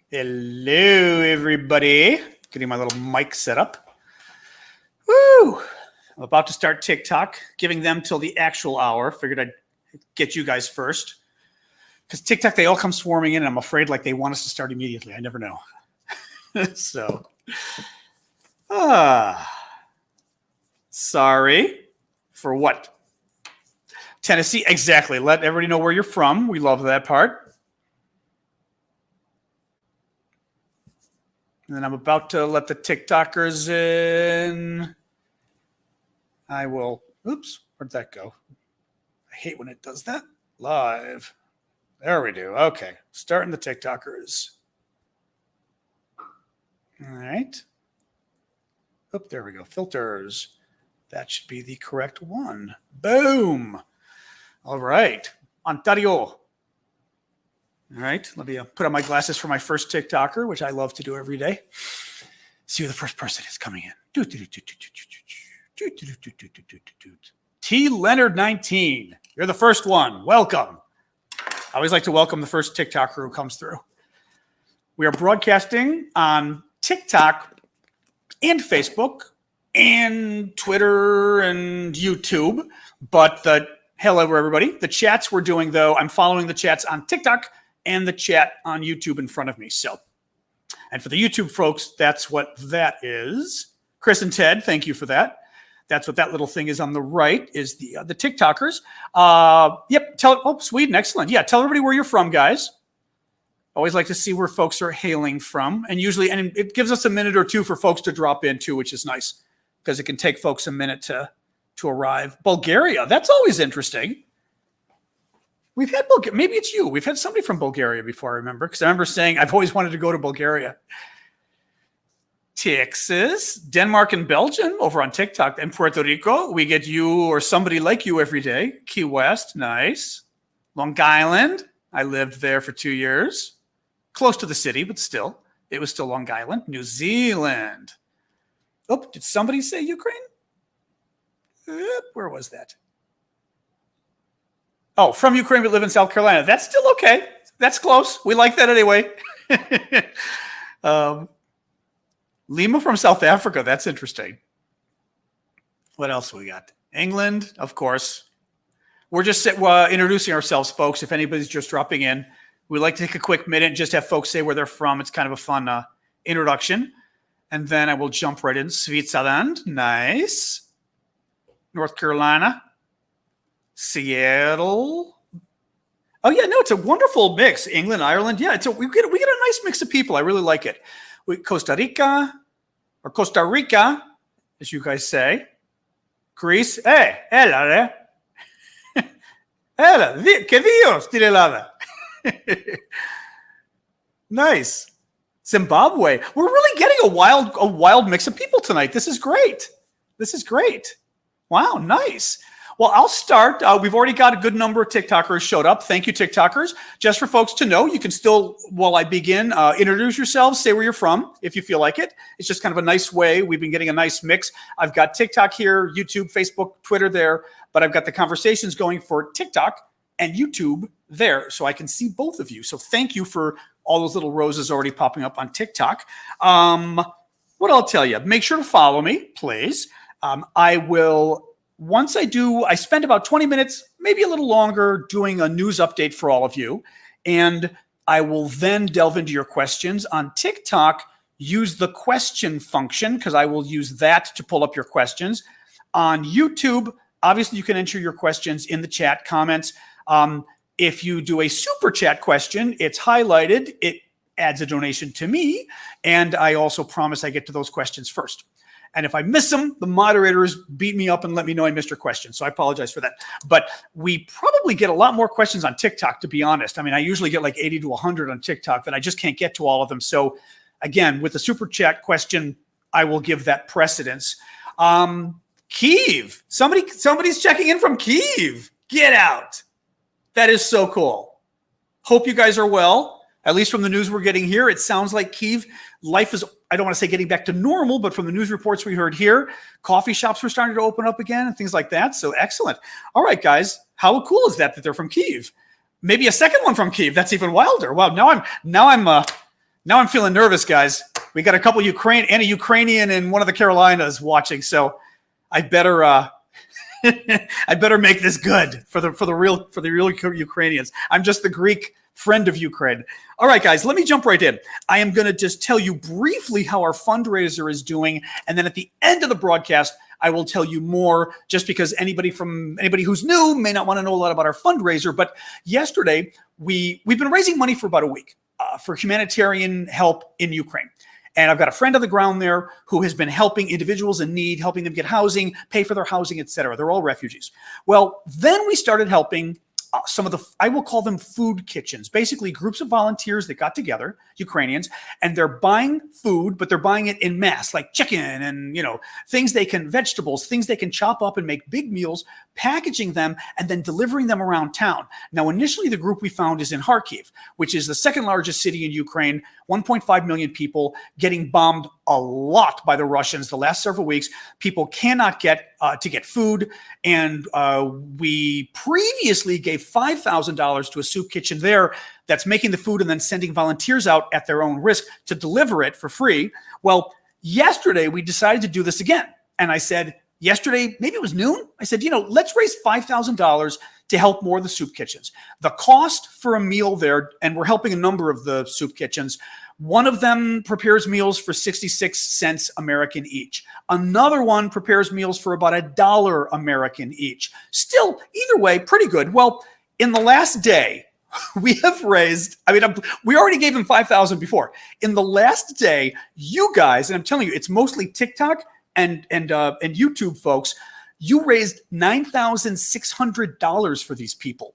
Hello, everybody. Getting my little mic set up. Woo! I'm about to start TikTok, giving them till the actual hour. Figured I'd get you guys first. Because TikTok, they all come swarming in, and I'm afraid like they want us to start immediately. I never know. So, sorry for what? Tennessee, exactly. Let everybody know where you're from. We love that part. And then I'm about to let the TikTokers in. I will, oops, where'd that go? I hate when it does that. Live. There we do. Okay, starting the TikTokers. All right. Oh, there we go. Filters. That should be the correct one. Boom. All right. Ontario. All right, let me put on my glasses for my first TikToker, which I love to do every day. See who the first person is coming in. T. Leonard 19. You're the first one. Welcome. I always like to welcome the first TikToker who comes through. We are broadcasting on TikTok and Facebook and Twitter and YouTube. But hello, everybody. The chats we're doing, though, I'm following the chats on TikTok and the chat on YouTube in front of me. So, and for the YouTube folks, that's what that is. Chris and Ted, thank you for that. That's what that little thing is on the right, is the TikTokers. Yep, Sweden, excellent. Yeah, tell everybody where you're from, guys. Always like to see where folks are hailing from. And usually, and it gives us a minute or two for folks to drop in too, which is nice, because it can take folks a minute to arrive. Bulgaria, that's always interesting. We've had Bulgaria. Maybe it's you. We've had somebody from Bulgaria before, I remember, because I remember saying I've always wanted to go to Bulgaria. Texas, Denmark, and Belgium over on TikTok. And Puerto Rico, we get you or somebody like you every day. Key West, nice. Long Island, I lived there for 2 years. Close to the city, but still. It was still Long Island. New Zealand. Oh, did somebody say Ukraine? Where was that? Oh, from Ukraine, but live in South Carolina. That's still okay. That's close. We like that anyway. Lima from South Africa. That's interesting. What else we got? England, of course. We're just introducing ourselves, folks. If anybody's just dropping in, we'd like to take a quick minute and just have folks say where they're from. It's kind of a fun introduction. And then I will jump right in. Switzerland. Nice. North Carolina. Seattle. Oh yeah, no, it's a wonderful mix. England, Ireland, yeah, we get a nice mix of people. I really like it. Costa Rica, as you guys say. Greece, ela, que Dios tire lava. Nice. Zimbabwe. We're really getting a wild mix of people tonight. This is great. Wow, nice. Well, I'll start. We've already got a good number of TikTokers showed up. Thank you, TikTokers. Just for folks to know, you can still, while I begin, introduce yourselves, say where you're from, if you feel like it. It's just kind of a nice way. We've been getting a nice mix. I've got TikTok here, YouTube, Facebook, Twitter there, but I've got the conversations going for TikTok and YouTube there, so I can see both of you. So thank you for all those little roses already popping up on TikTok. What I'll tell you, make sure to follow me, please. I will... Once I do, I spend about 20 minutes, maybe a little longer, doing a news update for all of you. And I will then delve into your questions. On TikTok, use the question function, because I will use that to pull up your questions. On YouTube, obviously, you can enter your questions in the chat comments. If you do a super chat question, it's highlighted. It adds a donation to me. And I also promise I get to those questions first. And if I miss them, the moderators beat me up and let me know I missed your question. So I apologize for that. But we probably get a lot more questions on TikTok, to be honest. I mean, I usually get like 80 to 100 on TikTok, and I just can't get to all of them. So again, with the super chat question, I will give that precedence. Kyiv. Somebody's checking in from Kyiv. Get out. That is so cool. Hope you guys are well. At least from the news we're getting here, it sounds like Kyiv, life is, I don't want to say getting back to normal, but from the news reports we heard here, coffee shops were starting to open up again and things like that. So excellent. All right, guys, how cool is that they're from Kyiv? Maybe a second one from Kyiv. That's even wilder. Wow, now Now I'm feeling nervous, guys. We got a couple and a Ukrainian in one of the Carolinas watching, so I better I better make this good for the real Ukrainians. I'm just the Greek friend of Ukraine. All right, guys, let me jump right in. I am going to just tell you briefly how our fundraiser is doing, and then at the end of the broadcast, I will tell you more, just because anybody who's new may not want to know a lot about our fundraiser. But yesterday, we've been raising money for about a week for humanitarian help in Ukraine. And I've got a friend on the ground there who has been helping individuals in need, helping them get housing, pay for their housing, etc. They're all refugees. Well, then we started helping some of the, I will call them food kitchens, basically groups of volunteers that got together, Ukrainians, and they're buying food, but they're buying it in mass, like chicken and, vegetables, things they can chop up and make big meals, packaging them, and then delivering them around town. Now, initially, the group we found is in Kharkiv, which is the second largest city in Ukraine, 1.5 million people, getting bombed a lot by the Russians the last several weeks. People cannot get food, and we previously gave $5,000 to a soup kitchen there that's making the food and then sending volunteers out at their own risk to deliver it for free. Well, yesterday we decided to do this again, and I said yesterday, maybe it was noon, I said, let's raise $5,000 to help more of the soup kitchens. The cost for a meal there, and we're helping a number of the soup kitchens, one of them prepares meals for 66 cents American each. Another one prepares meals for about $1 American each. Still, either way, pretty good. Well, in the last day, we have raised, we already gave them $5,000 before. In the last day, you guys, and I'm telling you, it's mostly TikTok and YouTube folks, you raised $9,600 for these people.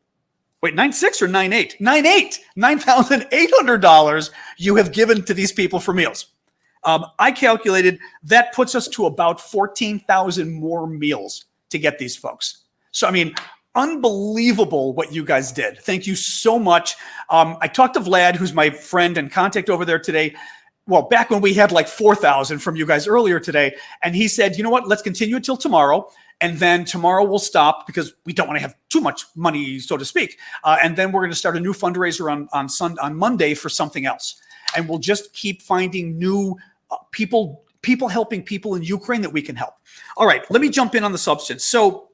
Wait, 9.6 or 9.8? 9.8, $9,800 you have given to these people for meals. I calculated that puts us to about 14,000 more meals to get these folks. So, unbelievable what you guys did. Thank you so much. I talked to Vlad, who's my friend and contact over there today. Well, back when we had like 4,000 from you guys earlier today. And he said, you know what, let's continue until tomorrow. And then tomorrow we'll stop because we don't want to have too much money, so to speak. And then we're going to start a new fundraiser on Monday for something else. And we'll just keep finding new people helping people in Ukraine that we can help. All right, let me jump in on the substance. So,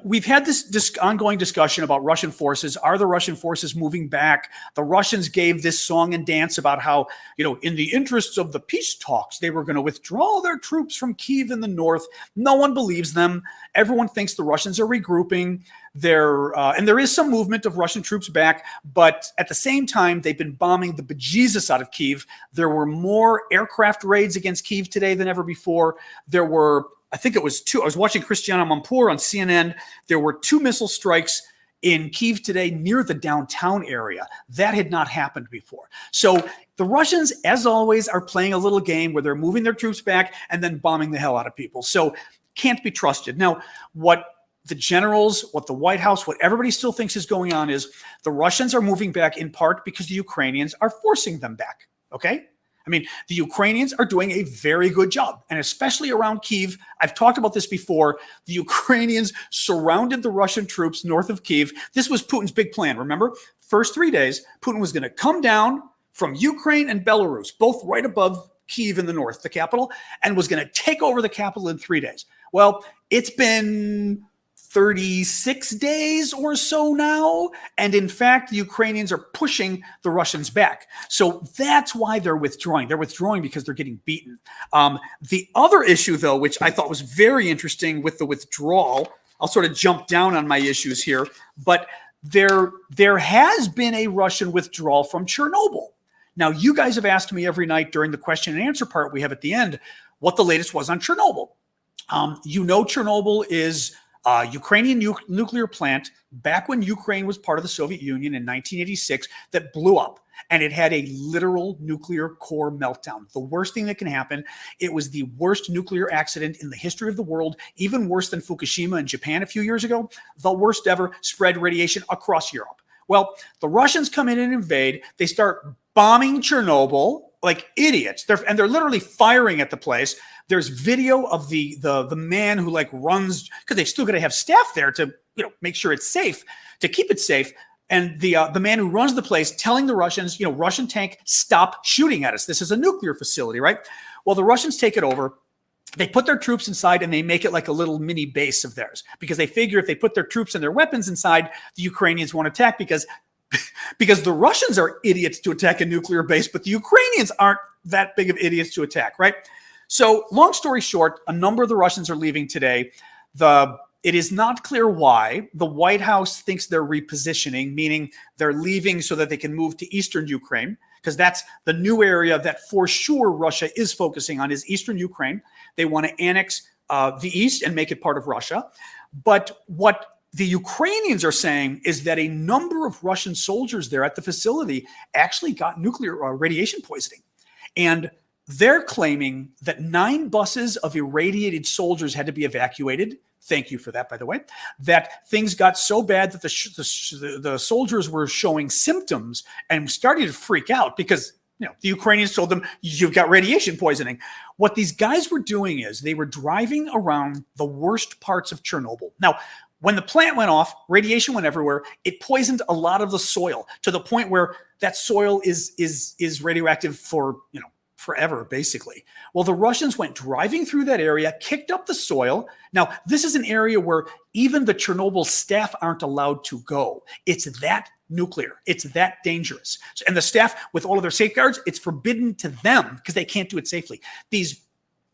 we've had this ongoing discussion about Russian forces. Are the Russian forces moving back? The Russians gave this song and dance about how, in the interests of the peace talks, they were going to withdraw their troops from Kyiv in the north. No one believes them. Everyone thinks the Russians are regrouping. And there is some movement of Russian troops back, but at the same time, they've been bombing the bejesus out of Kyiv. There were more aircraft raids against Kyiv today than ever before. There were, I think it was 2. I was watching Christiana Mampour on CNN. There were 2 missile strikes in Kyiv today near the downtown area. That had not happened before. So the Russians, as always, are playing a little game where they're moving their troops back and then bombing the hell out of people. So can't be trusted. Now, what the generals, what the White House, what everybody still thinks is going on is the Russians are moving back in part because the Ukrainians are forcing them back. Okay? The Ukrainians are doing a very good job, and especially around Kyiv. I've talked about this before. The Ukrainians surrounded the Russian troops north of Kyiv. This was Putin's big plan. Remember, first 3 days, Putin was going to come down from Ukraine and Belarus, both right above Kyiv in the north, the capital, and was going to take over the capital in 3 days. Well, it's been 36 days or so now. And in fact, the Ukrainians are pushing the Russians back. So that's why they're withdrawing. They're withdrawing because they're getting beaten. The other issue, though, which I thought was very interesting with the withdrawal, I'll sort of jump down on my issues here, but there has been a Russian withdrawal from Chernobyl. Now, you guys have asked me every night during the question and answer part we have at the end what the latest was on Chernobyl. Chernobyl is a Ukrainian nuclear plant back when Ukraine was part of the Soviet Union in 1986 that blew up, and it had a literal nuclear core meltdown. The worst thing that can happen. It was the worst nuclear accident in the history of the world, even worse than Fukushima in Japan a few years ago. The worst ever, spread radiation across Europe. Well, the Russians come in and invade. They start bombing Chernobyl like idiots. They're literally firing at the place. There's video of the man who runs, because they've still got to have staff there to make sure it's safe, to keep it safe. and the man who runs the place telling the Russians, Russian tank, stop shooting at us. This is a nuclear facility, right? Well, the Russians take it over. They put their troops inside and they make it like a little mini base of theirs because they figure if they put their troops and their weapons inside, the Ukrainians won't attack because the Russians are idiots to attack a nuclear base, but the Ukrainians aren't that big of idiots to attack, right? So long story short, a number of the Russians are leaving today. It is not clear why. The White House thinks they're repositioning, meaning they're leaving so that they can move to eastern Ukraine, because that's the new area that for sure Russia is focusing on is eastern Ukraine. They want to annex the east and make it part of Russia. But what the Ukrainians are saying is that a number of Russian soldiers there at the facility actually got nuclear radiation poisoning. And they're claiming that 9 buses of irradiated soldiers had to be evacuated. Thank you for that, by the way. That things got so bad that the soldiers were showing symptoms and starting to freak out because the Ukrainians told them, you've got radiation poisoning. What these guys were doing is they were driving around the worst parts of Chernobyl. Now, when the plant went off, radiation went everywhere. It poisoned a lot of the soil to the point where that soil is radioactive for, forever, basically. Well, the Russians went driving through that area, kicked up the soil. Now, this is an area where even the Chernobyl staff aren't allowed to go. It's that nuclear. It's that dangerous. And the staff, with all of their safeguards, it's forbidden to them because they can't do it safely. These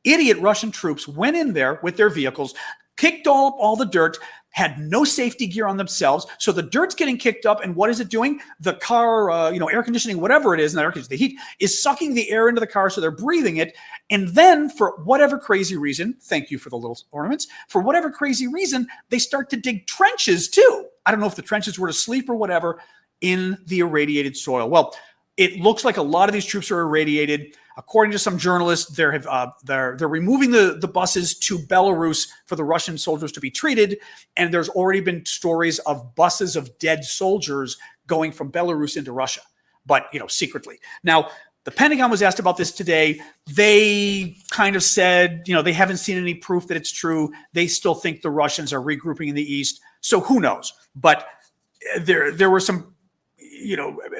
idiot Russian troops went in there with their vehicles, kicked all the dirt, had no safety gear on themselves. So the dirt's getting kicked up. And what is it doing? The car, air conditioning, whatever it is, not air conditioning, the heat is sucking the air into the car. So they're breathing it. And then for whatever crazy reason, thank you for the little ornaments, for whatever crazy reason, they start to dig trenches too. I don't know if the trenches were to sleep or whatever in the irradiated soil. Well, it looks like a lot of these troops are irradiated. According to some journalists, they're removing the buses to Belarus for the Russian soldiers to be treated. And there's already been stories of buses of dead soldiers going from Belarus into Russia, but secretly. Now, the Pentagon was asked about this today. They kind of said, they haven't seen any proof that it's true. They still think the Russians are regrouping in the east. So who knows? But there were some.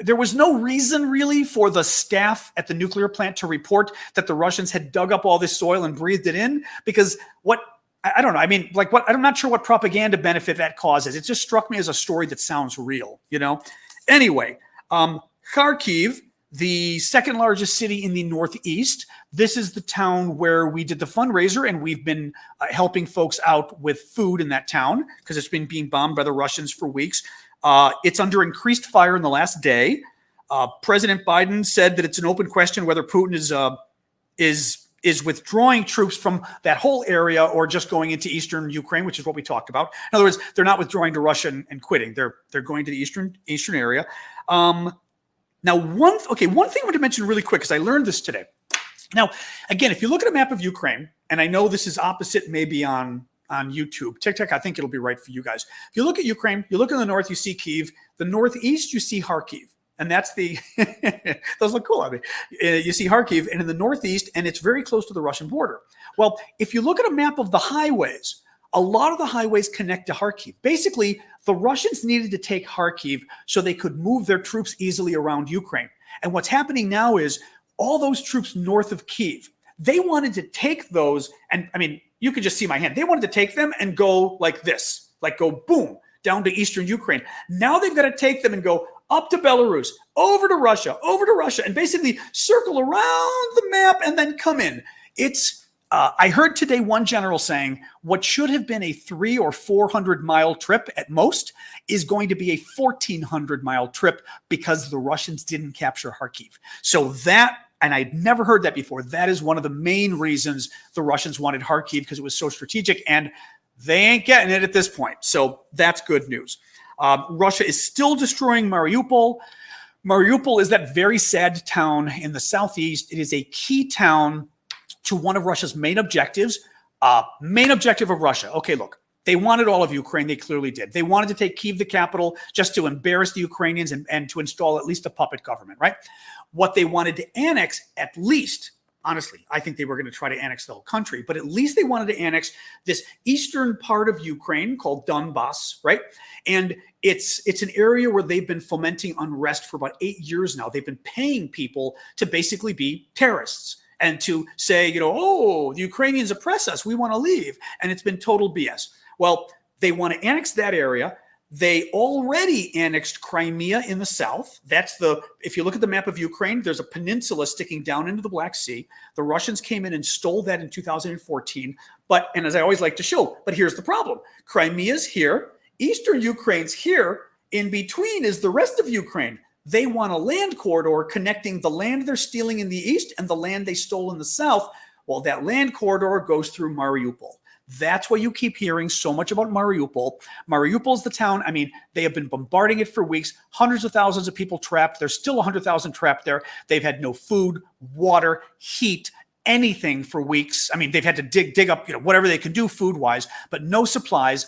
There was no reason really for the staff at the nuclear plant to report that the Russians had dug up all this soil and breathed it in, because I don't know. I mean, I'm not sure what propaganda benefit that causes. It just struck me as a story that sounds real, Anyway, Kharkiv, the second largest city in the Northeast. This is the town where we did the fundraiser, and we've been helping folks out with food in that town because it's been being bombed by the Russians for weeks. It's under increased fire in the last day. President Biden said that it's an open question whether Putin is withdrawing troops from that whole area or just going into eastern Ukraine, which is what we talked about. In other words, they're not withdrawing to Russia and quitting. They're going to the eastern area. Now, one thing I want to mention really quick, because I learned this today. Now, again, if you look at a map of Ukraine, and I know this is opposite maybe on YouTube. TikTok, I think it'll be right for you guys. If you look at Ukraine, you look in the north, you see Kyiv. The northeast, you see Kharkiv. And that's those look cool. I mean, you see Kharkiv, and in the northeast, and it's very close to the Russian border. Well, if you look at a map of the highways, a lot of the highways connect to Kharkiv. Basically, the Russians needed to take Kharkiv so they could move their troops easily around Ukraine. And what's happening now is all those troops north of Kyiv, they wanted to take those, and I mean, you can just see my hand. They wanted to take them and go like this, like go boom, down to eastern Ukraine. Now they've got to take them and go up to Belarus, over to Russia, and basically circle around the map and then come in. I heard today one general saying what should have been a 300 or 400 mile trip at most is going to be a 1,400 mile trip because the Russians didn't capture Kharkiv. So that, and I'd never heard that before, that is one of the main reasons the Russians wanted Kharkiv, because it was so strategic, and they ain't getting it at this point. So that's good news. Russia is still destroying Mariupol. Mariupol is that very sad town in the southeast. It is a key town to one of Russia's main objectives. Main objective of Russia. Okay, look, they wanted all of Ukraine. They clearly did. They wanted to take Kyiv, the capital, just to embarrass the Ukrainians and to install at least a puppet government, right? What they wanted to annex, at least, honestly, I think they were going to try to annex the whole country, but at least they wanted to annex this eastern part of Ukraine called Donbas, right? And it's an area where they've been fomenting unrest for about 8 years now. They've been paying people to basically be terrorists and to say, oh, the Ukrainians oppress us, we want to leave. And it's been total BS. Well, they want to annex that area. They already annexed Crimea in the south. If you look at the map of Ukraine, there's a peninsula sticking down into the Black Sea. The Russians came in and stole that in 2014. And as I always like to show, but here's the problem. Crimea's here. Eastern Ukraine's here. In between is the rest of Ukraine. They want a land corridor connecting the land they're stealing in the east and the land they stole in the south. Well, that land corridor goes through Mariupol. That's why you keep hearing so much about Mariupol. Mariupol's the town. I mean, they have been bombarding it for weeks. Hundreds of thousands of people trapped. There's still 100,000 trapped there. They've had no food, water, heat, anything for weeks. I mean, they've had to dig up, whatever they can do food-wise, but no supplies.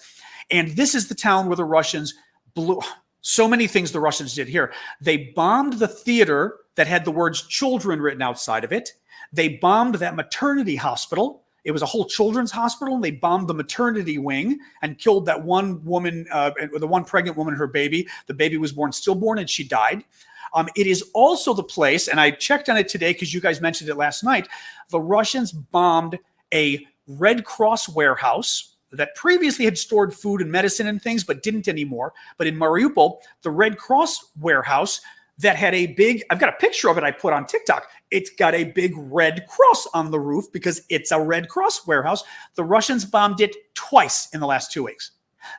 And this is the town where the Russians blew so many things the Russians did here. They bombed the theater that had the words children written outside of it. They bombed that maternity hospital. It was a whole children's hospital, and they bombed the maternity wing and killed that one woman, the one pregnant woman, her baby. The baby was born stillborn, and she died. It is also the place, and I checked on it today because you guys mentioned it last night, the Russians bombed a Red Cross warehouse that previously had stored food and medicine and things, but didn't anymore. But in Mariupol, the Red Cross warehouse that had I've got a picture of it I put on TikTok. It's got a big red cross on the roof because it's a Red Cross warehouse. The Russians bombed it twice in the last 2 weeks.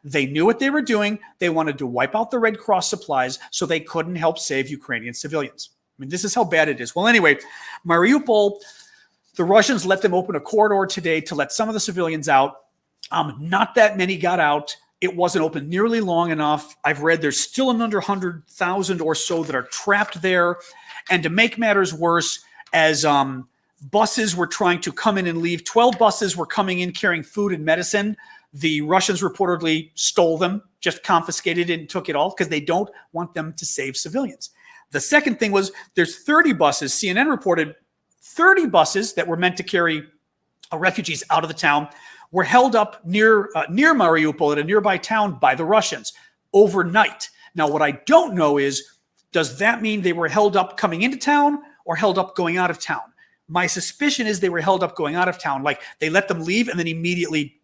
They knew what they were doing. They wanted to wipe out the Red Cross supplies so they couldn't help save Ukrainian civilians. I mean, this is how bad it is. Well, anyway, Mariupol, the Russians let them open a corridor today to let some of the civilians out. Not that many got out. It wasn't open nearly long enough. I've read there's still another 100,000 or so that are trapped there. And to make matters worse, as buses were trying to come in and leave, 12 buses were coming in carrying food and medicine. The Russians reportedly stole them, just confiscated it and took it all because they don't want them to save civilians. The second thing was there's 30 buses. CNN reported 30 buses that were meant to carry refugees out of the town were held up near Mariupol at a nearby town by the Russians overnight. Now, what I don't know is, does that mean they were held up coming into town or held up going out of town? My suspicion is they were held up going out of town. Like they let them leave and then immediately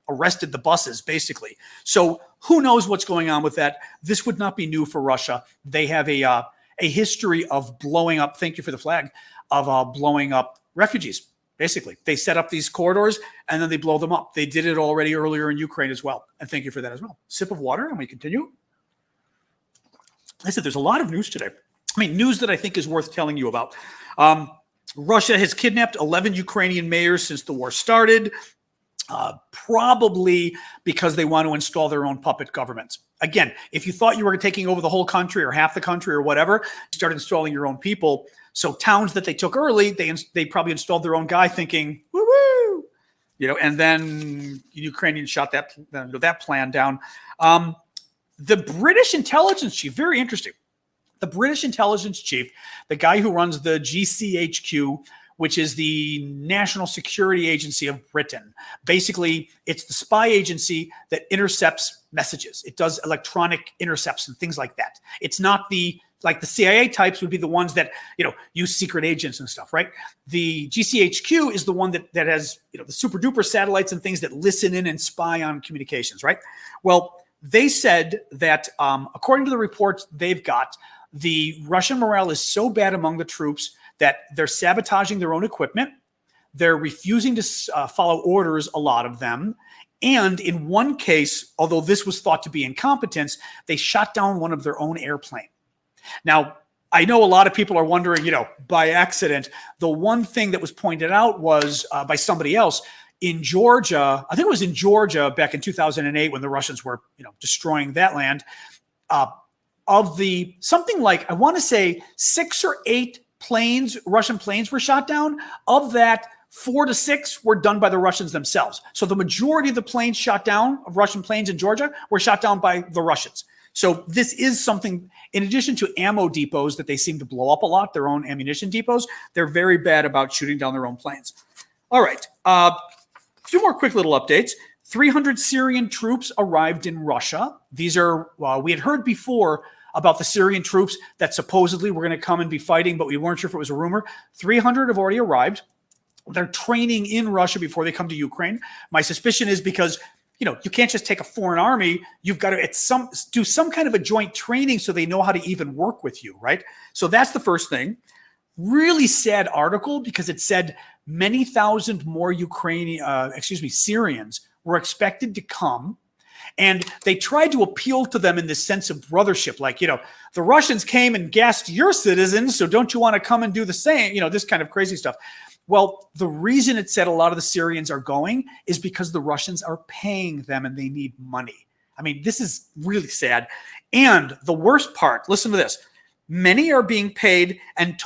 arrested the buses, basically. So who knows what's going on with that? This would not be new for Russia. They have a history of blowing up, thank you for the flag, of blowing up refugees. Basically, they set up these corridors and then they blow them up. They did it already earlier in Ukraine as well. And thank you for that as well. Sip of water and we continue. I said there's a lot of news today. I mean, news that I think is worth telling you about. Russia has kidnapped 11 Ukrainian mayors since the war started, probably because they want to install their own puppet governments. Again, if you thought you were taking over the whole country or half the country or whatever, start installing your own people. So towns that they took early, they probably installed their own guy thinking, woo-woo, and then Ukrainians shot that plan down. The British intelligence chief, very interesting. The British intelligence chief, the guy who runs the GCHQ, which is the National Security Agency of Britain. Basically, it's the spy agency that intercepts messages. It does electronic intercepts and things like that. It's not like the CIA types would be the ones that, use secret agents and stuff, right? The GCHQ is the one that has, the super duper satellites and things that listen in and spy on communications, right? Well, they said that according to the reports they've got, the Russian morale is so bad among the troops that they're sabotaging their own equipment. They're refusing to follow orders, a lot of them. And in one case, although this was thought to be incompetence, they shot down one of their own airplane. Now, I know a lot of people are wondering, by accident. The one thing that was pointed out was by somebody else in Georgia. I think it was in Georgia back in 2008 when the Russians were, destroying that land. Of the something like, I want to say 6 or 8 Russian planes were shot down. Of that, 4 to 6 were done by the Russians themselves. So the majority of the planes shot down, of Russian planes in Georgia, were shot down by the Russians. So this is something, in addition to ammo depots that they seem to blow up a lot, their own ammunition depots, they're very bad about shooting down their own planes. All right. A few more quick little updates. 300 Syrian troops arrived in Russia. These are, we had heard before about the Syrian troops that supposedly were going to come and be fighting, but we weren't sure if it was a rumor. 300 have already arrived. They're training in Russia before they come to Ukraine. My suspicion is because, you can't just take a foreign army. You've got to do some kind of a joint training so they know how to even work with you, right? So that's the first thing. Really sad article because it said many thousand more Syrians were expected to come. And they tried to appeal to them in this sense of brothership. Like, the Russians came and gassed your citizens, so don't you want to come and do the same? This kind of crazy stuff. Well, the reason it said a lot of the Syrians are going is because the Russians are paying them and they need money. I mean, this is really sad. And the worst part, listen to this. Many are being paid and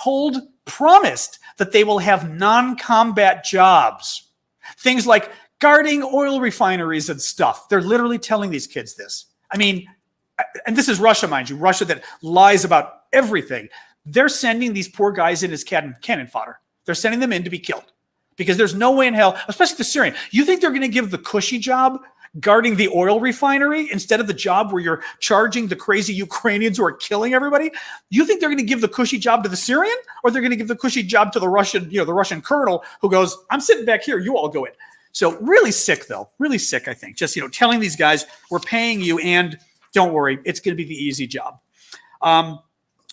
promised that they will have non-combat jobs. Things like guarding oil refineries and stuff. They're literally telling these kids this. I mean, and this is Russia, mind you, Russia that lies about everything. They're sending these poor guys in as cannon fodder. They're sending them in to be killed because there's no way in hell, especially the Syrian. You think they're going to give the cushy job guarding the oil refinery instead of the job where you're charging the crazy Ukrainians who are killing everybody? You think they're going to give the cushy job to the Syrian, or they're going to give the cushy job to the Russian colonel who goes, I'm sitting back here, you all go in. So really sick, though. Really sick, I think. Just, telling these guys, we're paying you, and don't worry, it's going to be the easy job.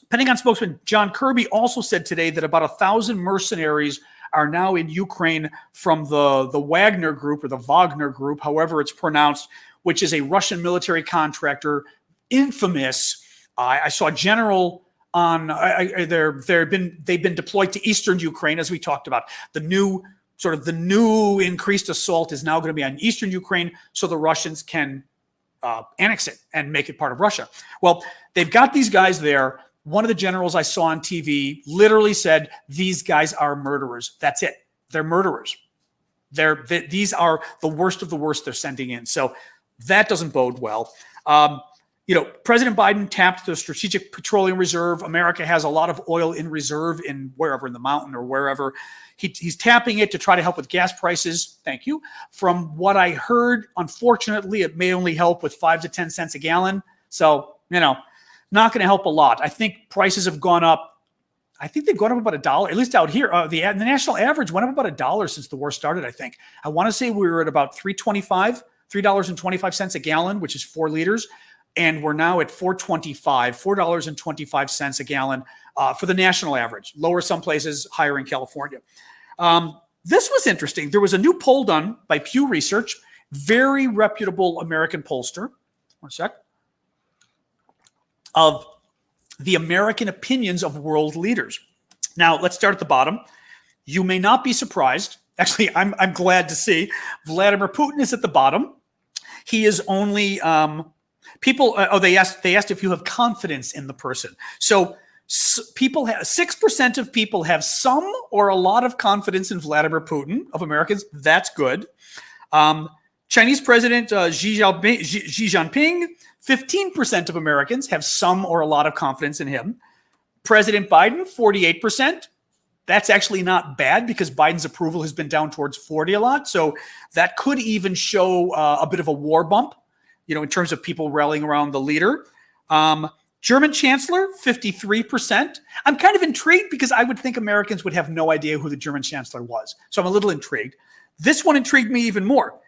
Pentagon spokesman John Kirby also said today that about 1,000 mercenaries are now in Ukraine from the Wagner Group, or the Wagner Group, however it's pronounced, which is a Russian military contractor, infamous. I saw a general on. They've been deployed to eastern Ukraine, as we talked about. The new increased assault is now going to be on eastern Ukraine, so the Russians can annex it and make it part of Russia. Well, they've got these guys there. One of the generals I saw on TV literally said, these guys are murderers. That's it. They're murderers. These are the worst of the worst they're sending in. So that doesn't bode well. President Biden tapped the Strategic Petroleum Reserve. America has a lot of oil in reserve in wherever, in the mountain or wherever. He's tapping it to try to help with gas prices. Thank you. From what I heard, unfortunately, it may only help with 5 to 10 cents a gallon. So, not going to help a lot. I think prices have gone up. I think they've gone up about $1, at least out here. The national average went up about $1 since the war started, I think. I want to say we were at about $3.25 a gallon, which is 4 liters. And we're now at $4.25 a gallon for the national average. Lower some places, higher in California. This was interesting. There was a new poll done by Pew Research, very reputable American pollster. One sec. Of the American opinions of world leaders. Now, let's start at the bottom. You may not be surprised. Actually, I'm glad to see Vladimir Putin is at the bottom. He is only people. They asked if you have confidence in the person. So people have 6% of people have some or a lot of confidence in Vladimir Putin of Americans. That's good. Chinese President Xi Jinping. 15% of Americans have some or a lot of confidence in him. President Biden, 48%. That's actually not bad because Biden's approval has been down towards 40 a lot. So that could even show a bit of a war bump, in terms of people rallying around the leader. German Chancellor, 53%. I'm kind of intrigued because I would think Americans would have no idea who the German Chancellor was. So I'm a little intrigued. This one intrigued me even more.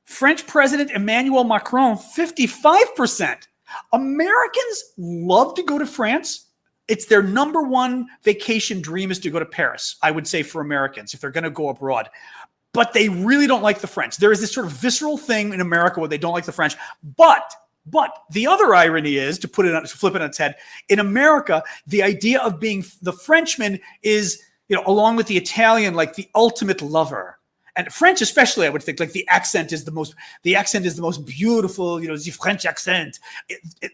French President Emmanuel Macron, 55%. Americans love to go to France. It's their number one vacation dream is to go to Paris, I would say, for Americans, if they're going to go abroad. But they really don't like the French. There is this sort of visceral thing in America where they don't like the French. But the other irony is, to flip it on its head, in America, the idea of being the Frenchman is, along with the Italian, like the ultimate lover. And French, especially, I would think, like the accent is the most beautiful, the French accent.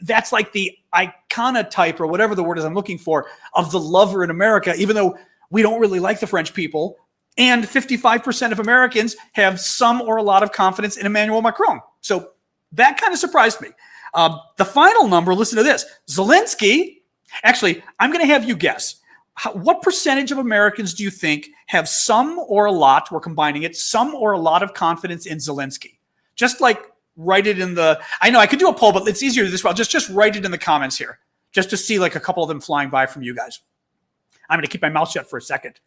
That's like the iconotype or whatever the word is I'm looking for of the lover in America, even though we don't really like the French people. And 55% of Americans have some or a lot of confidence in Emmanuel Macron. So that kind of surprised me. The final number, listen to this. Zelenskyy, actually, I'm going to have you guess. What percentage of Americans do you think have some or a lot, we're combining it, some or a lot of confidence in Zelenskyy? Just like write it in the, I know I could do a poll, but it's easier this way. Just write it in the comments here, just to see like a couple of them flying by from you guys. I'm going to keep my mouth shut for a second.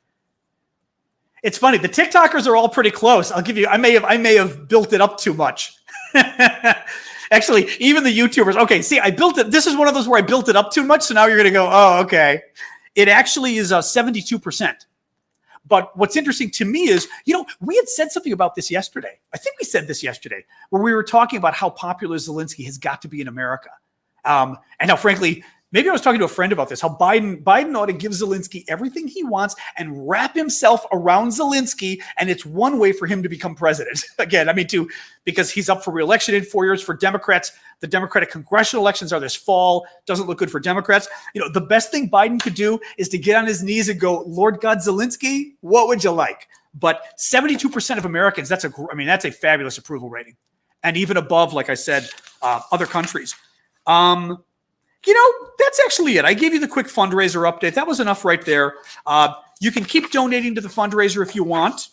It's funny. The TikTokers are all pretty close. I'll give you, I may have built it up too much. Actually, even the YouTubers. Okay, see, I built it. This is one of those where I built it up too much. So now you're going to go, oh, okay. It actually is 72%. But what's interesting to me is, we had said something about this yesterday. I think we said this yesterday, where we were talking about how popular Zelenskyy has got to be in America. And how, frankly, maybe I was talking to a friend about this, how Biden ought to give Zelenskyy everything he wants and wrap himself around Zelenskyy, and it's one way for him to become president. Again, because he's up for re-election in 4 years. For Democrats, the Democratic congressional elections are this fall. Doesn't look good for Democrats. The best thing Biden could do is to get on his knees and go, Lord God, Zelenskyy, what would you like? But 72% of Americans, that's a fabulous approval rating. And even above, like I said, other countries. That's actually it. I gave you the quick fundraiser update. That was enough right there. You can keep donating to the fundraiser if you want.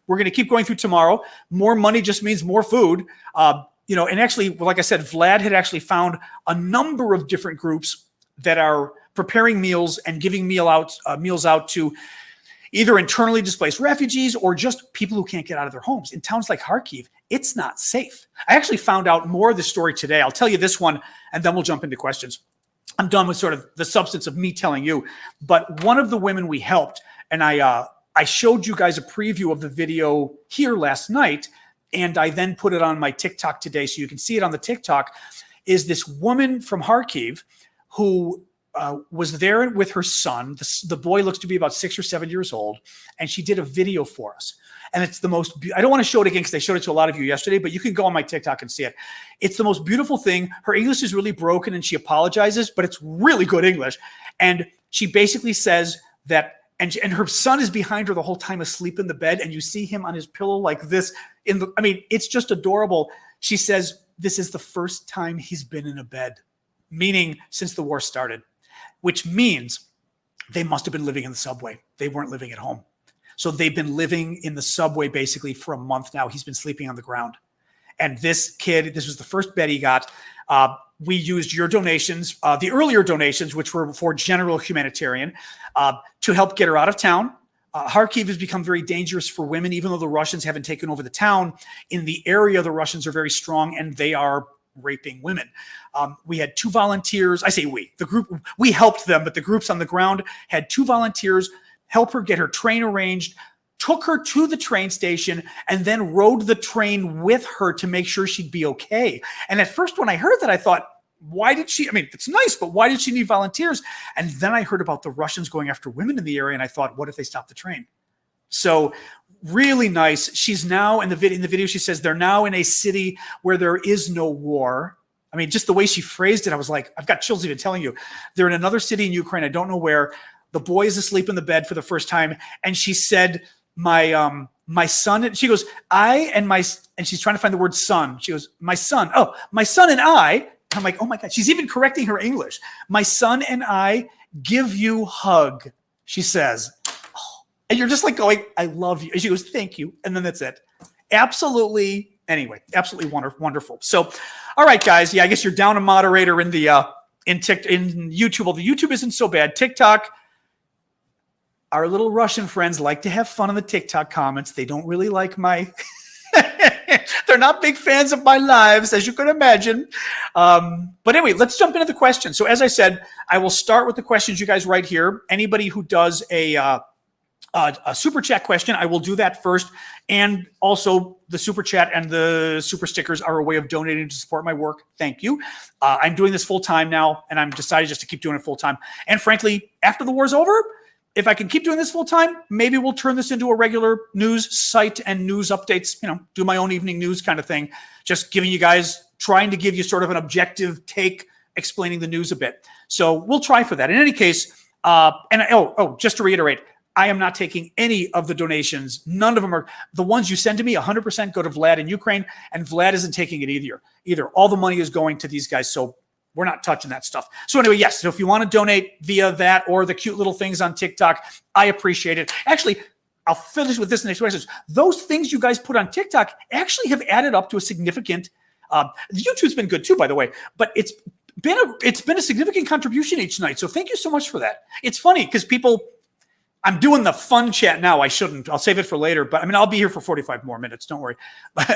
We're going to keep going through tomorrow. More money just means more food. And actually, like I said, Vlad had actually found a number of different groups that are preparing meals and giving meals out to either internally displaced refugees or just people who can't get out of their homes. In towns like Kharkiv, it's not safe. I actually found out more of the story today. I'll tell you this one, and then we'll jump into questions. I'm done with sort of the substance of me telling you. But one of the women we helped, and I showed you guys a preview of the video here last night, and I then put it on my TikTok today so you can see it on the TikTok, is this woman from Kharkiv who was there with her son. The boy looks to be about 6 or 7 years old, and she did a video for us. And it's the most, I don't want to show it again because I showed it to a lot of you yesterday, but you can go on my TikTok and see it. It's the most beautiful thing. Her English is really broken and she apologizes, but it's really good English. And she basically says that, and her son is behind her the whole time asleep in the bed, and you see him on his pillow like this. It's just adorable. She says, this is the first time he's been in a bed, meaning since the war started, which means they must have been living in the subway. They weren't living at home. So they've been living in the subway basically for a month now. He's been sleeping on the ground. And this kid, this was the first bed he got. We used your donations, the earlier donations, which were for general humanitarian, to help get her out of town. Kharkiv has become very dangerous for women, even though the Russians haven't taken over the town. In the area, the Russians are very strong, and they are raping women. We had 2 volunteers. I say we helped them, but the groups on the ground had 2 volunteers help her get her train arranged, took her to the train station, and then rode the train with her to make sure she'd be okay. And at first, when I heard that, I thought, why did she, it's nice, but why did she need volunteers? And then I heard about the Russians going after women in the area, and I thought, what if they stopped the train? So really nice. She's now in the video, she says they're now in a city where there is no war. Just the way she phrased it, I was like, I've got chills even telling you. They're in another city in Ukraine. I don't know where. The boy is asleep in the bed for the first time. And she said, my son, she goes, and she's trying to find the word son. She goes, my son and I, I'm like, oh my God, she's even correcting her English. My son and I give you hug, she says. Oh, and you're just like going, I love you. And she goes, thank you. And then that's it. Absolutely. Anyway, absolutely wonderful. So, all right, guys. Yeah, I guess you're down a moderator in the, in YouTube. Well, the YouTube isn't so bad. TikTok, our little Russian friends like to have fun in the TikTok comments. They don't really like my, they're not big fans of my lives, as you can imagine. But anyway, let's jump into the questions. So as I said, I will start with the questions you guys write here. Anybody who does a super chat question, I will do that first. And also the super chat and the super stickers are a way of donating to support my work. Thank you. I'm doing this full time now, and I'm decided just to keep doing it full time. And frankly, after the war's over, if I can keep doing this full time, maybe we'll turn this into a regular news site and news updates, do my own evening news kind of thing. Just giving you guys, trying to give you sort of an objective take, explaining the news a bit. So we'll try for that. In any case, just to reiterate, I am not taking any of the donations. None of them are the ones you send to me. 100% go to Vlad in Ukraine, and Vlad isn't taking it either. All the money is going to these guys. So we're not touching that stuff. So anyway, yes. So if you want to donate via that or the cute little things on TikTok, I appreciate it. Actually, I'll finish with this next message. Those things you guys put on TikTok actually have added up to a significant. YouTube's been good too, by the way, but it's been a significant contribution each night. So thank you so much for that. It's funny because people. I'm doing the fun chat now. I shouldn't. I'll save it for later. But I mean, I'll be here for 45 more minutes. Don't worry.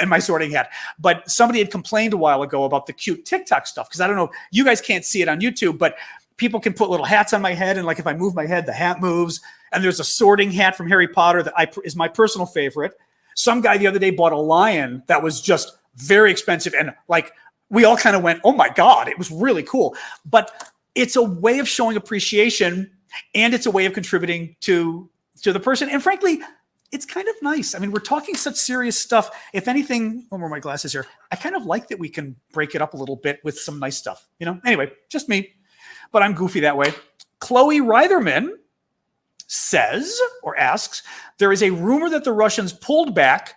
In my sorting hat. But somebody had complained a while ago about the cute TikTok stuff. Because I don't know, you guys can't see it on YouTube, but people can put little hats on my head. And like if I move my head, the hat moves. And there's a sorting hat from Harry Potter that is my personal favorite. Some guy the other day bought a lion that was just very expensive. And like we all kind of went, oh my God, it was really cool. But it's a way of showing appreciation. And it's a way of contributing to the person. And frankly, it's kind of nice. I mean, we're talking such serious stuff. If anything, where are my glasses here? I kind of like that we can break it up a little bit with some nice stuff. Anyway, just me. But I'm goofy that way. Chloe Reitherman says or asks, there is a rumor that the Russians pulled back,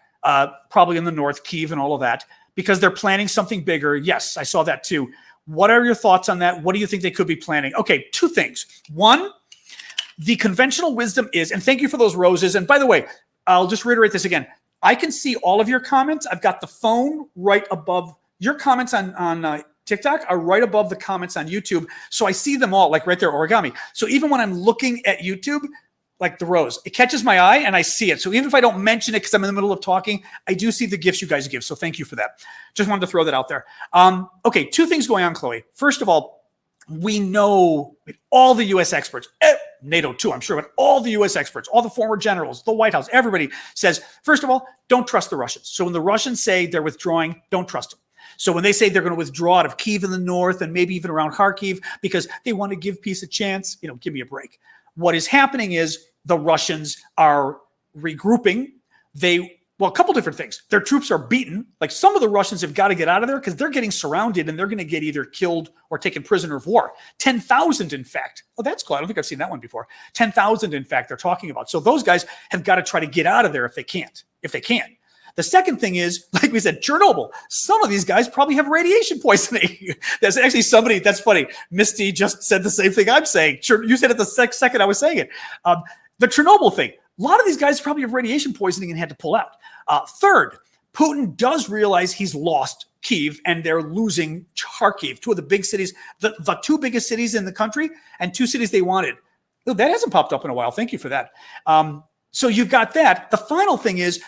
probably in the north, Kyiv and all of that, because they're planning something bigger. Yes, I saw that too. What are your thoughts on that? What do you think they could be planning? Okay, two things. One, the conventional wisdom is, and thank you for those roses. And by the way, I'll just reiterate this again. I can see all of your comments. I've got the phone right above your comments on TikTok are right above the comments on YouTube. So I see them all like right there, origami. So even when I'm looking at YouTube, like the rose, it catches my eye and I see it. So even if I don't mention it because I'm in the middle of talking, I do see the gifts you guys give. So thank you for that. Just wanted to throw that out there. Okay, two things going on, Chloe. First of all, we know all the U.S. experts, NATO too, I'm sure, but all the U.S. experts, all the former generals, the White House, everybody says, first of all, don't trust the Russians. So when the Russians say they're withdrawing, don't trust them. So when they say they're going to withdraw out of Kyiv in the north and maybe even around Kharkiv because they want to give peace a chance, give me a break. What is happening is the Russians are regrouping. A couple different things. Their troops are beaten. Like some of the Russians have got to get out of there because they're getting surrounded and they're going to get either killed or taken prisoner of war. 10,000, in fact. Oh, that's cool. I don't think I've seen that one before. 10,000, in fact, they're talking about. So those guys have got to try to get out of there if they can. The second thing is, like we said, Chernobyl. Some of these guys probably have radiation poisoning. There's actually somebody, that's funny. Misty just said the same thing I'm saying. You said it the second I was saying it. The Chernobyl thing. A lot of these guys probably have radiation poisoning and had to pull out. Third, Putin does realize he's lost Kyiv and they're losing Kharkiv, two of the big cities, the two biggest cities in the country and two cities they wanted. Oh, that hasn't popped up in a while. Thank you for that. So you've got that. The final thing is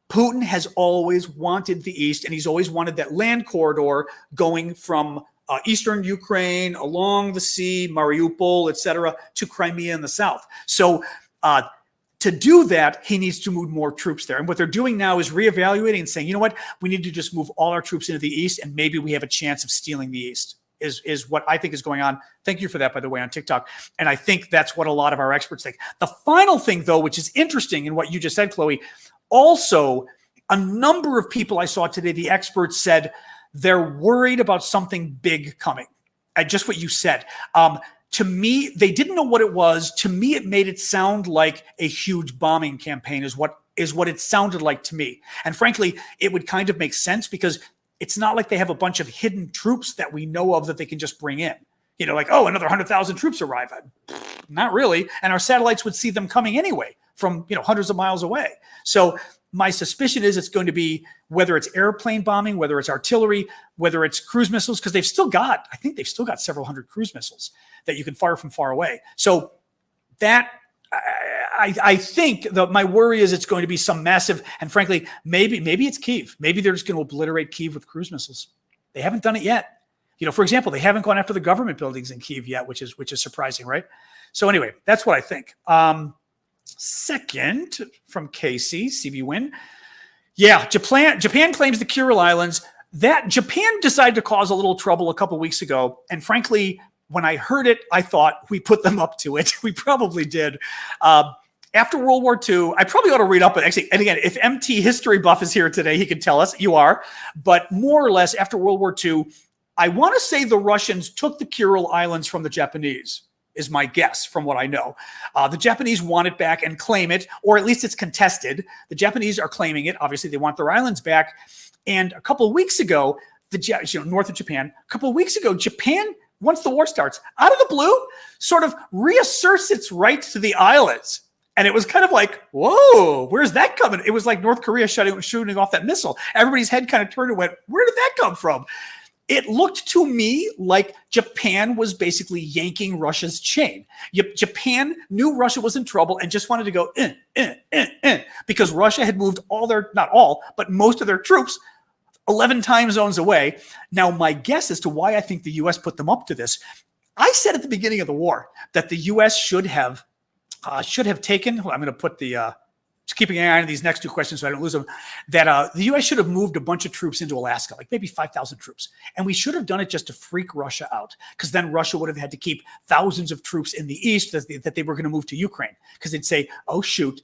Putin has always wanted the East and he's always wanted that land corridor going from eastern Ukraine along the sea, Mariupol, etc., to Crimea in the south. So to do that, he needs to move more troops there. And what they're doing now is reevaluating and saying, you know what, we need to just move all our troops into the East and maybe we have a chance of stealing the East is what I think is going on. Thank you for that, by the way, on TikTok. And I think that's what a lot of our experts think. The final thing, though, which is interesting in what you just said, Chloe, also a number of people I saw today, the experts said they're worried about something big coming. Just what you said. To me, they didn't know what it was. To me, it made it sound like a huge bombing campaign is what it sounded like to me. And frankly, it would kind of make sense because it's not like they have a bunch of hidden troops that we know of that they can just bring in. Like, oh, another 100,000 troops arrive. Not really. And our satellites would see them coming anyway from, hundreds of miles away. So my suspicion is it's going to be whether it's airplane bombing, whether it's artillery, whether it's cruise missiles, because I think they've still got several hundred cruise missiles that you can fire from far away. So that I think my worry is it's going to be some massive, and frankly, maybe it's Kyiv. Maybe they're just going to obliterate Kyiv with cruise missiles. They haven't done it yet. For example, they haven't gone after the government buildings in Kyiv yet, which is surprising, right? So anyway, that's what I think. Second, from Casey, CB Win. Yeah, Japan claims the Kuril Islands. That Japan decided to cause a little trouble a couple weeks ago. And frankly, when I heard it, I thought we put them up to it. We probably did. After World War II, I probably ought to read up it. Actually, and again, if MT History Buff is here today, he can tell us. You are. But more or less, after World War II, I want to say the Russians took the Kuril Islands from the Japanese, is my guess from what I know. The Japanese want it back and claim it, or at least it's contested. The Japanese are claiming it. Obviously, they want their islands back. And a couple of weeks ago, north of Japan, a couple of weeks ago, Japan, once the war starts, out of the blue, sort of reasserts its right to the islands. And it was kind of like, whoa, where's that coming? It was like North Korea shooting off that missile. Everybody's head kind of turned and went, where did that come from? It looked to me like Japan was basically yanking Russia's chain. Japan knew Russia was in trouble and just wanted to go, because Russia had moved not all, but most of their troops 11 time zones away. Now, my guess as to why I think the U.S. put them up to this, I said at the beginning of the war that the U.S. should have taken, I'm going to put just keeping an eye on these next two questions so I don't lose them, that the U.S. should have moved a bunch of troops into Alaska, like maybe 5,000 troops. And we should have done it just to freak Russia out, because then Russia would have had to keep thousands of troops in the east that they were going to move to Ukraine, because they'd say, oh, shoot,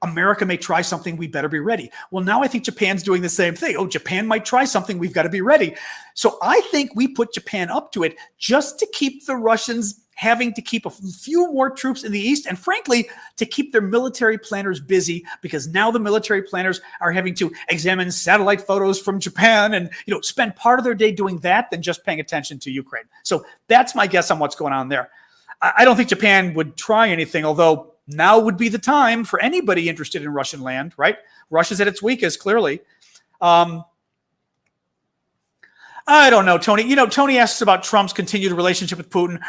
America may try something, we better be ready. Well, now I think Japan's doing the same thing. Oh, Japan might try something, we've got to be ready. So I think we put Japan up to it just to keep the Russians having to keep a few more troops in the east, and frankly, to keep their military planners busy, because now the military planners are having to examine satellite photos from Japan and spend part of their day doing that than just paying attention to Ukraine. So that's my guess on what's going on there. I don't think Japan would try anything, although now would be the time for anybody interested in Russian land, right? Russia's at its weakest, clearly. I don't know, Tony. Tony asks about Trump's continued relationship with Putin.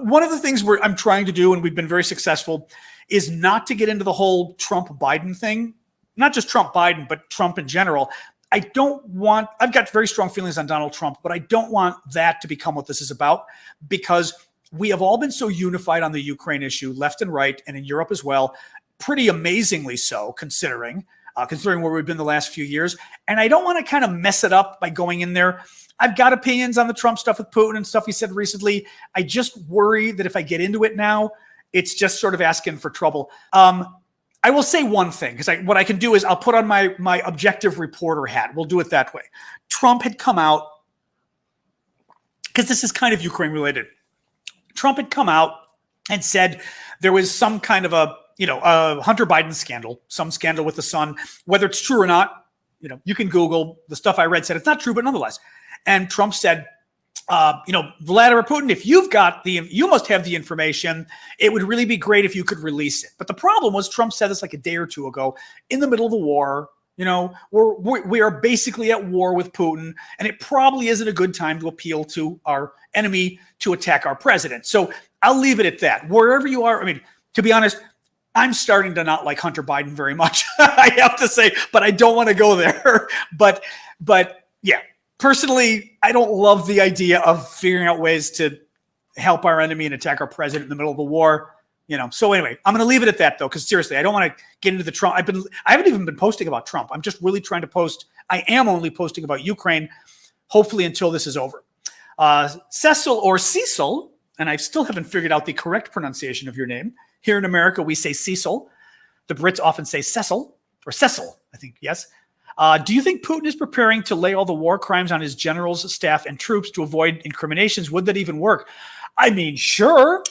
One of the things I'm trying to do, and we've been very successful, is not to get into the whole Trump-Biden thing. Not just Trump-Biden, but Trump in general. I've got very strong feelings on Donald Trump, but I don't want that to become what this is about, because we have all been so unified on the Ukraine issue, left and right, and in Europe as well, pretty amazingly so, considering where we've been the last few years. And I don't want to kind of mess it up by going in there. I've got opinions on the Trump stuff with Putin and stuff he said recently. I just worry that if I get into it now, it's just sort of asking for trouble. I will say one thing, because what I can do is I'll put on my objective reporter hat. We'll do it that way. Trump had come out, because this is kind of Ukraine related. Trump had come out and said there was some kind of a Hunter Biden scandal, some scandal with the son. Whether it's true or not, you can Google. The stuff I read said it's not true, but nonetheless. And Trump said, Vladimir Putin, if you must have the information. It would really be great if you could release it. But the problem was Trump said this like a day or two ago in the middle of the war. We are basically at war with Putin, and it probably isn't a good time to appeal to our enemy to attack our president. So I'll leave it at that. Wherever you are, to be honest, I'm starting to not like Hunter Biden very much, I have to say, but I don't want to go there. But yeah, personally, I don't love the idea of figuring out ways to help our enemy and attack our president in the middle of a war. So anyway, I'm going to leave it at that, though, because seriously, I don't want to get into the Trump. I haven't even been posting about Trump. I'm just really trying to post. I am only posting about Ukraine, hopefully until this is over. Cecil or Cecil, and I still haven't figured out the correct pronunciation of your name. Here in America, we say Cecil. The Brits often say Cecil, or Cecil, I think, yes. Do you think Putin is preparing to lay all the war crimes on his generals, staff, and troops to avoid incriminations? Would that even work? Sure.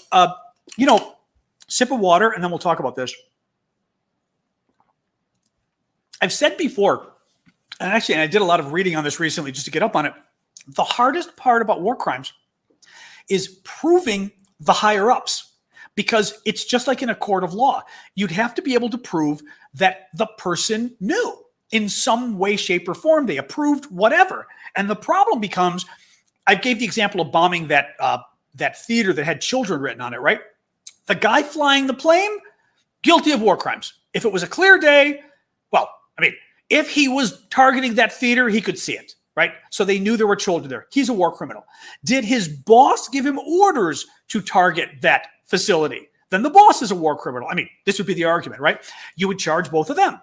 Sip of water, and then we'll talk about this. I've said before, and actually, I did a lot of reading on this recently just to get up on it. The hardest part about war crimes is proving the higher ups, because it's just like in a court of law. You'd have to be able to prove that the person knew in some way, shape, or form. They approved whatever. And the problem becomes, I gave the example of bombing that theater that had children written on it, right? The guy flying the plane, guilty of war crimes. If it was a clear day, if he was targeting that theater, he could see it, right? So they knew there were children there. He's a war criminal. Did his boss give him orders to target that facility? Then the boss is a war criminal. This would be the argument, right? You would charge both of them.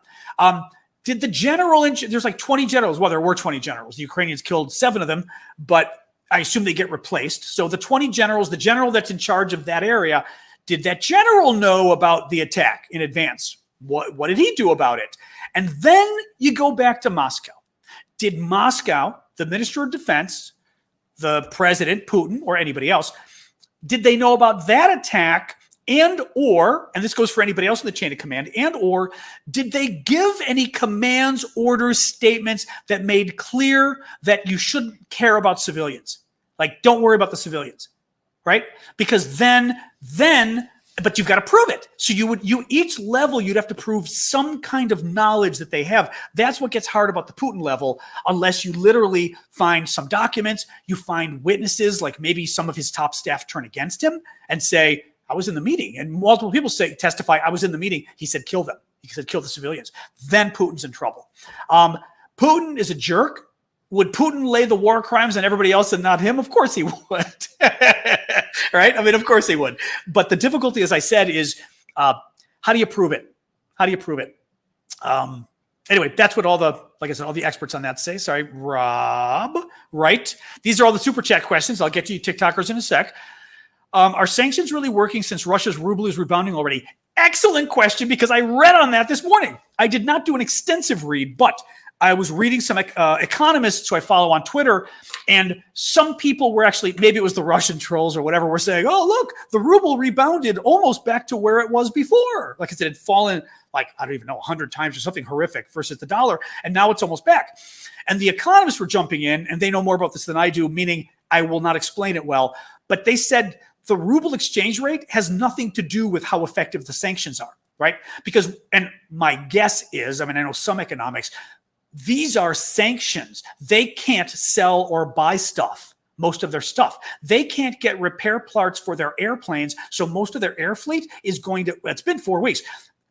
Did the general, there's like 20 generals. Well, there were 20 generals. The Ukrainians killed 7 of them, but I assume they get replaced. So the 20 generals, the general that's in charge of that area, did that general know about the attack in advance? What did he do about it? And then you go back to Moscow. Did Moscow, the Minister of Defense, the President, Putin, or anybody else, did they know about that attack? And this goes for anybody else in the chain of command, did they give any commands, orders, statements that made clear that you shouldn't care about civilians? Like, don't worry about the civilians, right? Because then, but you've got to prove it. So each level, you'd have to prove some kind of knowledge that they have. That's what gets hard about the Putin level, unless you literally find some documents, you find witnesses, like maybe some of his top staff turn against him and say, I was in the meeting, and multiple people testify, I was in the meeting. He said, kill them. He said, kill the civilians. Then Putin's in trouble. Putin is a jerk. Would Putin lay the war crimes on everybody else and not him? Of course he would. Right? I mean, of course he would. But the difficulty, as I said, is how do you prove it? How do you prove it? Anyway, that's what all the experts on that say. Sorry, Rob. Right. These are all the super chat questions. I'll get to you TikTokers in a sec. Are sanctions really working since Russia's ruble is rebounding already? Excellent question, because I read on that this morning. I did not do an extensive read, but I was reading some economists who I follow on Twitter, and some people were actually, maybe it was the Russian trolls or whatever, were saying, oh, look, the ruble rebounded almost back to where it was before. Like I said, it had fallen like, I don't even know, 100 times or something horrific versus the dollar, and now it's almost back. And the economists were jumping in, and they know more about this than I do, meaning I will not explain it well, but they said the ruble exchange rate has nothing to do with how effective the sanctions are, right? Because, and my guess is, I mean, I know some economics, these are sanctions. They can't sell or buy stuff, most of their stuff. They can't get repair parts for their airplanes, so most of their air fleet is going to, it's been 4 weeks.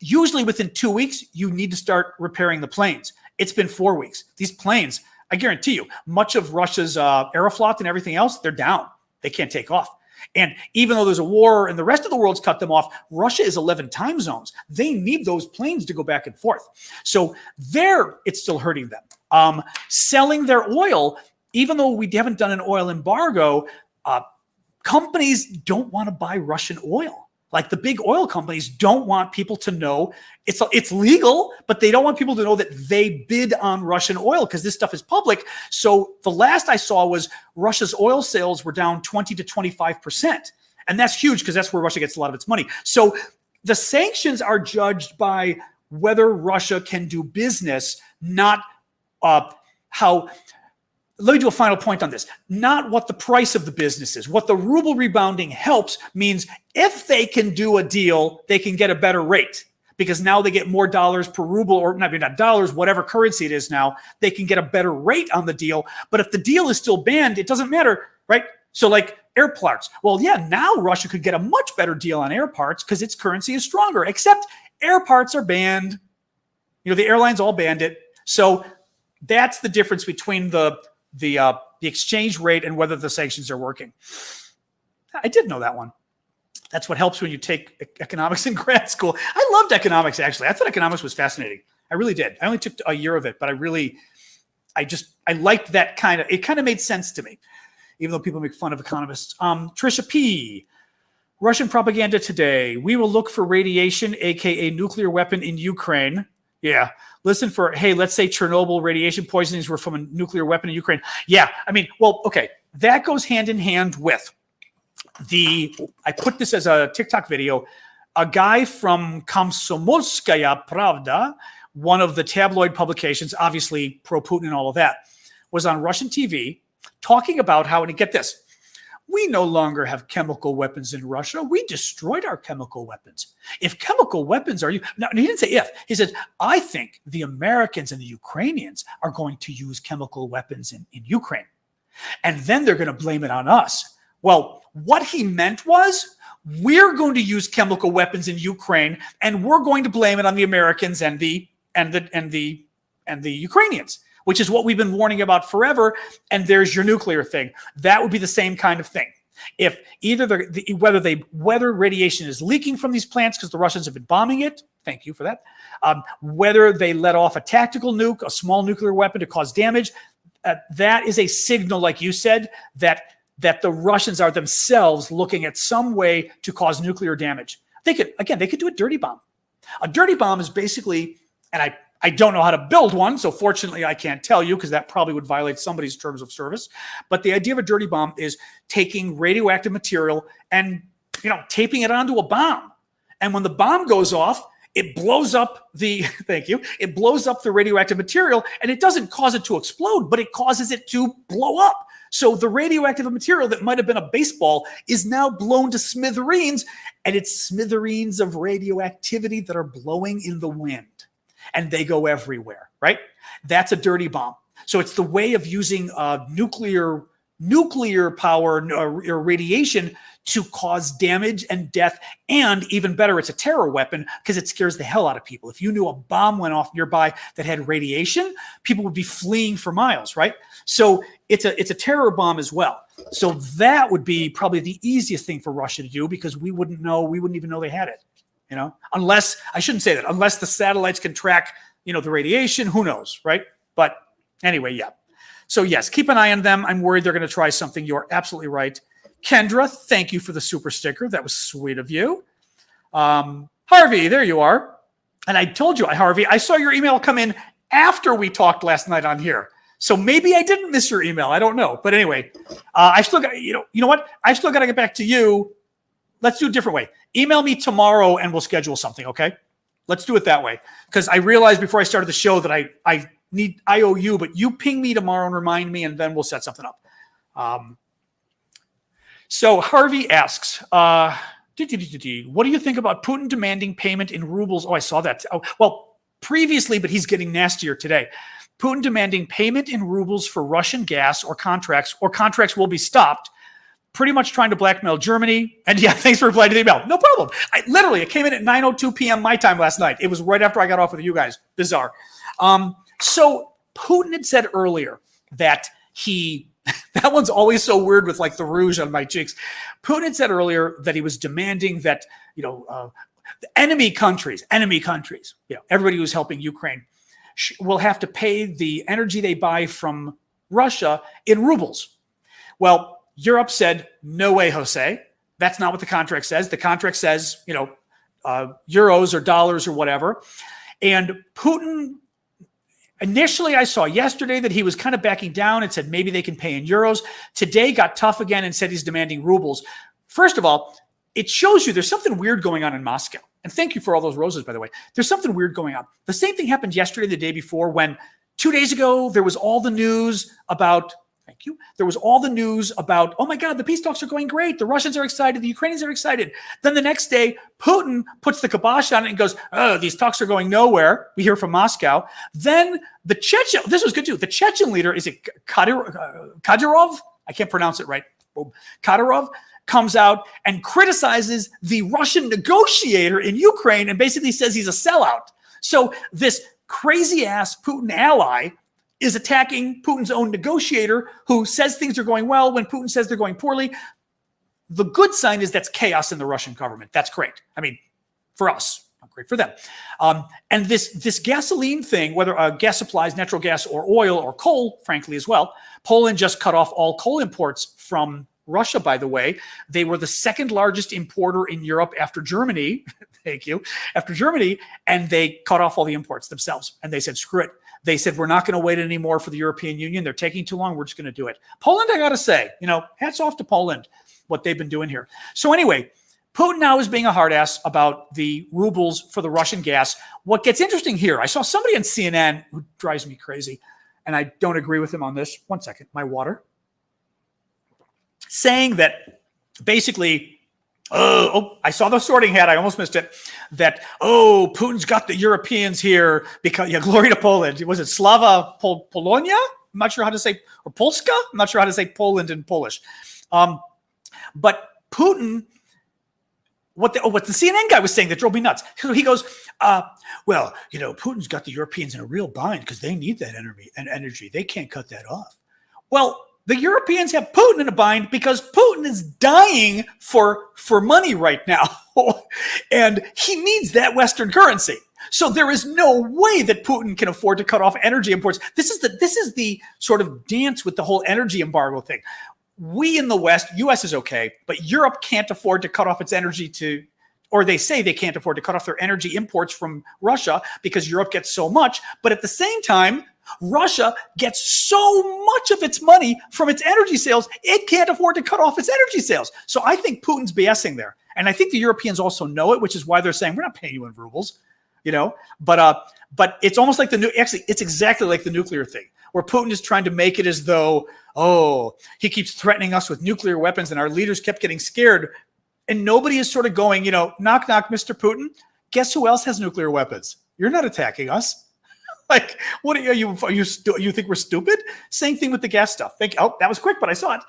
Usually within 2 weeks, you need to start repairing the planes. It's been 4 weeks. These planes, I guarantee you, much of Russia's Aeroflot and everything else, they're down. They can't take off. And even though there's a war and the rest of the world's cut them off, Russia is 11 time zones. They need those planes to go back and forth. So it's still hurting them. Selling their oil, even though we haven't done an oil embargo, companies don't want to buy Russian oil. Like the big oil companies don't want people to know it's legal, but they don't want people to know that they bid on Russian oil because this stuff is public. So the last I saw was Russia's oil sales were down 20 to 25%. And that's huge because that's where Russia gets a lot of its money. So the sanctions are judged by whether Russia can do business, not how. Let me do a final point on this. Not what the price of the business is. What the ruble rebounding helps means if they can do a deal, they can get a better rate because now they get more dollars per ruble, or not dollars, whatever currency it is now, they can get a better rate on the deal. But if the deal is still banned, it doesn't matter, right? So like air parts. Well, yeah, now Russia could get a much better deal on air parts because its currency is stronger, except air parts are banned. You know, the airlines all banned it. So that's the difference between the exchange rate and whether the sanctions are working. I did know that one. That's what helps when you take economics in grad school. I loved economics, actually. I thought economics was fascinating. I really did. I only took a year of it, but I liked that it kind of made sense to me, even though people make fun of economists. Trisha P. Russian propaganda today. We will look for radiation, aka nuclear weapon in Ukraine. Yeah. Listen for, hey, let's say Chernobyl radiation poisonings were from a nuclear weapon in Ukraine. Yeah. I mean, well, okay. That goes hand in hand with I put this as a TikTok video. A guy from Komsomolskaya Pravda, one of the tabloid publications, obviously pro-Putin and all of that, was on Russian TV talking about how, and get this, we no longer have chemical weapons in Russia. We destroyed our chemical weapons. If chemical weapons are now, he didn't say if. He said, I think the Americans and the Ukrainians are going to use chemical weapons in Ukraine. And then they're going to blame it on us. Well, what he meant was, we're going to use chemical weapons in Ukraine, and we're going to blame it on the Americans and the Ukrainians, which is what we've been warning about forever. And there's your nuclear thing. That would be the same kind of thing. If either whether radiation is leaking from these plants because the Russians have been bombing it, thank you for that, whether they let off a tactical nuke, a small nuclear weapon to cause damage, that is a signal, like you said, that the Russians are themselves looking at some way to cause nuclear damage. They could do a dirty bomb. A dirty bomb is basically, and I don't know how to build one, so fortunately I can't tell you because that probably would violate somebody's terms of service. But the idea of a dirty bomb is taking radioactive material and, taping it onto a bomb. And when the bomb goes off, it blows up it blows up the radioactive material, and it doesn't cause it to explode, but it causes it to blow up. So the radioactive material that might have been a baseball is now blown to smithereens, and it's smithereens of radioactivity that are blowing in the wind. And they go everywhere, right? That's a dirty bomb. So it's the way of using nuclear power or radiation to cause damage and death. And even better, it's a terror weapon because it scares the hell out of people. If you knew a bomb went off nearby that had radiation, people would be fleeing for miles, right? So it's a terror bomb as well. So that would be probably the easiest thing for Russia to do because we wouldn't even know they had it. Unless, I shouldn't say that, unless the satellites can track, the radiation, who knows, right? But anyway, yeah. So yes, keep an eye on them. I'm worried they're going to try something. You're absolutely right. Kendra, thank you for the super sticker. That was sweet of you. Harvey, there you are. And I told you, Harvey, I saw your email come in after we talked last night on here. So maybe I didn't miss your email. I don't know. But anyway, I still got, you know what? I still got to get back to you. Let's do it a different way. Email me tomorrow and we'll schedule something, okay? Let's do it that way. Because I realized before I started the show that I owe you, but you ping me tomorrow and remind me, and then we'll set something up. So Harvey asks, what do you think about Putin demanding payment in rubles? Oh, I saw that. Oh, well, previously, but he's getting nastier today. Putin demanding payment in rubles for Russian gas or contracts will be stopped. Pretty much trying to blackmail Germany. And yeah, thanks for replying to the email. No problem. It came in at 9:02 p.m. my time last night. It was right after I got off with you guys. Bizarre. So Putin had said earlier that that one's always so weird with like the rouge on my cheeks. Putin had said earlier that he was demanding that, the enemy countries, everybody who's helping Ukraine will have to pay the energy they buy from Russia in rubles. Well, Europe said, no way, Jose. That's not what the contract says. The contract says, euros or dollars or whatever. And Putin, initially I saw yesterday that he was kind of backing down and said maybe they can pay in euros. Today got tough again and said he's demanding rubles. First of all, it shows you there's something weird going on in Moscow. And thank you for all those roses, by the way. There's something weird going on. The same thing happened yesterday, the day before, when 2 days ago, there was all the news about, oh my God, the peace talks are going great. The Russians are excited. The Ukrainians are excited. Then the next day, Putin puts the kibosh on it and goes, oh, these talks are going nowhere. We hear from Moscow. Then the Chechen, this was good too. The Chechen leader, is it Kadyrov? I can't pronounce it right. Kadyrov comes out and criticizes the Russian negotiator in Ukraine and basically says he's a sellout. So this crazy ass Putin ally is attacking Putin's own negotiator who says things are going well when Putin says they're going poorly. The good sign is that's chaos in the Russian government. That's great. I mean, for us, not great for them. And this gasoline thing, whether gas supplies, natural gas or oil or coal, frankly, as well. Poland just cut off all coal imports from Russia, by the way. They were the second largest importer in Europe after Germany. Thank you. After Germany, and they cut off all the imports themselves. And they said, screw it. They said, we're not going to wait anymore for the European Union. They're taking too long. We're just going to do it. Poland, I got to say, hats off to Poland, what they've been doing here. So anyway, Putin now is being a hard ass about the rubles for the Russian gas. What gets interesting here, I saw somebody on CNN who drives me crazy, and I don't agree with him on this. One second, my water. Saying that basically, I saw the sorting hat. I almost missed it. That, Putin's got the Europeans here because, glory to Poland. Was it Slava Polonia? I'm not sure how to say, or Polska? I'm not sure how to say Poland in Polish. But Putin, what the CNN guy was saying that drove me nuts. So he goes, Putin's got the Europeans in a real bind because they need that energy. They can't cut that off. Well, the Europeans have Putin in a bind because Putin is dying for money right now. And he needs that Western currency. So there is no way that Putin can afford to cut off energy imports. This is the sort of dance with the whole energy embargo thing. We in the West, US is okay, but Europe can't afford to cut off its energy to or they say they can't afford to cut off their energy imports from Russia because Europe gets so much. But at the same time, Russia gets so much of its money from its energy sales, it can't afford to cut off its energy sales. So I think Putin's BSing there. And I think the Europeans also know it, which is why they're saying, we're not paying you in rubles, but it's almost like actually, it's exactly like the nuclear thing, where Putin is trying to make it as though, he keeps threatening us with nuclear weapons and our leaders kept getting scared. And nobody is sort of going, knock, knock, Mr. Putin. Guess who else has nuclear weapons? You're not attacking us. Like, what are you think we're stupid? Same thing with the gas stuff. That was quick, but I saw it.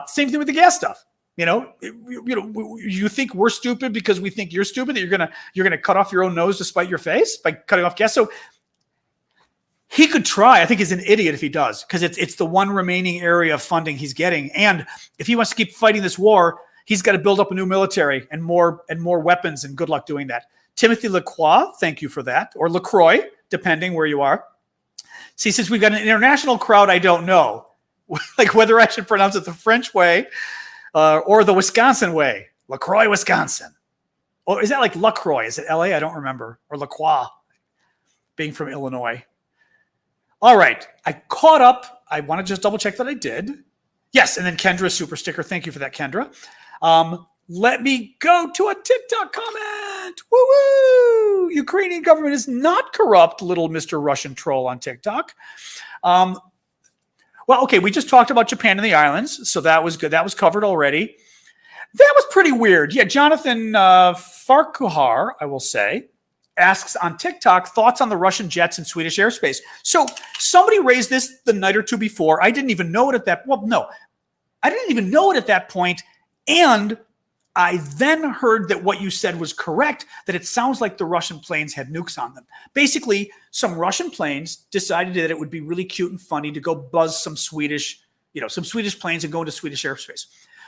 Same thing with the gas stuff. You think we're stupid because we think you're stupid, that you're gonna cut off your own nose to spite your face by cutting off gas. So he could try. I think he's an idiot if he does, because it's the one remaining area of funding he's getting. And if he wants to keep fighting this war, he's got to build up a new military and more weapons. And good luck doing that. Timothy Lacroix, thank you for that, or Lacroix, depending where you are. See, since we've got an international crowd, I don't know, like whether I should pronounce it the French way or the Wisconsin way. LaCroix, Wisconsin. Or is that like LaCroix? Is it LA? I don't remember. Or Lacroix, being from Illinois. All right. I caught up. I want to just double check that I did. Yes. And then Kendra, super sticker. Thank you for that, Kendra. Let me go to a TikTok comment. Woo-woo! Ukrainian government is not corrupt, little Mr. Russian troll on TikTok. Well, okay, we just talked about Japan and the islands, so that was good. That was covered already. That was pretty weird. Yeah, Jonathan Farquhar, I will say, asks on TikTok, thoughts on the Russian jets in Swedish airspace. So somebody raised this the night or two before. I didn't even know it at that I didn't even know it at that point. And I then heard that what you said was correct, that it sounds like the Russian planes had nukes on them. Basically, some Russian planes decided that it would be really cute and funny to go buzz some Swedish planes and go into Swedish airspace.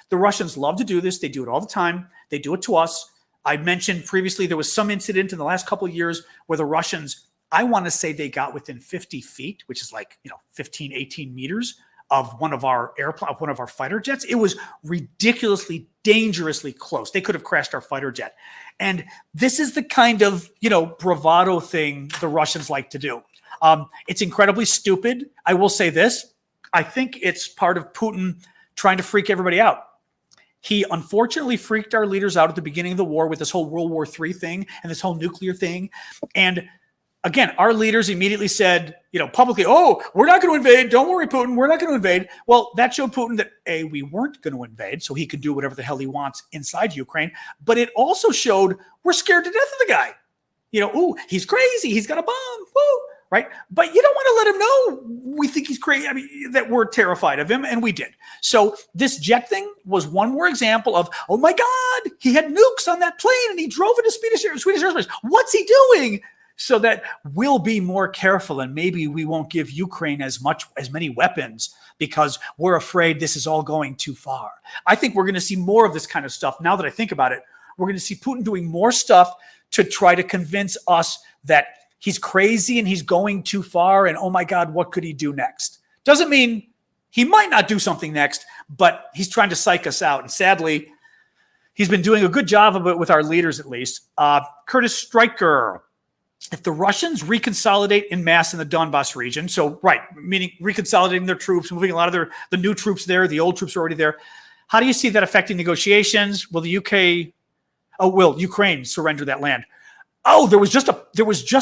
The Russians love to do this. They do it all the time. They do it to us. I mentioned previously there was some incident in the last couple of years where the Russians, I want to say they got within 50 feet, which is like, 15, 18 meters of one of our fighter jets. It was ridiculously, dangerously close. They could have crashed our fighter jet. And this is the kind of, bravado thing the Russians like to do. It's incredibly stupid. I will say this. I think it's part of Putin trying to freak everybody out. He unfortunately freaked our leaders out at the beginning of the war with this whole World War III thing and this whole nuclear thing. And again, our leaders immediately said, publicly, we're not going to invade. Don't worry, Putin. We're not going to invade. Well, that showed Putin that, A, we weren't going to invade, so he could do whatever the hell he wants inside Ukraine. But it also showed we're scared to death of the guy. He's crazy. He's got a bomb. Woo, right? But you don't want to let him know we think he's crazy. I mean, that we're terrified of him, and we did. So this jet thing was one more example of, oh my God, he had nukes on that plane, and he drove into Swedish airspace. What's he doing? So that we'll be more careful, and maybe we won't give Ukraine as many weapons because we're afraid this is all going too far. I think we're going to see more of this kind of stuff. Now that I think about it, we're going to see Putin doing more stuff to try to convince us that he's crazy and he's going too far. And oh my God, what could he do next? Doesn't mean he might not do something next, but he's trying to psych us out. And sadly, he's been doing a good job of it with our leaders, at least. Curtis Stryker. If the Russians reconsolidate in mass in the Donbas region, meaning reconsolidating their troops, moving a lot of the new troops there, the old troops are already there. How do you see that affecting negotiations? Will Ukraine surrender that land? Oh, there was just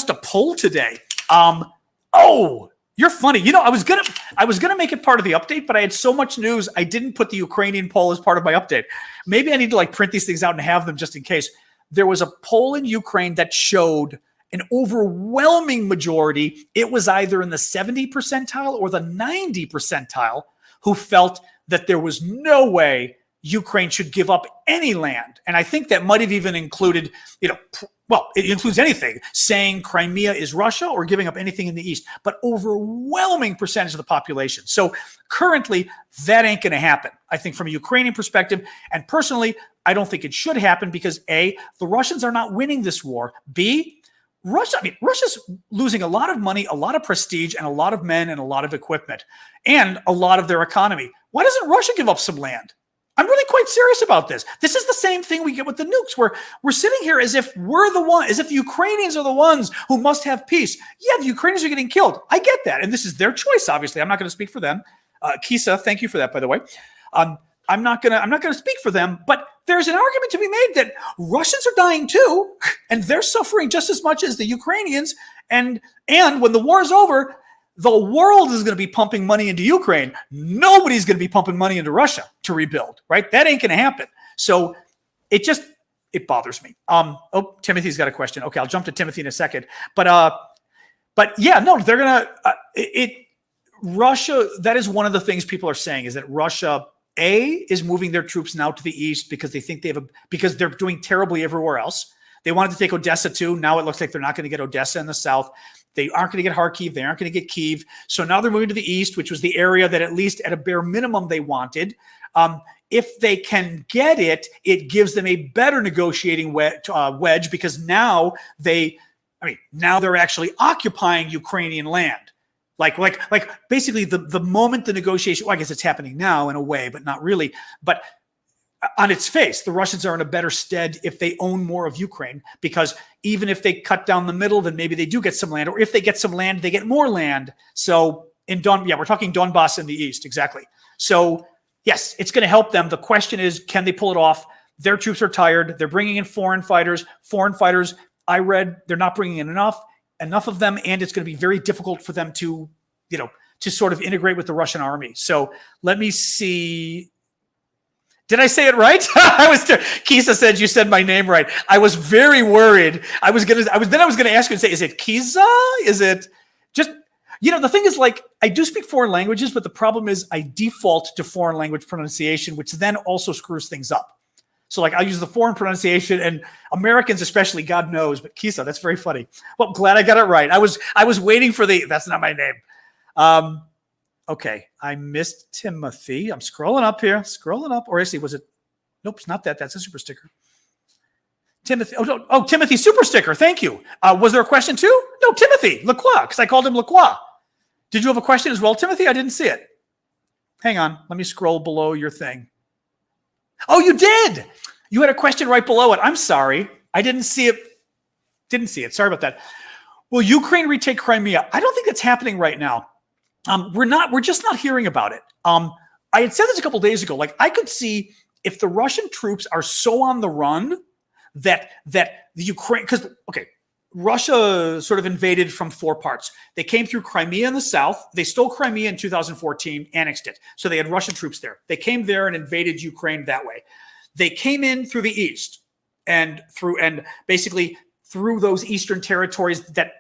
a poll today. You're funny. I was gonna make it part of the update, but I had so much news I didn't put the Ukrainian poll as part of my update. Maybe I need to print these things out and have them just in case. There was a poll in Ukraine that showed an overwhelming majority. It was either in the 70 percentile or the 90 percentile who felt that there was no way Ukraine should give up any land. And I think that might have even included, it includes anything, saying Crimea is Russia or giving up anything in the East, but overwhelming percentage of the population. So currently, that ain't going to happen, I think, from a Ukrainian perspective. And personally, I don't think it should happen because A, the Russians are not winning this war. B, Russia's losing a lot of money, a lot of prestige, and a lot of men and a lot of equipment, and a lot of their economy. Why doesn't Russia give up some land? I'm really quite serious about this. This is the same thing we get with the nukes, where we're sitting here as if we're the one, as if the Ukrainians are the ones who must have peace. Yeah, the Ukrainians are getting killed. I get that. And this is their choice, obviously. I'm not going to speak for them. Kisa, thank you for that, by the way. I'm not gonna speak for them, but there's an argument to be made that Russians are dying too, and they're suffering just as much as the Ukrainians. And when the war is over, the world is going to be pumping money into Ukraine. Nobody's going to be pumping money into Russia to rebuild, right? That ain't going to happen. So it bothers me. Oh, Timothy's got a question. Okay, I'll jump to Timothy in a second. But yeah, no, they're gonna Russia. That is one of the things people are saying, is that Russia is moving their troops now to the east because they think because they're doing terribly everywhere else. They wanted to take Odessa too. Now it looks like they're not going to get Odessa in the south. They aren't going to get Kharkiv. They aren't going to get Kyiv. So now they're moving to the east, which was the area that at least at a bare minimum they wanted. If they can get it, it gives them a better negotiating wedge, because now they're actually occupying Ukrainian land. Like basically the moment the negotiation, well, I guess it's happening now in a way, but not really. But on its face, the Russians are in a better stead if they own more of Ukraine, because even if they cut down the middle, then maybe they do get some land, or if they get some land, they get more land. So we're talking Donbas in the east, exactly. So yes, it's going to help them. The question is, can they pull it off? Their troops are tired. They're bringing in foreign fighters. Foreign fighters, I read, they're not bringing in enough of them, and it's going to be very difficult for them to sort of integrate with the Russian army. So let me see. Did I say it right? Kisa said you said my name right. I was very worried. I was gonna ask you and say, is it Kisa? Is it just, the thing is, like, I do speak foreign languages, but the problem is I default to foreign language pronunciation, which then also screws things up. So like, I'll use the foreign pronunciation, and Americans especially, God knows, but Kisa, that's very funny. Well, glad I got it right. I was waiting for that's not my name. Okay, I missed Timothy. I'm scrolling up here, or actually, was it? Nope, it's not that. That's a super sticker. Timothy. Oh, Timothy, super sticker. Thank you. Was there a question too? No, Timothy Lacroix, because I called him Lacroix. Did you have a question as well, Timothy? I didn't see it. Hang on, let me scroll below your thing. Oh, you did. You had a question right below it. I'm sorry, I didn't see it. Sorry about that. Will Ukraine retake Crimea? I don't think that's happening right now. We're just not hearing about it. I had said this a couple days ago. Like, I could see if the Russian troops are so on the run that the Ukraine, because, okay, Russia sort of invaded from four parts. They came through Crimea in the south. They stole Crimea in 2014, annexed it. So they had Russian troops there. They came there and invaded Ukraine that way. They came in through the east and basically through those eastern territories that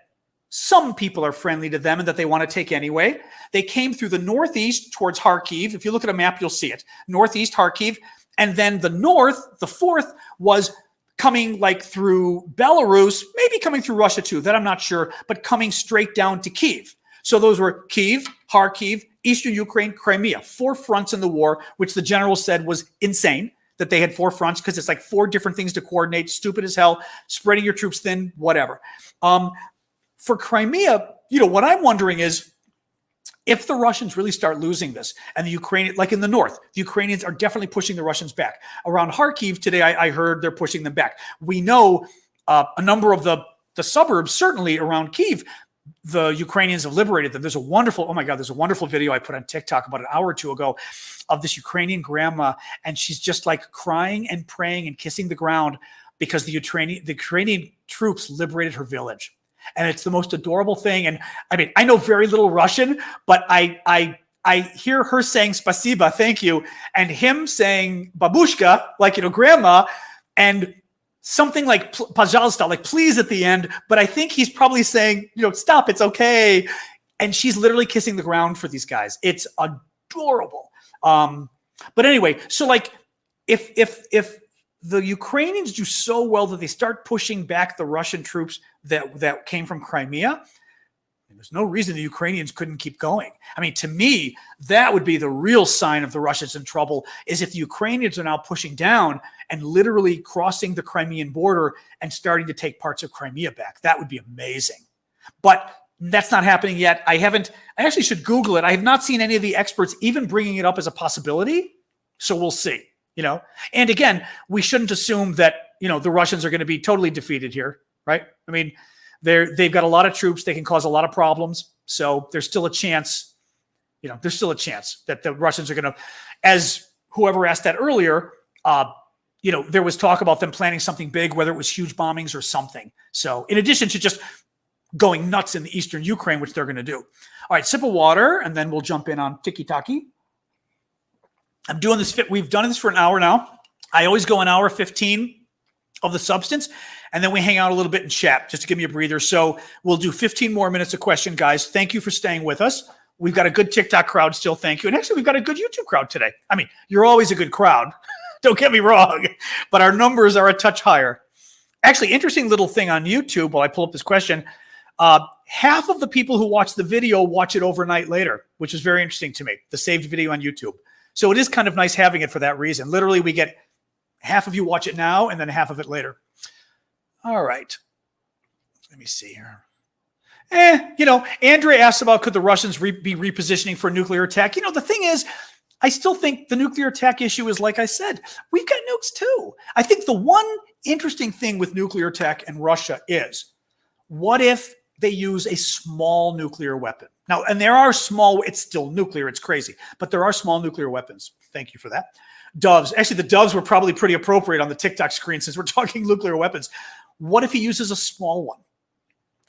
some people are friendly to them and that they want to take anyway. They came through the northeast towards Kharkiv. If you look at a map, you'll see it. Northeast Kharkiv. And then the north, the fourth, was coming like through Belarus, maybe coming through Russia too, that I'm not sure, but coming straight down to Kyiv. So those were Kyiv, Kharkiv, Eastern Ukraine, Crimea, 4 fronts in the war, which the general said was insane that they had 4 fronts, because it's like 4 different things to coordinate, stupid as hell, spreading your troops thin, whatever. For Crimea, what I'm wondering is, if the Russians really start losing this, and the Ukrainian, like in the north, the Ukrainians are definitely pushing the Russians back. Around Kharkiv today, I heard they're pushing them back. We know a number of the suburbs, certainly around Kyiv, the Ukrainians have liberated them. There's a wonderful video I put on TikTok about an hour or two ago of this Ukrainian grandma, and she's just like crying and praying and kissing the ground because the Ukrainian troops liberated her village. And it's the most adorable thing. And I mean, I know very little Russian, but I hear her saying spasiba, thank you, and him saying babushka, like, grandma, and something like pazhalsta, like please at the end. But I think he's probably saying, stop, it's okay. And she's literally kissing the ground for these guys. It's adorable. But anyway, so like if the Ukrainians do so well that they start pushing back the Russian troops that came from Crimea, there's no reason the Ukrainians couldn't keep going. I mean, to me, that would be the real sign of the Russians in trouble, is if the Ukrainians are now pushing down and literally crossing the Crimean border and starting to take parts of Crimea back. That would be amazing. But that's not happening yet. I actually should Google it. I have not seen any of the experts even bringing it up as a possibility. So we'll see. And again, we shouldn't assume that, the Russians are going to be totally defeated here, right? I mean, they've got a lot of troops. They can cause a lot of problems. So there's still a chance, that the Russians are going to, as whoever asked that earlier, there was talk about them planning something big, whether it was huge bombings or something. So in addition to just going nuts in the eastern Ukraine, which they're going to do. All right, sip of water, and then we'll jump in on tiki-taki. I'm doing this. We've done this for an hour now. I always go an hour 15 of the substance, and then we hang out a little bit and chat just to give me a breather. So we'll do 15 more minutes of question, guys. Thank you for staying with us. We've got a good TikTok crowd still. Thank you. And actually, we've got a good YouTube crowd today. I mean, you're always a good crowd. Don't get me wrong, but our numbers are a touch higher. Actually, interesting little thing on YouTube while I pull up this question. Half of the people who watch the video watch it overnight later, which is very interesting to me, the saved video on YouTube. So it is kind of nice having it for that reason. Literally, we get half of you watch it now and then half of it later. All right. Let me see here. Andre asked about could the Russians be repositioning for a nuclear attack. The thing is, I still think the nuclear attack issue is, like I said, we've got nukes too. I think the one interesting thing with nuclear attack and Russia is, what if they use a small nuclear weapon? Now, and there are small, it's still nuclear, it's crazy, but there are small nuclear weapons. Thank you for that. Doves. Actually, the doves were probably pretty appropriate on the TikTok screen since we're talking nuclear weapons. What if he uses a small one?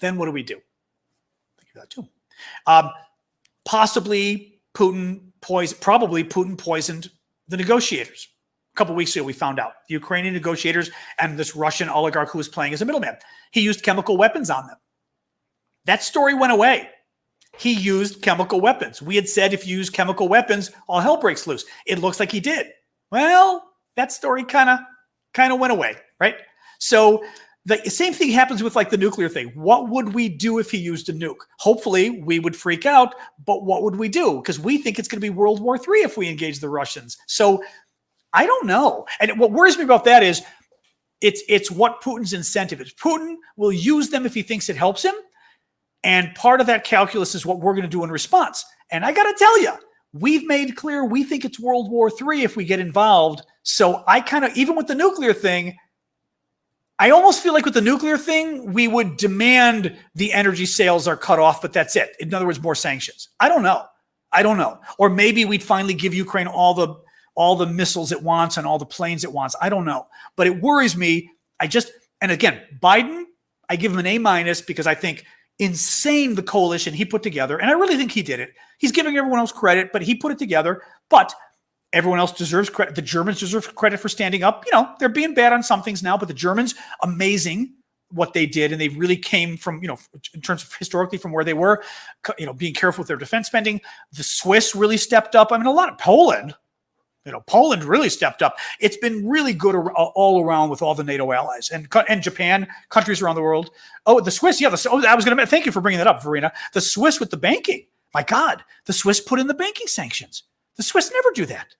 Then what do we do? Think of that too. Possibly Putin poisoned the negotiators. A couple weeks ago, we found out the Ukrainian negotiators and this Russian oligarch who was playing as a middleman. He used chemical weapons on them. That story went away. He used chemical weapons. We had said if you use chemical weapons, all hell breaks loose. It looks like he did. Well, that story kind of went away, right? So the same thing happens with like the nuclear thing. What would we do if he used a nuke? Hopefully we would freak out, but what would we do? Because we think it's going to be World War III if we engage the Russians. So I don't know. And what worries me about that is it's what Putin's incentive is. Putin will use them if he thinks it helps him. And part of that calculus is what we're going to do in response. And I got to tell you, we've made clear we think it's World War III if we get involved. So I kind of, even with the nuclear thing, I almost feel like with the nuclear thing, we would demand the energy sales are cut off, but that's it. In other words, more sanctions. I don't know. Or maybe we'd finally give Ukraine all the missiles it wants and all the planes it wants. I don't know. But it worries me. And again, Biden, I give him an A- because I think insane the coalition he put together. And I really think he did it. He's giving everyone else credit, but he put it together. But everyone else deserves credit. The Germans deserve credit for standing up. They're being bad on some things now, but the Germans, amazing what they did. And they really came from, in terms of historically from where they were, being careful with their defense spending. The Swiss really stepped up. I mean, a lot of Poland really stepped up. It's been really good all around with all the NATO allies and Japan, countries around the world. Oh, the Swiss. Yeah. Thank you for bringing that up, Verena. The Swiss with the banking. My God, the Swiss put in the banking sanctions. The Swiss never do that.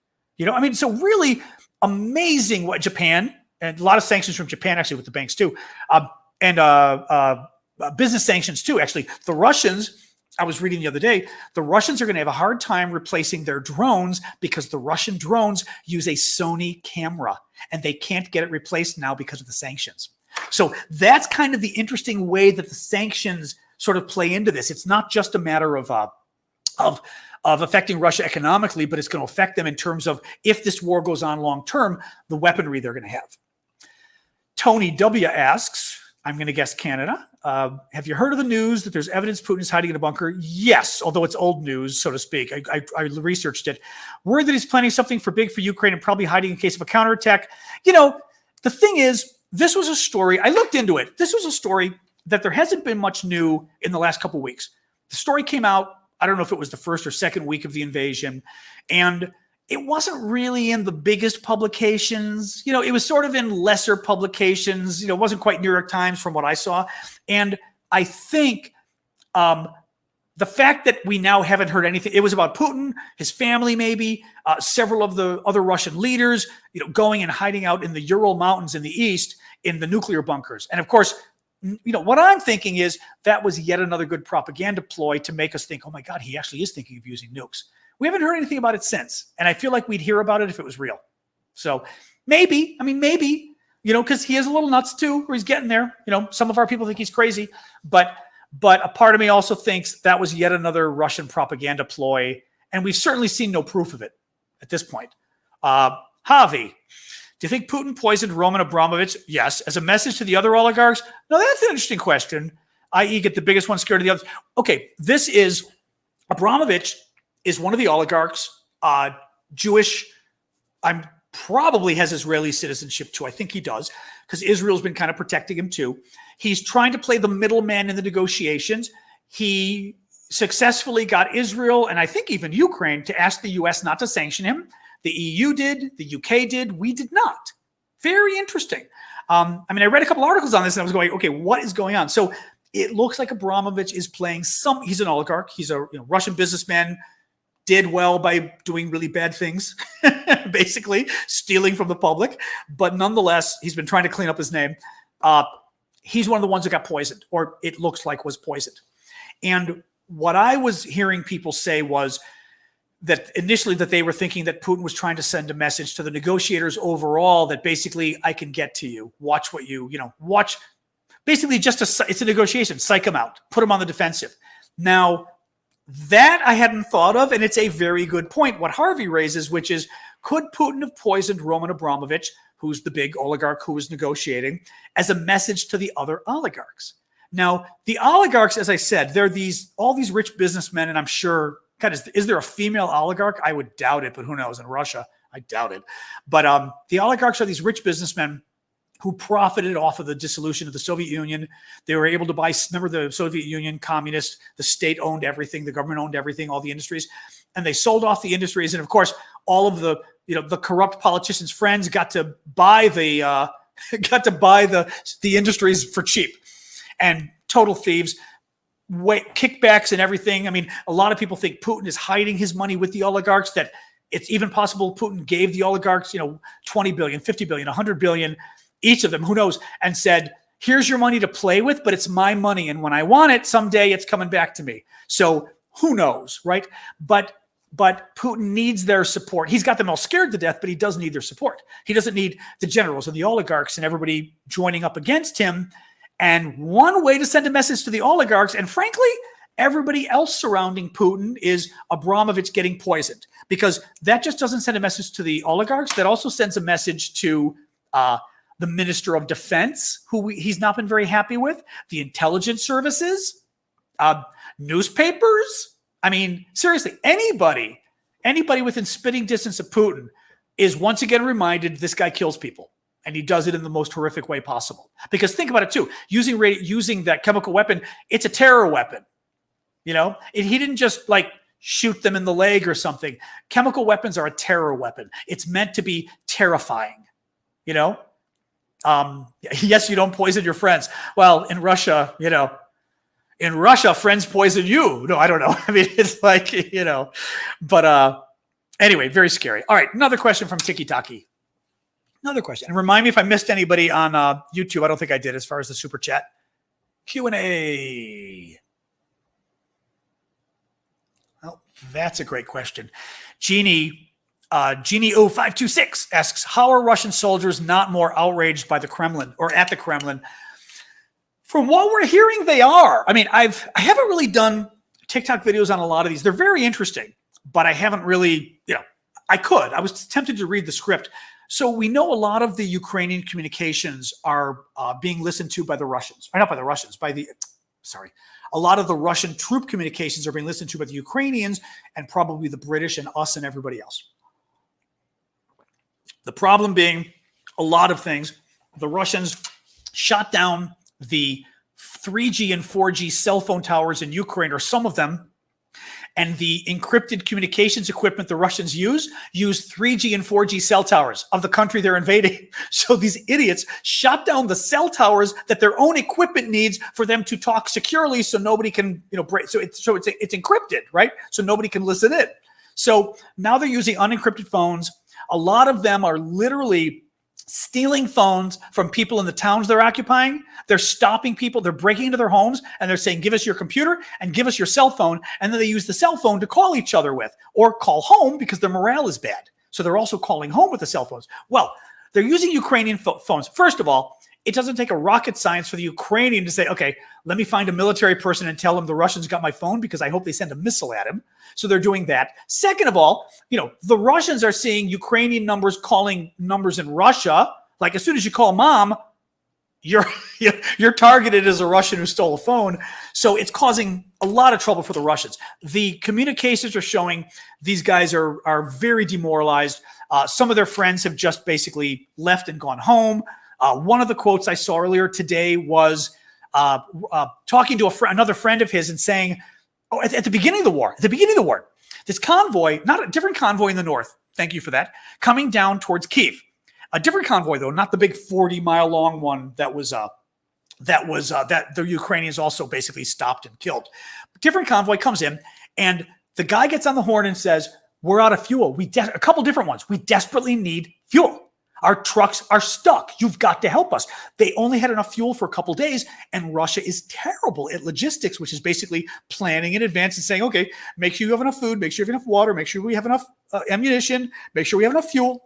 So really amazing what Japan, and a lot of sanctions from Japan actually with the banks too. And business sanctions too. Actually, the Russians, I was reading the other day, the Russians are going to have a hard time replacing their drones because the Russian drones use a Sony camera and they can't get it replaced now because of the sanctions. So that's kind of the interesting way that the sanctions sort of play into this. It's not just a matter of affecting Russia economically, but it's going to affect them in terms of if this war goes on long term, the weaponry they're going to have. Tony W. asks, I'm going to guess Canada. Have you heard of the news that there's evidence Putin is hiding in a bunker? Yes, although it's old news, so to speak. I researched it. Word that he's planning something big for Ukraine and probably hiding in case of a counterattack. The thing is, this was a story. I looked into it. This was a story that there hasn't been much new in the last couple of weeks. The story came out, I don't know if it was the first or second week of the invasion, and it wasn't really in the biggest publications. It was sort of in lesser publications. It wasn't quite New York Times from what I saw. And I think the fact that we now haven't heard anything, it was about Putin, his family maybe, several of the other Russian leaders, going and hiding out in the Ural Mountains in the east in the nuclear bunkers. And of course, what I'm thinking is that was yet another good propaganda ploy to make us think, oh my God, he actually is thinking of using nukes. We haven't heard anything about it since. And I feel like we'd hear about it if it was real. So maybe, because he is a little nuts too, or he's getting there. Some of our people think he's crazy, but a part of me also thinks that was yet another Russian propaganda ploy, and we've certainly seen no proof of it at this point. Javi, do you think Putin poisoned Roman Abramovich? Yes. As a message to the other oligarchs? No, that's an interesting question, i.e. get the biggest one scared of the others. Okay, Abramovich is one of the oligarchs, Jewish, probably has Israeli citizenship too. I think he does, because Israel's been kind of protecting him too. He's trying to play the middleman in the negotiations. He successfully got Israel, and I think even Ukraine, to ask the U.S. not to sanction him. The EU did, the UK did, we did not. Very interesting. I read a couple articles on this and I was going, okay, what is going on? So it looks like Abramovich is playing he's an oligarch. He's a Russian businessman, did well by doing really bad things, basically stealing from the public. But nonetheless, he's been trying to clean up his name. He's one of the ones that got poisoned, or it looks like was poisoned. And what I was hearing people say was that initially that they were thinking that Putin was trying to send a message to the negotiators overall that basically, I can get to you. Watch what watch. Basically, it's a negotiation. Psych them out. Put them on the defensive. Now, that I hadn't thought of, and it's a very good point, what Harvey raises, which is, could Putin have poisoned Roman Abramovich, who's the big oligarch who was negotiating, as a message to the other oligarchs? Now, the oligarchs, as I said, they're all these rich businessmen, and I'm sure, God, is there a female oligarch? I would doubt it, but who knows? In Russia, I doubt it. But the oligarchs are these rich businessmen who profited off of the dissolution of the Soviet Union. They were able to buy, remember the Soviet Union, communist, the state owned everything, the government owned everything, all the industries, and they sold off the industries. And of course, all of the corrupt politicians' friends got to buy the industries for cheap, and total thieves. Kickbacks and everything. A lot of people think Putin is hiding his money with the oligarchs, that it's even possible Putin gave the oligarchs, 20 billion, 50 billion, 100 billion, each of them, who knows, and said, here's your money to play with, but it's my money. And when I want it, someday it's coming back to me. So who knows, right? But Putin needs their support. He's got them all scared to death, but he does need their support. He doesn't need the generals and the oligarchs and everybody joining up against him. And one way to send a message to the oligarchs, and frankly, everybody else surrounding Putin, is Abramovich getting poisoned, because that just doesn't send a message to the oligarchs. That also sends a message to the Minister of Defense, who he's not been very happy with, the intelligence services, newspapers. Seriously, anybody within spitting distance of Putin is once again reminded this guy kills people. And he does it in the most horrific way possible. Because think about it too, using that chemical weapon, it's a terror weapon. He didn't just shoot them in the leg or something. Chemical weapons are a terror weapon. It's meant to be terrifying. Yes, you don't poison your friends. Well, in Russia, friends poison you. No, I don't know. It's but anyway, very scary. All right, another question from Tiki Taki. Another question. And remind me if I missed anybody on YouTube. I don't think I did as far as the super chat. Q&A. Well, that's a great question. Genie 0526 asks, how are Russian soldiers not more outraged by the Kremlin or at the Kremlin? From what we're hearing, they are. I haven't really done TikTok videos on a lot of these. They're very interesting, but I haven't really, I was tempted to read the script. So we know a lot of the Ukrainian communications are being listened to by the Russians. Or not by the Russians, a lot of the Russian troop communications are being listened to by the Ukrainians and probably the British and us and everybody else. The problem being a lot of things. The Russians shot down the 3G and 4G cell phone towers in Ukraine, or some of them, and the encrypted communications equipment the Russians use 3G and 4G cell towers of the country they're invading. So these idiots shot down the cell towers that their own equipment needs for them to talk securely, so nobody can, break. So it's encrypted, right? So nobody can listen in. So now they're using unencrypted phones. A lot of them are literally stealing phones from people in the towns they're occupying. They're stopping people. They're breaking into their homes and they're saying, give us your computer and give us your cell phone. And then they use the cell phone to call each other with or call home because their morale is bad. So they're also calling home with the cell phones. Well, they're using Ukrainian phones. First of all, it doesn't take a rocket science for the Ukrainian to say, okay, let me find a military person and tell him the Russians got my phone because I hope they send a missile at him. So they're doing that. Second of all, the Russians are seeing Ukrainian numbers calling numbers in Russia. Like as soon as you call mom, you're targeted as a Russian who stole a phone. So it's causing a lot of trouble for the Russians. The communications are showing these guys are very demoralized. Some of their friends have just basically left and gone home. One of the quotes I saw earlier today was talking to another friend of his and saying, at the beginning of the war, this convoy, not a different convoy in the north, thank you for that, coming down towards Kyiv. A different convoy, though, not the big 40-mile long one that the Ukrainians also basically stopped and killed. A different convoy comes in, and the guy gets on the horn and says, "We're out of fuel. A couple different ones. We desperately need fuel. Our trucks are stuck. You've got to help us." They only had enough fuel for a couple days, and Russia is terrible at logistics, which is basically planning in advance and saying, okay, make sure you have enough food, make sure you have enough water, make sure we have enough ammunition, make sure we have enough fuel.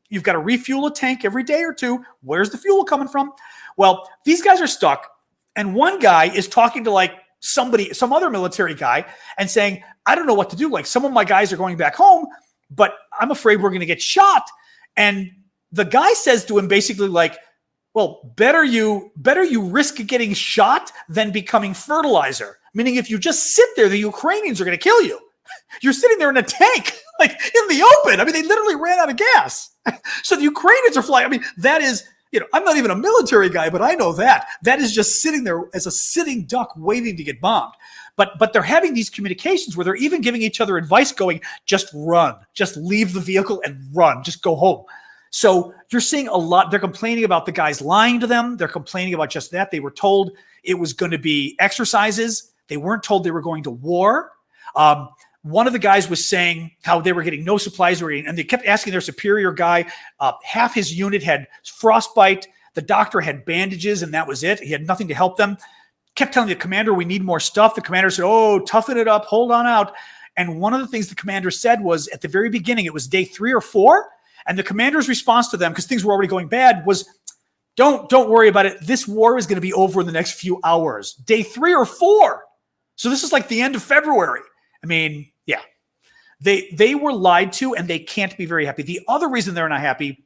You've got to refuel a tank every day or two. Where's the fuel coming from? Well, these guys are stuck, and one guy is talking to some other military guy and saying, I don't know what to do. Like, some of my guys are going back home, but I'm afraid we're going to get shot. And the guy says to him basically well, better you risk getting shot than becoming fertilizer. Meaning if you just sit there, the Ukrainians are going to kill you. You're sitting there in a tank, like in the open. I mean, they literally ran out of gas. So the Ukrainians are flying. I mean, that is, I'm not even a military guy, but I know that is just sitting there as a sitting duck waiting to get bombed. But they're having these communications where they're even giving each other advice going, just run, just leave the vehicle and run, just go home. So you're seeing a lot. They're complaining about the guys lying to them. They're complaining about just that. They were told it was going to be exercises. They weren't told they were going to war. One of the guys was saying how they were getting no supplies, and they kept asking their superior guy. Half his unit had frostbite. The doctor had bandages, and that was it. He had nothing to help them. Kept telling the commander, we need more stuff. The commander said, oh, toughen it up, hold on out. And one of the things the commander said was, at the very beginning, it was day 3 or 4, and the commander's response to them, because things were already going bad, was, don't worry about it. This war is going to be over in the next few hours. Day 3 or 4. So this is like the end of February. I mean, yeah, they were lied to, and they can't be very happy. The other reason they're not happy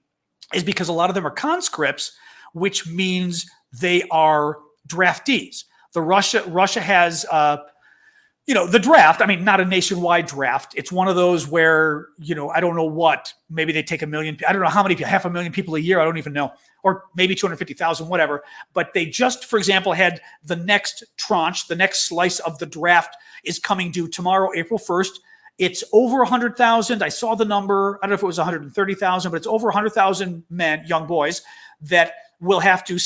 is because a lot of them are conscripts, which means they are draftees. Russia has, the draft. I mean, not a nationwide draft. It's one of those where, I don't know what, maybe they take 1 million. I don't know how many, 500,000 people a year. I don't even know, or maybe 250,000, whatever. But they just, for example, had the next tranche, the next slice of the draft is coming due tomorrow, April 1st. It's over 100,000. I saw the number. I don't know if it was 130,000, but it's over 100,000 men, young boys, that will have to,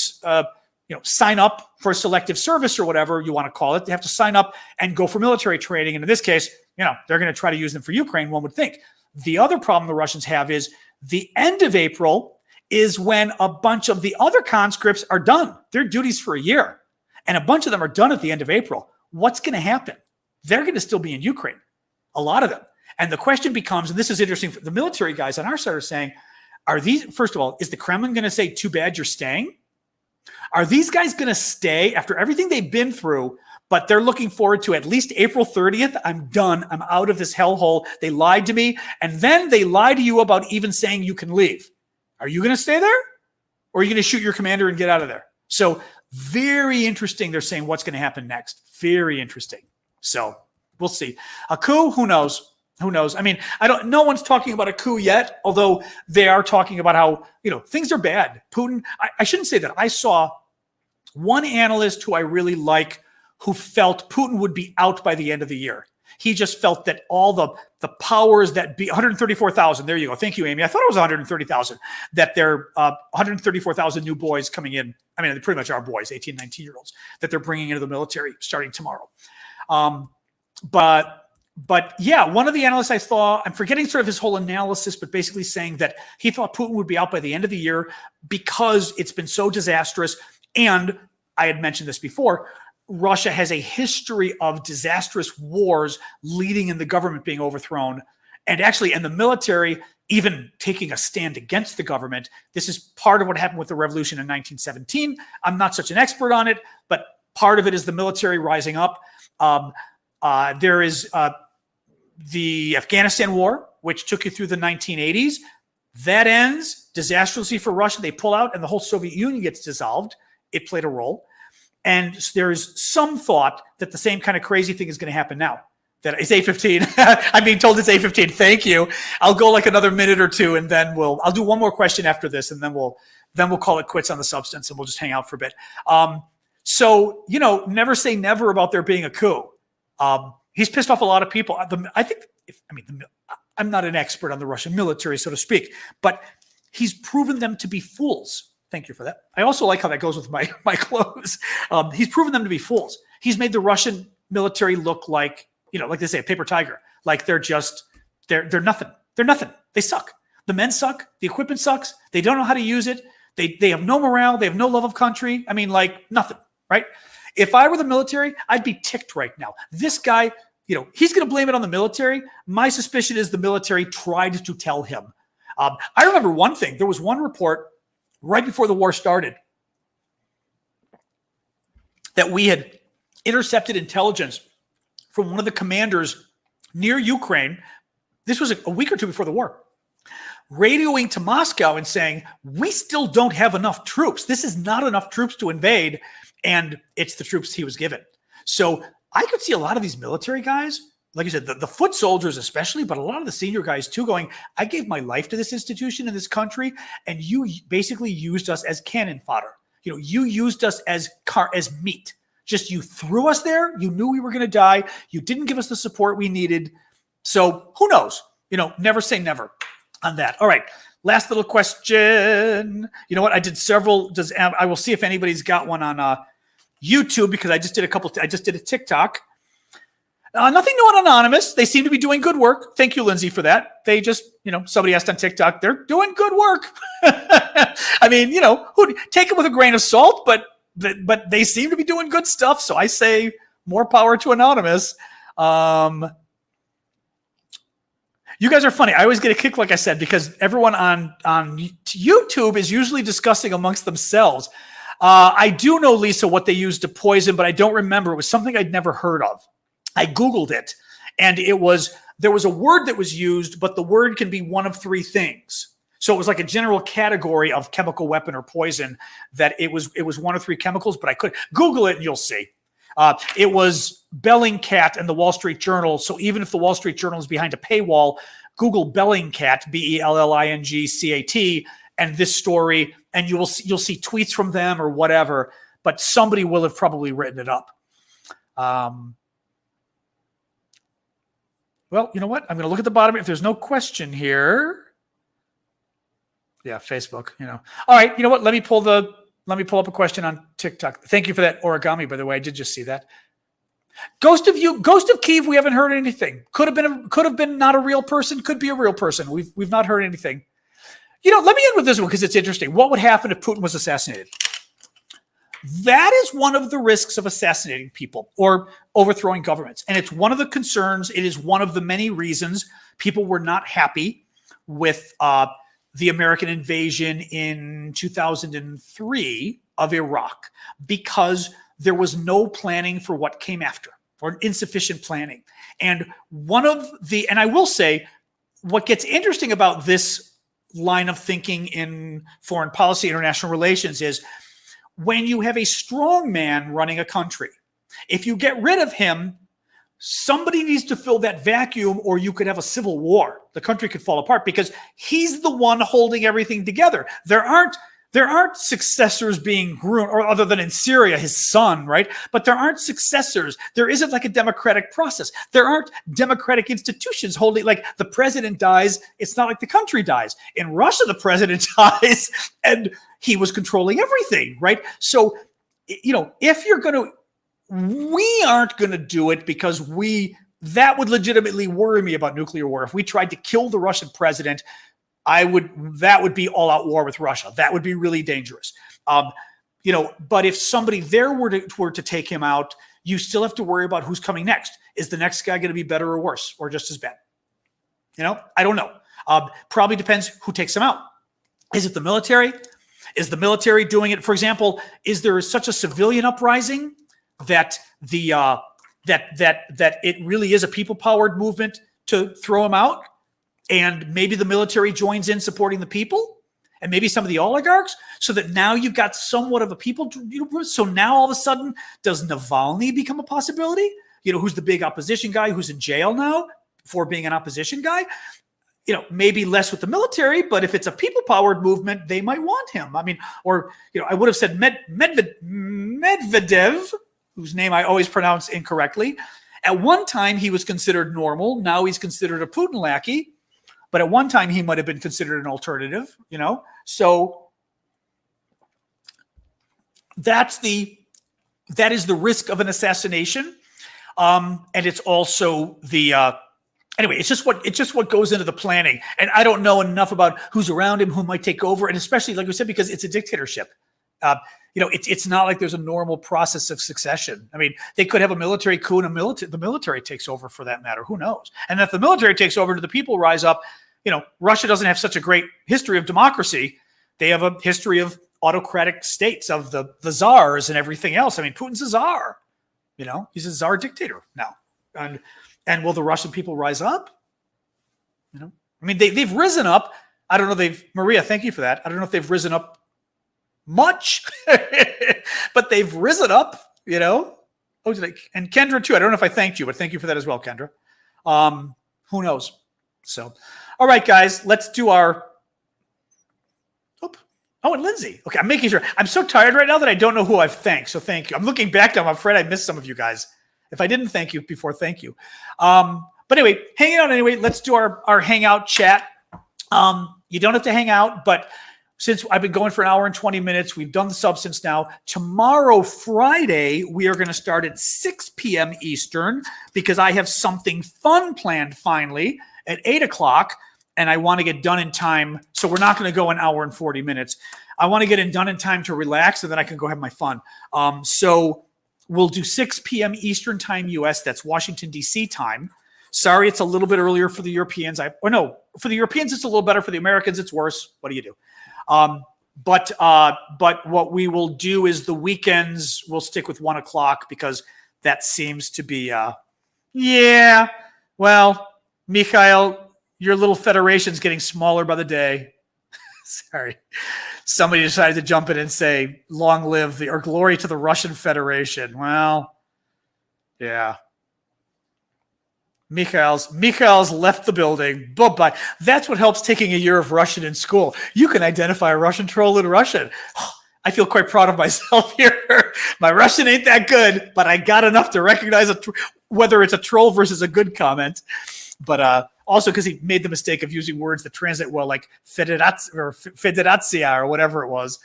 sign up for selective service or whatever you want to call it. They have to sign up and go for military training. And in this case, they're going to try to use them for Ukraine, one would think. The other problem the Russians have is the end of April is when a bunch of the other conscripts are done. Their duties for a year. And a bunch of them are done at the end of April. What's going to happen? They're going to still be in Ukraine. A lot of them. And the question becomes, and this is interesting, the military guys on our side are saying, first of all, is the Kremlin going to say, too bad you're staying? Are these guys going to stay after everything they've been through, but they're looking forward to at least April 30th? I'm done. I'm out of this hellhole. They lied to me. And then they lie to you about even saying you can leave. Are you going to stay there? Or are you going to shoot your commander and get out of there? So very interesting. They're saying what's going to happen next. Very interesting. So we'll see. A coup, who knows? Who knows? I mean, no one's talking about a coup yet, although they are talking about how, things are bad. Putin, I shouldn't say that. I saw one analyst who I really like who felt Putin would be out by the end of the year. He just felt that all the powers that be 134,000. There you go. Thank you, Amy. I thought it was 130,000, that there are 134,000 new boys coming in. I mean, they pretty much are boys, 18, 19-year-olds, that they're bringing into the military starting tomorrow. But yeah, one of the analysts I saw, I'm forgetting sort of his whole analysis, but basically saying that he thought Putin would be out by the end of the year because it's been so disastrous. And I had mentioned this before, Russia has a history of disastrous wars leading in the government being overthrown. And actually, in the military, even taking a stand against the government. This is part of what happened with the revolution in 1917. I'm not such an expert on it, but part of it is the military rising up. There is the Afghanistan war, which took you through the 1980s. That ends disastrously for Russia. They pull out and the whole Soviet Union gets dissolved. It played a role. And there's some thought that the same kind of crazy thing is going to happen now. That it's 8:15. I'm being told it's 8:15. Thank you. I'll go like another minute or two, and then I'll do one more question after this, and then we'll call it quits on the substance, and we'll just hang out for a bit. So never say never about there being a coup. He's pissed off a lot of people. I'm not an expert on the Russian military, so to speak, but he's proven them to be fools. Thank you for that. I also like how that goes with my clothes. He's proven them to be fools. He's made the Russian military look like, like they say, a paper tiger. Like they're nothing. They're nothing. They suck. The men suck. The equipment sucks. They don't know how to use it. They have no morale. They have no love of country. I mean, like nothing, right? If I were the military, I'd be ticked right now. This guy, he's going to blame it on the military. My suspicion is the military tried to tell him. I remember one thing. There was one report right before the war started that we had intercepted intelligence from one of the commanders near Ukraine. This was a week or two before the war, radioing to Moscow and saying, we still don't have enough troops. This is not enough troops to invade. And it's the troops he was given. So I could see a lot of these military guys, like you said, the foot soldiers especially, but a lot of the senior guys too, going, I gave my life to this institution in this country, and you basically used us as cannon fodder. You used us as meat. Just you threw us there. You knew we were going to die. You didn't give us the support we needed. So who knows? Never say never on that. All right. Last little question. You know what? I did several. I will see if anybody's got one on YouTube, because I just did I just did a TikTok. Nothing new on Anonymous. They seem to be doing good work. Thank you, Lindsay, for that. They just, somebody asked on TikTok, they're doing good work. I mean, take it with a grain of salt, but they seem to be doing good stuff. So I say more power to Anonymous. You guys are funny. I always get a kick, like I said, because everyone on YouTube is usually discussing amongst themselves. I do know, Lisa, what they used to poison, but I don't remember. It was something I'd never heard of. I Googled it, and there was a word that was used, but the word can be one of three things. So it was like a general category of chemical weapon or poison that it was one of three chemicals, but I could Google it and you'll see. It was Bellingcat and the Wall Street Journal. So even if the Wall Street Journal is behind a paywall, Google Bellingcat, Bellingcat, and this story, and you'll see tweets from them or whatever, but somebody will have probably written it up. Well, you know what? I'm going to look at the bottom. If there's no question here. Yeah, Facebook, All right, you know what? Let me pull up a question on TikTok. Thank you for that origami, by the way. I did just see that. Ghost of Kyiv, we haven't heard anything. Could have been not a real person, could be a real person. We've not heard anything. Let me end with this one because it's interesting. What would happen if Putin was assassinated? That is one of the risks of assassinating people or overthrowing governments. And it's one of the concerns. It is one of the many reasons people were not happy with the American invasion in 2003 of Iraq, because there was no planning for what came after, or insufficient planning. And and I will say, what gets interesting about this line of thinking in foreign policy, international relations, is when you have a strong man running a country, if you get rid of him, somebody needs to fill that vacuum, or you could have a civil war. The country could fall apart because he's the one holding everything together. There aren't successors being groomed, or other than in Syria, his son, right? But there aren't successors. There isn't like a democratic process. There aren't democratic institutions holding, like the president dies. It's not like the country dies. In Russia, the president dies and he was controlling everything, right? So, if you're going to, we aren't going to do it because that would legitimately worry me about nuclear war. If we tried to kill the Russian president, that would be all out war with Russia. That would be really dangerous. But if somebody there were to take him out, you still have to worry about who's coming next. Is the next guy going to be better or worse or just as bad? I don't know. Probably depends who takes them out. Is it the military? Is the military doing it? For example, is there such a civilian uprising that that it really is a people-powered movement to throw them out? And maybe the military joins in supporting the people, and maybe some of the oligarchs, so that now you've got somewhat of a people. So now all of a sudden, does Navalny become a possibility? Who's the big opposition guy who's in jail now for being an opposition guy? Maybe less with the military, but if it's a people-powered movement, they might want him. I mean, or, I would have said Medvedev, whose name I always pronounce incorrectly. At one time, he was considered normal. Now he's considered a Putin lackey. But at one time, he might have been considered an alternative, So that is the risk of an assassination. And it's also anyway, it's just what goes into the planning. And I don't know enough about who's around him, who might take over. And especially, like we said, because it's a dictatorship. It's not like there's a normal process of succession. I mean, they could have a military coup and the military takes over, for that matter. Who knows? And if the military takes over, do the people rise up? Russia doesn't have such a great history of democracy. They have a history of autocratic states, of the czars and everything else. I mean, Putin's a czar. He's a czar dictator now. And will the Russian people rise up? I mean, they've risen up. I don't know. Maria, thank you for that. I don't know if they've risen up much, but they've risen up, Oh, and Kendra too. I don't know if I thanked you, but thank you for that as well, Kendra. Who knows? So, all right, guys, let's do our. Oh, and Lindsay. Okay, I'm making sure. I'm so tired right now that I don't know who I've thanked. So thank you. I'm looking back now. I'm afraid I missed some of you guys. If I didn't thank you before, thank you. But anyway, hang out anyway. Let's do our hangout chat. You don't have to hang out, but since I've been going for an hour and 20 minutes, we've done the substance now. Tomorrow, Friday, we are going to start at 6 p.m. Eastern because I have something fun planned finally at 8 o'clock, and I want to get done in time. So we're not going to go an hour and 40 minutes. I want to get it done in time to relax, and then I can go have my fun. So we'll do 6 p.m. Eastern time U.S. That's Washington, D.C. time. Sorry, it's a little bit earlier for the Europeans. For the Europeans, it's a little better. For the Americans, it's worse. What do you do? But what we will do is the weekends we'll stick with 1 o'clock because that seems to be, well, Mikhail, your little federation's getting smaller by the day. Sorry. Somebody decided to jump in and say, long live or glory to the Russian Federation. Well, yeah. Mikhail's left the building. Bye-bye. That's what helps taking a year of Russian in school. You can identify a Russian troll in Russian. I feel quite proud of myself here. My Russian ain't that good, but I got enough to recognize whether it's a troll versus a good comment. But also because he made the mistake of using words that translate well, like federatia or whatever it was.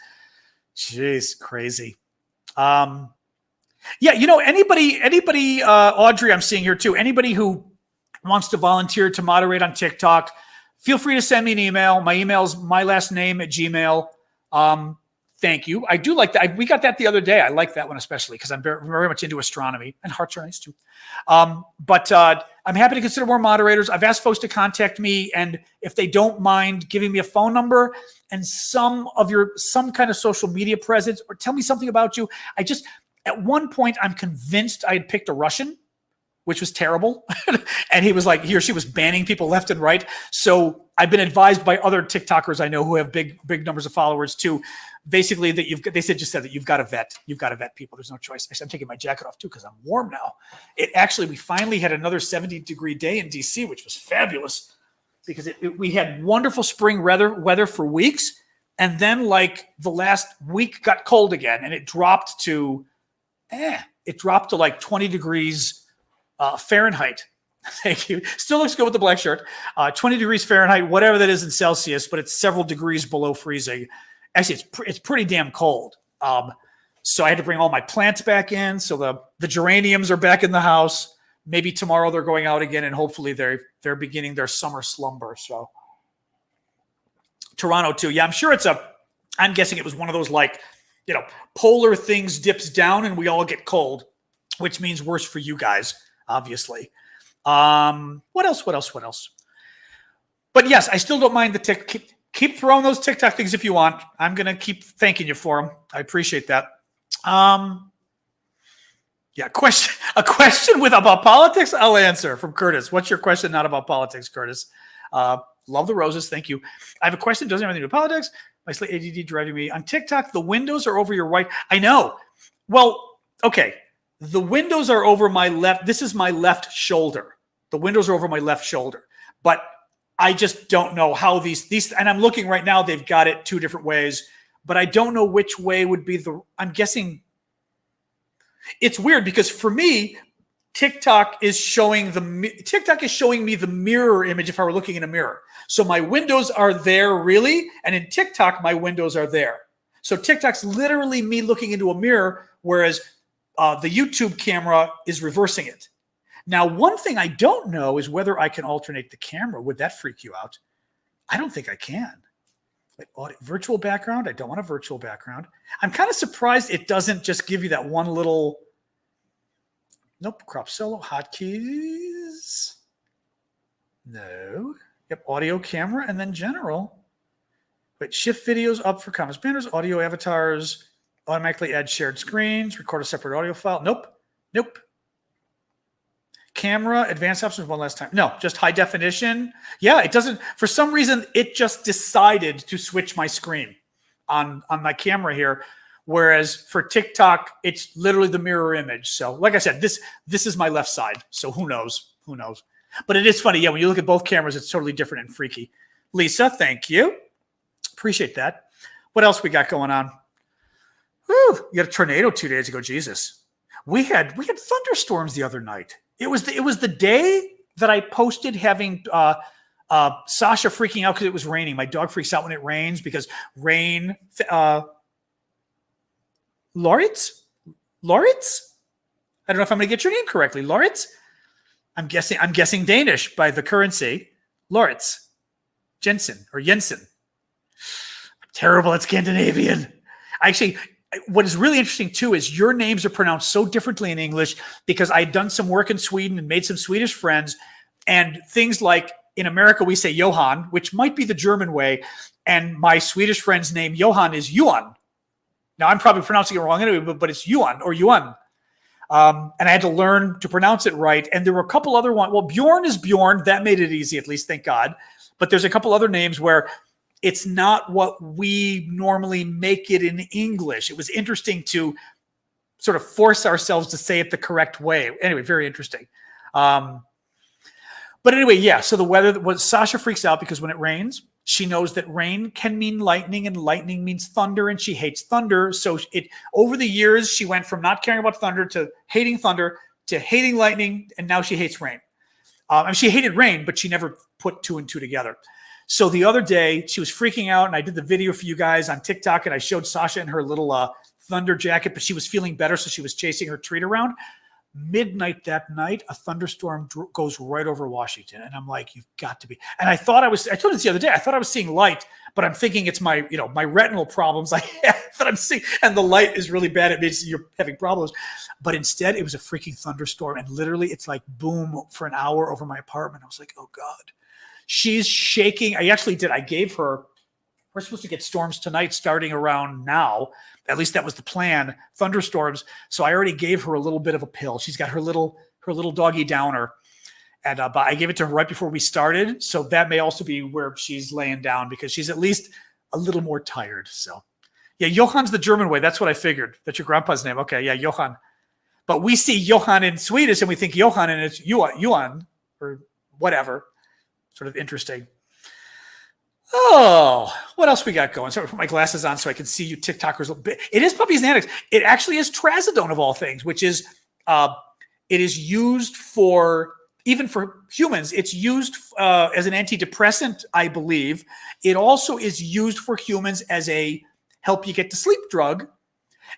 Jeez, crazy. Yeah, anybody, Audrey, I'm seeing here too. Anybody who wants to volunteer to moderate on TikTok, feel free to send me an email. My email is mylastname@gmail. Thank you. I do like that. We got that the other day. I like that one especially because I'm very much into astronomy, and hearts are nice too. But I'm happy to consider more moderators. I've asked folks to contact me, and if they don't mind giving me a phone number and some kind of social media presence, or tell me something about you. At one point, I'm convinced I had picked a Russian, which was terrible. And he or she was banning people left and right. So I've been advised by other TikTokers I know who have big numbers of followers too. Basically, that just said that you've got to vet. You've got to vet people. There's no choice. Actually, I'm taking my jacket off too because I'm warm now. We finally had another 70-degree day in DC, which was fabulous because we had wonderful spring weather for weeks. And then like the last week got cold again and it dropped to like 20 degrees Fahrenheit. Thank you. Still looks good with the black shirt. 20 degrees Fahrenheit, whatever that is in Celsius, but it's several degrees below freezing. Actually, it's pretty damn cold. So I had to bring all my plants back in. So the geraniums are back in the house. Maybe tomorrow they're going out again, and hopefully they're beginning their summer slumber. So Toronto too. Yeah, I'm sure I'm guessing it was one of those polar things dips down and we all get cold, which means worse for you guys, obviously. What else? But yes, I still don't mind the tick. Keep throwing those TikTok things if you want. I'm going to keep thanking you for them. I appreciate that. Yeah, a question about politics, I'll answer from Curtis. What's your question not about politics, Curtis? Love the roses. Thank you. I have a question. Doesn't have anything to do with politics. My slight ADD driving me. On TikTok, the windows are over your right. I know. Well, okay. The windows are over my left. This is my left shoulder. The windows are over my left shoulder. But I just don't know how these, and I'm looking right now, they've got it two different ways, but I don't know which way would be I'm guessing. It's weird because for me, TikTok is showing me the mirror image if I were looking in a mirror. So my windows are there really, and in TikTok, my windows are there. So TikTok's literally me looking into a mirror, whereas the YouTube camera is reversing it. Now, one thing I don't know is whether I can alternate the camera. Would that freak you out? I don't think I can. Like virtual background? I don't want a virtual background. I'm kind of surprised it doesn't just give you that one little. Nope. Crop solo hotkeys. No. Yep. Audio, camera, and then general. Wait. Shift videos up for comments, banners, audio avatars. Automatically add shared screens. Record a separate audio file. Nope. Nope. Camera, advanced options one last time. No, just high definition. Yeah, it doesn't. For some reason, it just decided to switch my screen on my camera here. Whereas for TikTok, it's literally the mirror image. So like I said, this is my left side. So who knows? Who knows? But it is funny. Yeah, when you look at both cameras, it's totally different and freaky. Lisa, thank you. Appreciate that. What else we got going on? Whew, you got a tornado 2 days ago. Jesus. We had thunderstorms the other night. It was the day that I posted having Sasha freaking out because it was raining. My dog freaks out when it rains because rain. Lauritz? I don't know if I'm going to get your name correctly. Lauritz? I'm guessing Danish by the currency. Lauritz. Jensen or Jensen. I'm terrible at Scandinavian. Actually, what is really interesting too is your names are pronounced so differently in English because I'd done some work in Sweden and made some Swedish friends, and things like in America we say Johan, which might be the German way, and my Swedish friend's name Johan is Johan. Now I'm probably pronouncing it wrong anyway, but it's Johan or Johan. And I had to learn to pronounce it right. And there were a couple other ones. Well, Bjorn is Bjorn. That made it easy, at least, thank God. But there's a couple other names where it's not what we normally make it in English. It was interesting to sort of force ourselves to say it the correct way. Anyway, very interesting. But anyway, yeah. So the weather was Sasha freaks out because when it rains, she knows that rain can mean lightning and lightning means thunder, and she hates thunder. So over the years, she went from not caring about thunder to hating lightning, and now she hates rain. And she hated rain, but she never put two and two together. So the other day, she was freaking out, and I did the video for you guys on TikTok, and I showed Sasha in her little thunder jacket, but she was feeling better, so she was chasing her treat around. Midnight that night, a thunderstorm goes right over Washington, and I'm like, you've got to be. And I told you this the other day, I thought I was seeing light, but I'm thinking it's my retinal problems I have that I'm seeing, and the light is really bad. It means you're having problems. But instead, it was a freaking thunderstorm, and literally, it's like boom for an hour over my apartment. I was like, oh God. She's shaking. I actually did. I gave her, we're supposed to get storms tonight starting around now. At least that was the plan, thunderstorms. So I already gave her a little bit of a pill. She's got her little doggy downer. And but I gave it to her right before we started. So that may also be where she's laying down because she's at least a little more tired. So yeah, Johan's the German way. That's what I figured. That's your grandpa's name. Okay, yeah, Johan. But we see Johan in Swedish and we think Johan and it's Johan or whatever. Sort of interesting. Oh, what else we got going? Sorry, put my glasses on so I can see you TikTokers. It is puppies and addicts. It actually is trazodone of all things, which is it is used for, even for humans, it's used as an antidepressant, I believe. It also is used for humans as a help you get to sleep drug.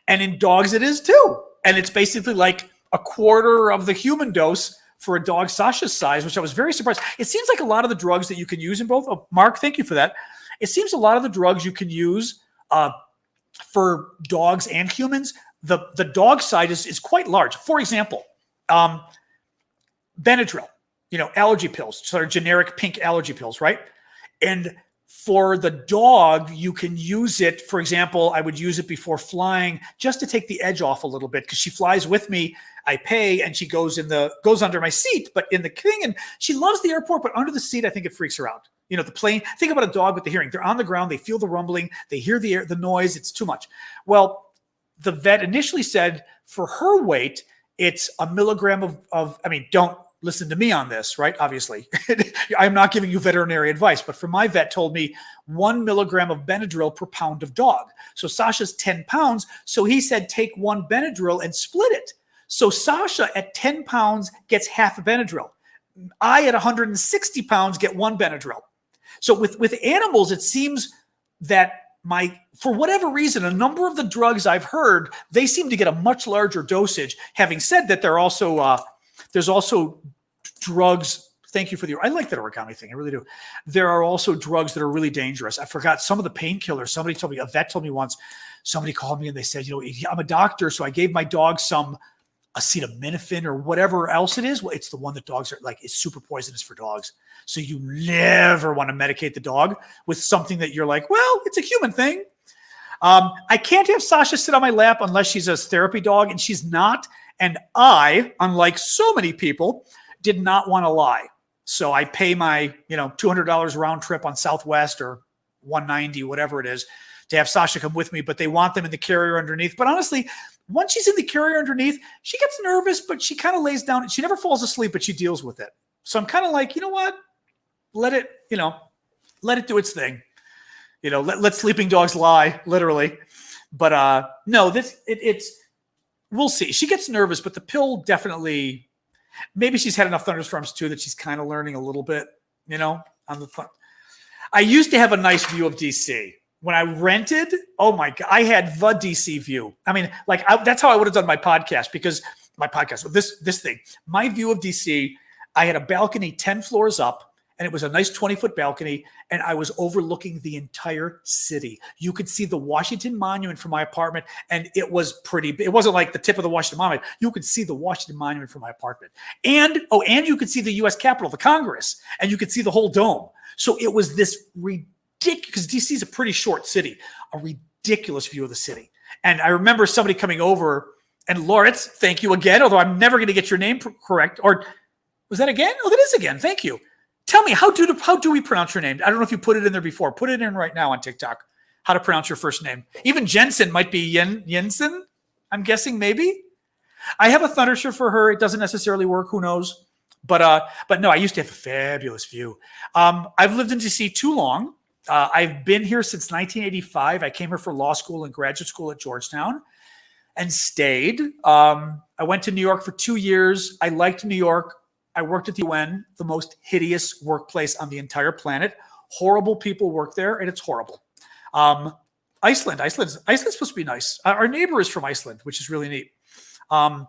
And in dogs it is too. And it's basically like a quarter of the human dose for a dog Sasha's size, which I was very surprised. It seems like a lot of the drugs that you can use in both. Oh, Mark, thank you for that. It seems a lot of the drugs you can use for dogs and humans, the dog side is quite large. For example, Benadryl, allergy pills, sort of generic pink allergy pills, right? And for the dog, you can use it. For example, I would use it before flying just to take the edge off a little bit, because she flies with me. I pay and she goes under my seat, but in the thing, and she loves the airport, but under the seat, I think it freaks her out. You know, the plane, think about a dog with the hearing. They're on the ground, they feel the rumbling, they hear the noise, it's too much. Well, the vet initially said for her weight, it's a milligram of don't listen to me on this, right? Obviously, I'm not giving you veterinary advice, but for my vet told me 1 milligram of Benadryl per pound of dog. So Sasha's 10 pounds. So he said, take 1 Benadryl and split it. So Sasha at 10 pounds gets half a Benadryl. I at 160 pounds get 1 Benadryl. So with animals, it seems that for whatever reason, a number of the drugs I've heard, they seem to get a much larger dosage. Having said that, there's also drugs. Thank you for I like that origami thing. I really do. There are also drugs that are really dangerous. I forgot some of the painkillers. Somebody told me, a vet told me once, somebody called me and they said, I'm a doctor, so I gave my dog some acetaminophen or whatever else it is. Well, it's the one that dogs are like, it's super poisonous for dogs. So you never want to medicate the dog with something that you're like, well, it's a human thing. I can't have Sasha sit on my lap unless she's a therapy dog, and she's not. And I, unlike so many people, did not want to lie. So I pay my, $200 round trip on Southwest or $190, whatever it is, to have Sasha come with me, but they want them in the carrier underneath. But honestly, once she's in the carrier underneath, she gets nervous, but she kind of lays down. She never falls asleep, but she deals with it. So I'm kind of like, you know what? Let it do its thing. Let sleeping dogs lie, literally. But no, we'll see. She gets nervous, but the pill definitely, maybe she's had enough thunderstorms too that she's kind of learning a little bit, on the fun. I used to have a nice view of DC. When I rented, oh my God, I had the DC view. I mean, that's how I would have done my podcast, because this thing, my view of DC, I had a balcony 10 floors up, and it was a nice 20-foot balcony, and I was overlooking the entire city. You could see the Washington Monument from my apartment, and it was pretty big. It wasn't like the tip of the Washington Monument. You could see the Washington Monument from my apartment. And you could see the U.S. Capitol, the Congress, and you could see the whole dome. So it was this ridiculous, because DC is a pretty short city, a ridiculous view of the city. And I remember somebody coming over, and Loritz, thank you again, although I'm never going to get your name correct. Or was that again? Oh, that is again. Thank you. Tell me, how do we pronounce your name? I don't know if you put it in there before. Put it in right now on TikTok, how to pronounce your first name. Even Jensen might be Jensen, I'm guessing, maybe. I have a Thundershirt for her. It doesn't necessarily work. Who knows? But no, I used to have a fabulous view. I've lived in DC too long. I've been here since 1985. I came here for law school and graduate school at Georgetown and stayed. I went to New York for 2 years. I liked New York. I worked at the UN, the most hideous workplace on the entire planet. Horrible people work there, and it's horrible. Iceland's supposed to be nice. Our neighbor is from Iceland, which is really neat. Yeah,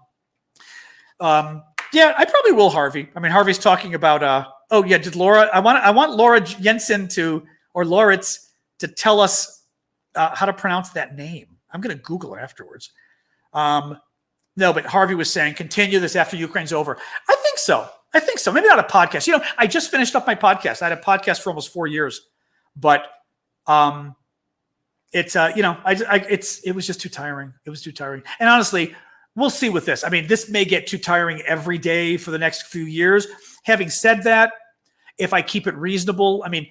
I probably will, Harvey. I mean, Harvey's talking about. Did Laura? I want Laura Jensen or Loritz to tell us how to pronounce that name. I'm going to Google it afterwards. No, but Harvey was saying, continue this after Ukraine's over. I think so. Maybe not a podcast. I just finished up my podcast. I had a podcast for almost 4 years, but it was just too tiring. It was too tiring. And honestly, we'll see with this. I mean, this may get too tiring every day for the next few years. Having said that, if I keep it reasonable, I mean,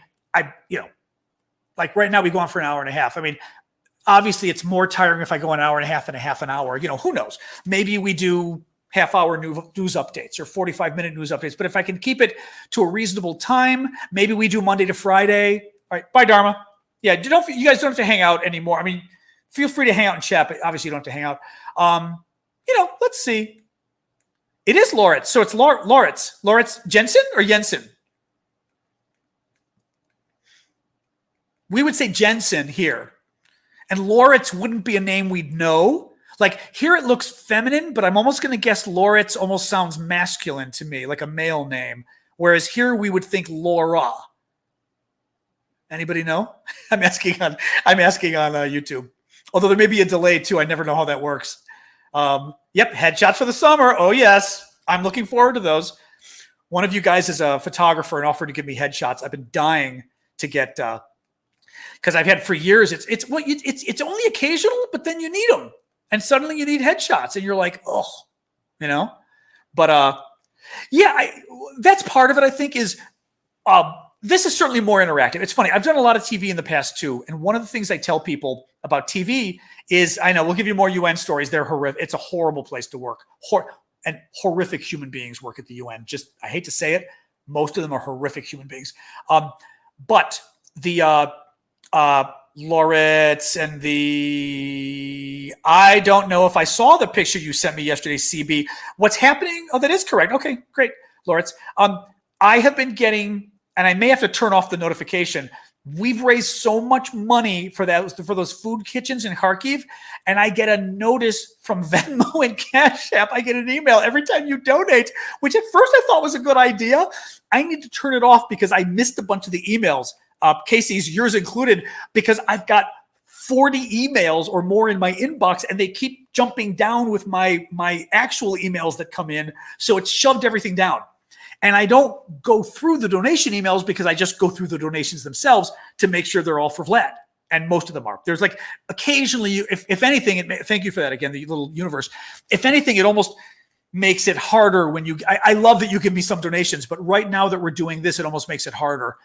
like right now we go on for an hour and a half. I mean, obviously it's more tiring if I go an hour and a half an hour. Who knows? Maybe we do half-hour news updates or 45-minute news updates. But if I can keep it to a reasonable time, maybe we do Monday to Friday. All right, bye, Dharma. Yeah, you guys don't have to hang out anymore. I mean, feel free to hang out and chat, but obviously you don't have to hang out. Let's see. It is Loritz. So it's Loritz. Loritz Jensen or Jensen? We would say Jensen here. And Loritz wouldn't be a name we'd know. Like here it looks feminine, but I'm almost going to guess Loritz almost sounds masculine to me, like a male name. Whereas here we would think Laura. Anybody know? I'm asking on YouTube. Although there may be a delay too. I never know how that works. Yep, headshots for the summer. Oh yes, I'm looking forward to those. One of you guys is a photographer and offered to give me headshots. I've been dying to get, because I've had for years, it's only occasional, but then you need them. And suddenly you need headshots and you're like, oh, but that's part of it. I think is, this is certainly more interactive. It's funny. I've done a lot of TV in the past too. And one of the things I tell people about TV is, I know we'll give you more UN stories. They're horrific. It's a horrible place to work. And horrific human beings work at the UN. I hate to say it. Most of them are horrific human beings. But the laureates and I don't know if I saw the picture you sent me yesterday, CB. What's happening? Oh, that is correct. Okay, great. Laureates. I have been getting, and I may have to turn off the notification. We've raised so much money for those food kitchens in Kharkiv, and I get a notice from Venmo and Cash App. I get an email every time you donate, which at first I thought was a good idea. I need to turn it off because I missed a bunch of the emails, Casey's, yours included, because I've got 40 emails or more in my inbox, and they keep jumping down with my actual emails that come in, so it's shoved everything down. And I don't go through the donation emails because I just go through the donations themselves to make sure they're all for Vlad. And most of them are. There's like occasionally, if anything, thank you for that again, the little universe. If anything, it almost makes it harder when I love that you give me some donations, but right now that we're doing this, it almost makes it harder,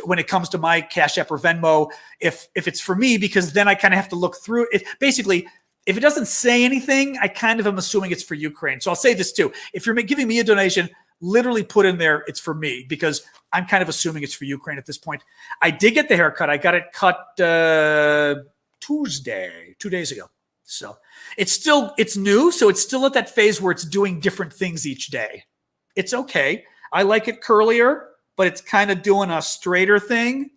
when it comes to my Cash App or Venmo, if it's for me, because then I kind of have to look through it. Basically, if it doesn't say anything, I kind of am assuming it's for Ukraine. So I'll say this too. If you're giving me a donation, literally put in there, it's for me, because I'm kind of assuming it's for Ukraine at this point. I did get the haircut. I got it cut Tuesday, 2 days ago. So it's new. So it's still at that phase where it's doing different things each day. It's okay. I like it curlier, but it's kind of doing a straighter thing.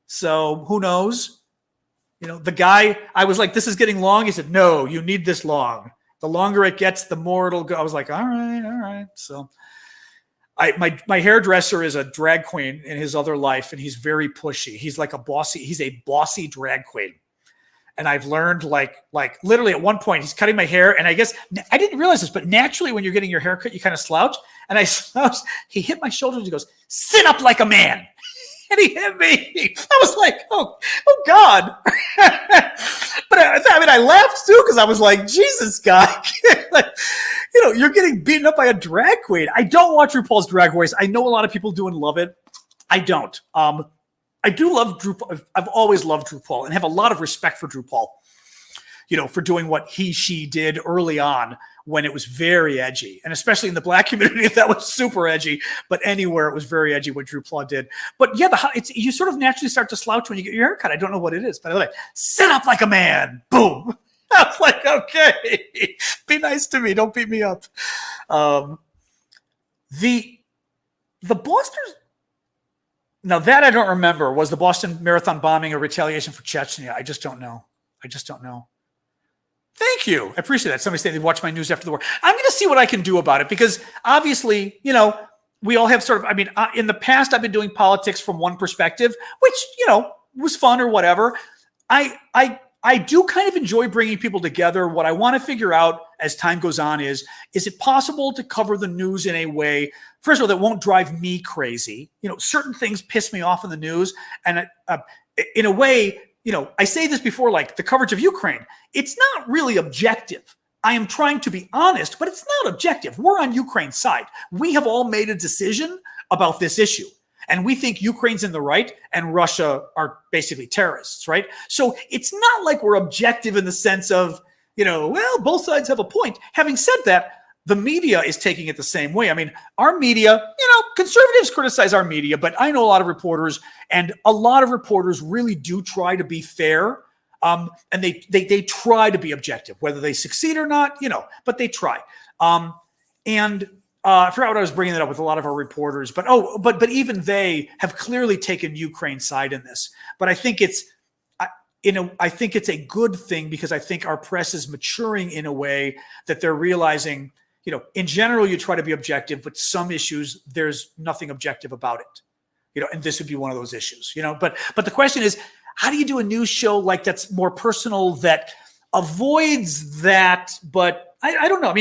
So who knows? The guy, I was like, this is getting long. He said, no, you need this long. The longer it gets, the more it'll go. I was like, all right. So my hairdresser is a drag queen in his other life, and he's very pushy. He's like he's a bossy drag queen. And I've learned like literally at one point he's cutting my hair, and I guess I didn't realize this, but naturally when you're getting your hair cut, you kind of slouch. And I slouched. He hit my shoulder and he goes, "Sit up like a man." And he hit me. I was like, oh God. But I laughed too, because I was like, Jesus, guy. You're getting beaten up by a drag queen. I don't watch RuPaul's Drag Race. I know a lot of people do and love it. I don't. I do love Drew. I've always loved Drew Paul and have a lot of respect for Drew Paul, for doing what she did early on when it was very edgy. And especially in the Black community, that was super edgy. But anywhere, it was very edgy what Drew Paul did. But yeah, you sort of naturally start to slouch when you get your haircut. I don't know what it is. By the way, sit up like a man. Boom. I was like, okay, be nice to me. Don't beat me up. The Boston. Now that I don't remember. Was the Boston Marathon bombing a retaliation for Chechnya? I just don't know. Thank you. I appreciate that. Somebody said they watch my news after the war. I'm going to see what I can do about it, because obviously, we all have sort of, in the past, I've been doing politics from one perspective, which, was fun or whatever. I do kind of enjoy bringing people together. What I want to figure out as time goes on is it possible to cover the news in a way, first of all, that won't drive me crazy? Certain things piss me off in the news. And in a way, I say this before, like the coverage of Ukraine, it's not really objective. I am trying to be honest, but it's not objective. We're on Ukraine's side. We have all made a decision about this issue. And we think Ukraine's in the right and Russia are basically terrorists, right? So it's not like we're objective in the sense of, both sides have a point. Having said that, the media is taking it the same way. Our media, conservatives criticize our media, but I know a lot of reporters, and a lot of reporters really do try to be fair. And they try to be objective, whether they succeed or not, but they try. I forgot what I was bringing that up with a lot of our reporters, but even they have clearly taken Ukraine's side in this. But I think I think it's a good thing, because I think our press is maturing in a way that they're realizing, in general, you try to be objective, but some issues, there's nothing objective about it, and this would be one of those issues, but the question is, how do you do a news show like that's more personal, that avoids that? But I don't know.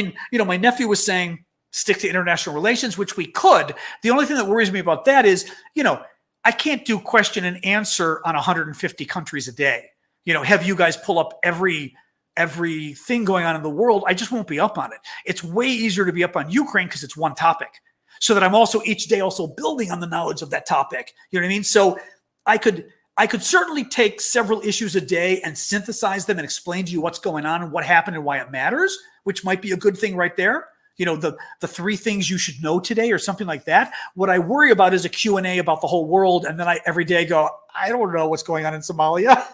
My nephew was saying, stick to international relations, which we could. The only thing that worries me about that is, I can't do question and answer on 150 countries a day. Have you guys pull up everything going on in the world? I just won't be up on it. It's way easier to be up on Ukraine because it's one topic, so that I'm also each day also building on the knowledge of that topic. You know what I mean? So I could certainly take several issues a day and synthesize them and explain to you what's going on and what happened and why it matters, which might be a good thing right there. The 3 things you should know today or something like that. What I worry about is a Q&A about the whole world. And then I every day go, I don't know what's going on in Somalia,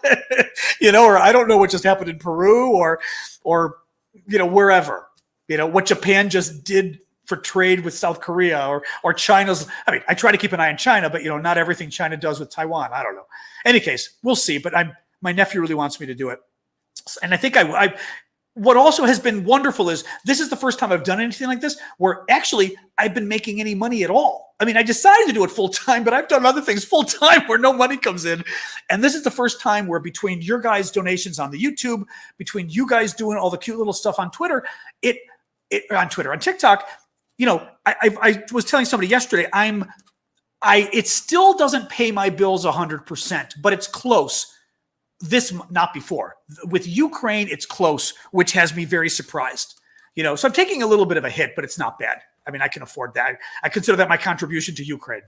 or I don't know what just happened in Peru or wherever, what Japan just did for trade with South Korea or China's. I mean, I try to keep an eye on China, but not everything China does with Taiwan. I don't know. Any case, we'll see. But my nephew really wants me to do it. And I think what also has been wonderful is this is the first time I've done anything like this where actually I've been making any money at all. I mean, I decided to do it full time, but I've done other things full time where no money comes in. And this is the first time where between your guys' donations on the YouTube, between you guys doing all the cute little stuff on Twitter, on TikTok, I was telling somebody yesterday, it still doesn't pay my bills 100%, but it's close. Not before. With Ukraine, it's close, which has me very surprised. So I'm taking a little bit of a hit, but it's not bad. I mean, I can afford that. I consider that my contribution to Ukraine,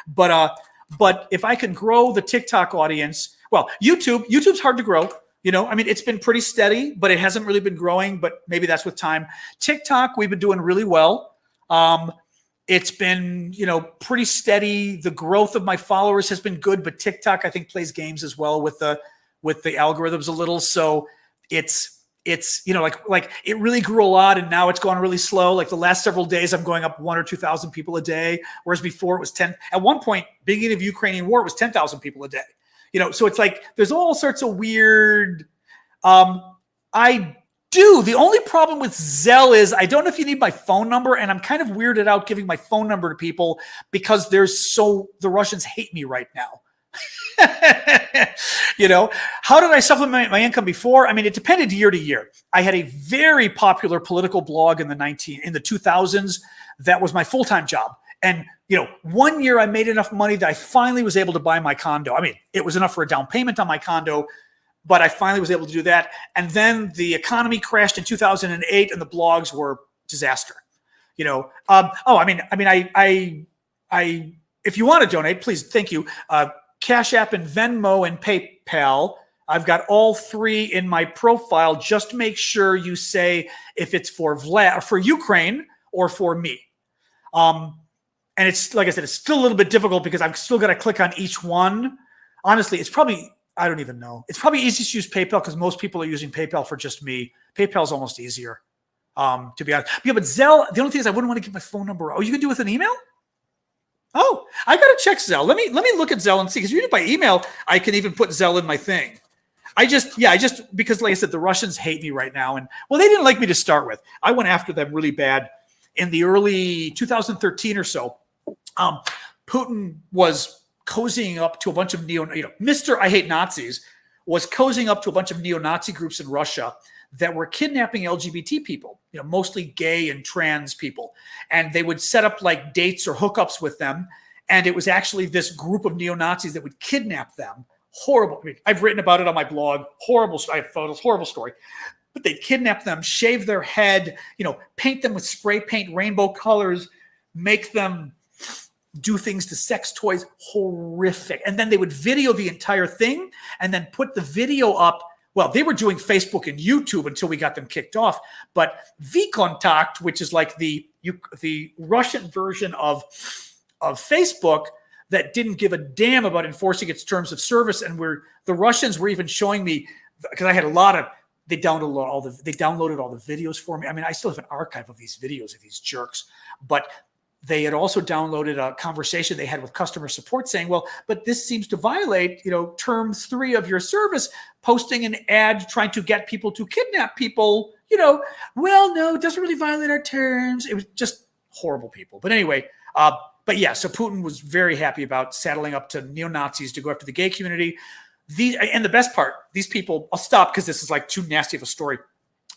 but if I can grow the TikTok audience, well, YouTube's hard to grow. I mean, it's been pretty steady, but it hasn't really been growing, but maybe that's with time. TikTok, we've been doing really well. It's been, pretty steady. The growth of my followers has been good, but TikTok, I think, plays games as well with the algorithms a little. So it's like it really grew a lot and now it's going really slow. Like the last several days, I'm going up 1,000 or 2,000 people a day. Whereas before it was 10. At one point, beginning of Ukrainian war, it was 10,000 people a day. So it's like, there's all sorts of weird, the only problem with Zelle is I don't know if you need my phone number, and I'm kind of weirded out giving my phone number to people because the Russians hate me right now. How did I supplement my income before? I mean, it depended year to year. I had a very popular political blog in the 2000s. That was my full-time job. And, 1 year I made enough money that I finally was able to buy my condo. I mean, it was enough for a down payment on my condo, but I finally was able to do that. And then the economy crashed in 2008 and the blogs were disaster. If you want to donate, please, thank you. Cash App and Venmo and PayPal. I've got all 3 in my profile. Just make sure you say if it's for Ukraine or for me. And it's, like I said, it's still a little bit difficult because I've still got to click on each one. Honestly, I don't even know. It's probably easiest to use PayPal because most people are using PayPal for just me. PayPal is almost easier, to be honest. Yeah, but Zelle, the only thing is I wouldn't want to give my phone number. Oh, you can do it with an email? Oh, I got to check Zelle. Let me look at Zelle and see, because if you do it by email, I can even put Zelle in my thing. Because like I said, the Russians hate me right now. And well, they didn't like me to start with. I went after them really bad in the early 2013 or so. Putin was cozying up to a bunch of Mr. I Hate Nazis was cozying up to a bunch of neo-Nazi groups in Russia that were kidnapping LGBT people, mostly gay and trans people. And they would set up like dates or hookups with them. And it was actually this group of neo-Nazis that would kidnap them. Horrible. I mean, I've written about it on my blog. Horrible. I have photos. Horrible story. But they'd kidnap them, shave their head, paint them with spray paint, rainbow colors, make them do things to sex toys. Horrific. And then they would video the entire thing and then put the video up. Well, they were doing Facebook and YouTube until we got them kicked off. But VKontakte, which is like the Russian version of Facebook that didn't give a damn about enforcing its terms of service. And the Russians were even showing me, because I had they downloaded all the videos for me. I mean, I still have an archive of these videos of these jerks, but they had also downloaded a conversation they had with customer support saying, well, but this seems to violate, term 3 of your service, posting an ad trying to get people to kidnap people, well, no, it doesn't really violate our terms. It was just horrible people. But anyway, but yeah, so Putin was very happy about saddling up to neo-Nazis to go after the gay community. And the best part, these people, I'll stop because this is like too nasty of a story.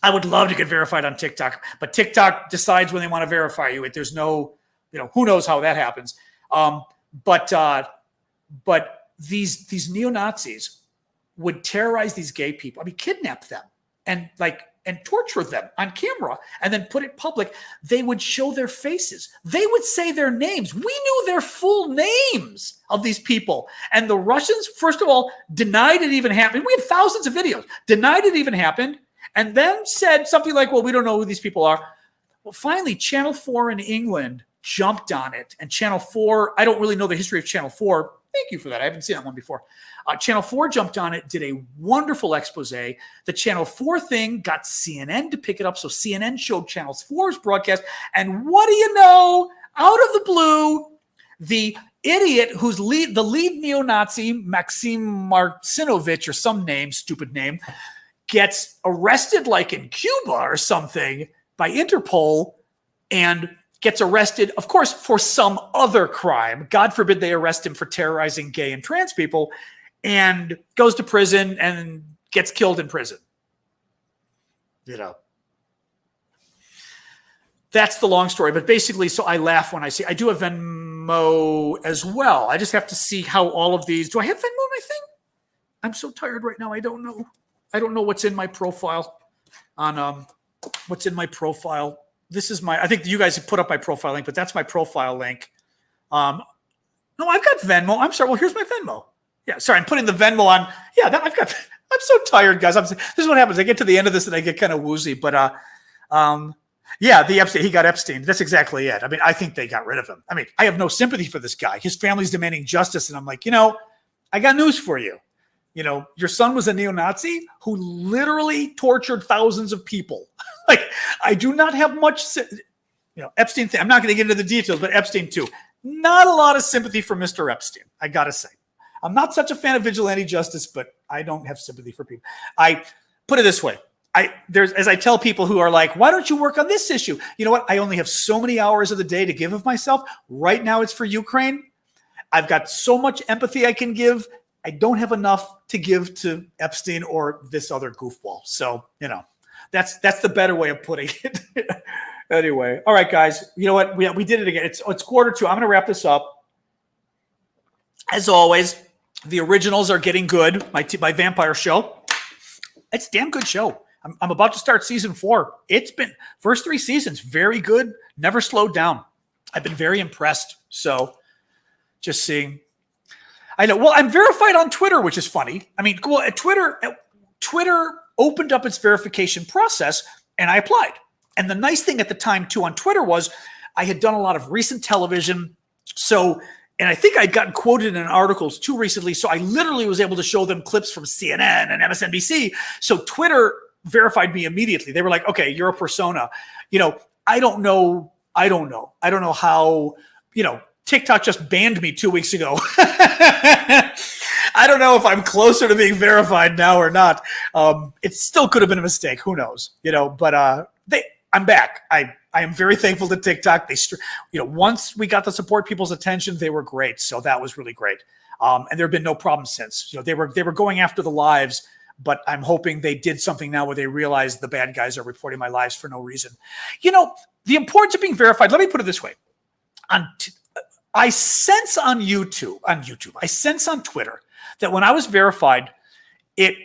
I would love to get verified on TikTok, but TikTok decides when they want to verify you. There's no, who knows how that happens. But But these neo-Nazis would terrorize these gay people. I mean, kidnap them and torture them on camera and then put it public. They would show their faces. They would say their names. We knew their full names of these people. And the Russians, first of all, denied it even happened. We had thousands of videos, denied it even happened, and then said something like, well, we don't know who these people are. Well, finally, Channel 4 in England jumped on it. And Channel 4, I don't really know the history of Channel 4. Thank you for that. I haven't seen that one before. Channel 4 jumped on it, did a wonderful expose. The Channel 4 thing got CNN to pick it up. So CNN showed Channel 4's broadcast. And what do you know? Out of the blue, the idiot who's the lead neo-Nazi, Maxim Marcinovich or some name, stupid name, gets arrested like in Cuba or something by Interpol and gets arrested, of course, for some other crime. God forbid they arrest him for terrorizing gay and trans people, and goes to prison and gets killed in prison. You know. That's the long story. But basically, so I laugh when I see, I do have Venmo as well. I just have to see how all of these, do I have Venmo in my thing? I'm so tired right now. I don't know. I don't know what's in my profile what's in my profile. This is I think you guys have put up my profile link, but that's my profile link. No, I've got Venmo. I'm sorry. Well, here's my Venmo. Yeah, sorry. I'm putting the Venmo on. Yeah, I'm so tired, guys. This is what happens. I get to the end of this and I get kind of woozy, but, yeah, the Epstein, he got Epstein. That's exactly it. I mean, I think they got rid of him. I mean, I have no sympathy for this guy. His family's demanding justice. And I'm like, I got news for you. Your son was a neo-Nazi who literally tortured thousands of people. Like, I do not have much, Epstein, I'm not going to get into the details, but Epstein too. Not a lot of sympathy for Mr. Epstein, I got to say. I'm not such a fan of vigilante justice, but I don't have sympathy for people. I put it this way. As I tell people who are like, why don't you work on this issue? You know what? I only have so many hours of the day to give of myself. Right now it's for Ukraine. I've got so much empathy I can give. I don't have enough to give to Epstein or this other goofball. So, that's the better way of putting it. Anyway. All right, guys. You know what? We did it again. It's 1:45. I'm going to wrap this up. As always, the originals are getting good. My vampire show. It's a damn good show. I'm about to start season 4. It's been first 3 seasons, very good. Never slowed down. I've been very impressed. So just seeing. I know. Well, I'm verified on Twitter, which is funny. I mean, cool. Twitter opened up its verification process and I applied. And the nice thing at the time too on Twitter was I had done a lot of recent television. So, and I think I'd gotten quoted in articles too recently. So I literally was able to show them clips from CNN and MSNBC. So Twitter verified me immediately. They were like, okay, you're a persona. I don't know how, TikTok just banned me 2 weeks ago. I don't know if I'm closer to being verified now or not. It still could have been a mistake. Who knows? But I'm back. I am very thankful to TikTok. Once we got to support people's attention, they were great. So that was really great. And there have been no problems since. They were going after the lives, but I'm hoping they did something now where they realize the bad guys are reporting my lives for no reason. The importance of being verified. Let me put it this way. I sense on I sense on Twitter that when I was verified, I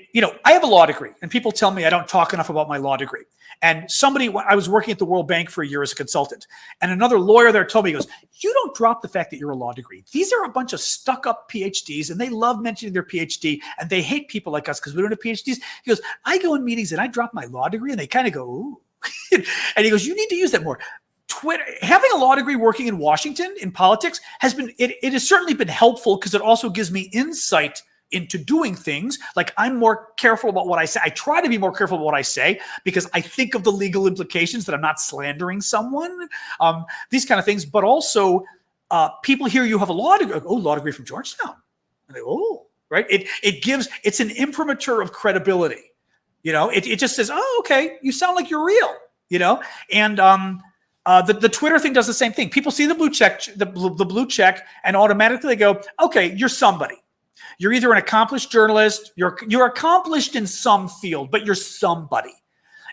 have a law degree, and people tell me I don't talk enough about my law degree. And I was working at the World Bank for a year as a consultant, and another lawyer there told me, he goes, you don't drop the fact that you're a law degree. These are a bunch of stuck-up PhDs, and they love mentioning their PhD, and they hate people like us because we don't have PhDs. He goes, I go in meetings and I drop my law degree, and they kind of go, ooh. And he goes, you need to use that more. Twitter, having a law degree working in Washington in politics has certainly been helpful because it also gives me insight into doing things. Like, I'm more careful about what I say. I try to be more careful about what I say because I think of the legal implications that I'm not slandering someone, these kind of things. But also people hear you have a law degree. Oh, law degree from Georgetown. And they go, oh, right. It's an imprimatur of credibility. It just says, oh, okay, you sound like you're real, and the Twitter thing does the same thing. People see the blue check, and automatically they go, okay, you're somebody. You're either an accomplished journalist, you're accomplished in some field, but you're somebody.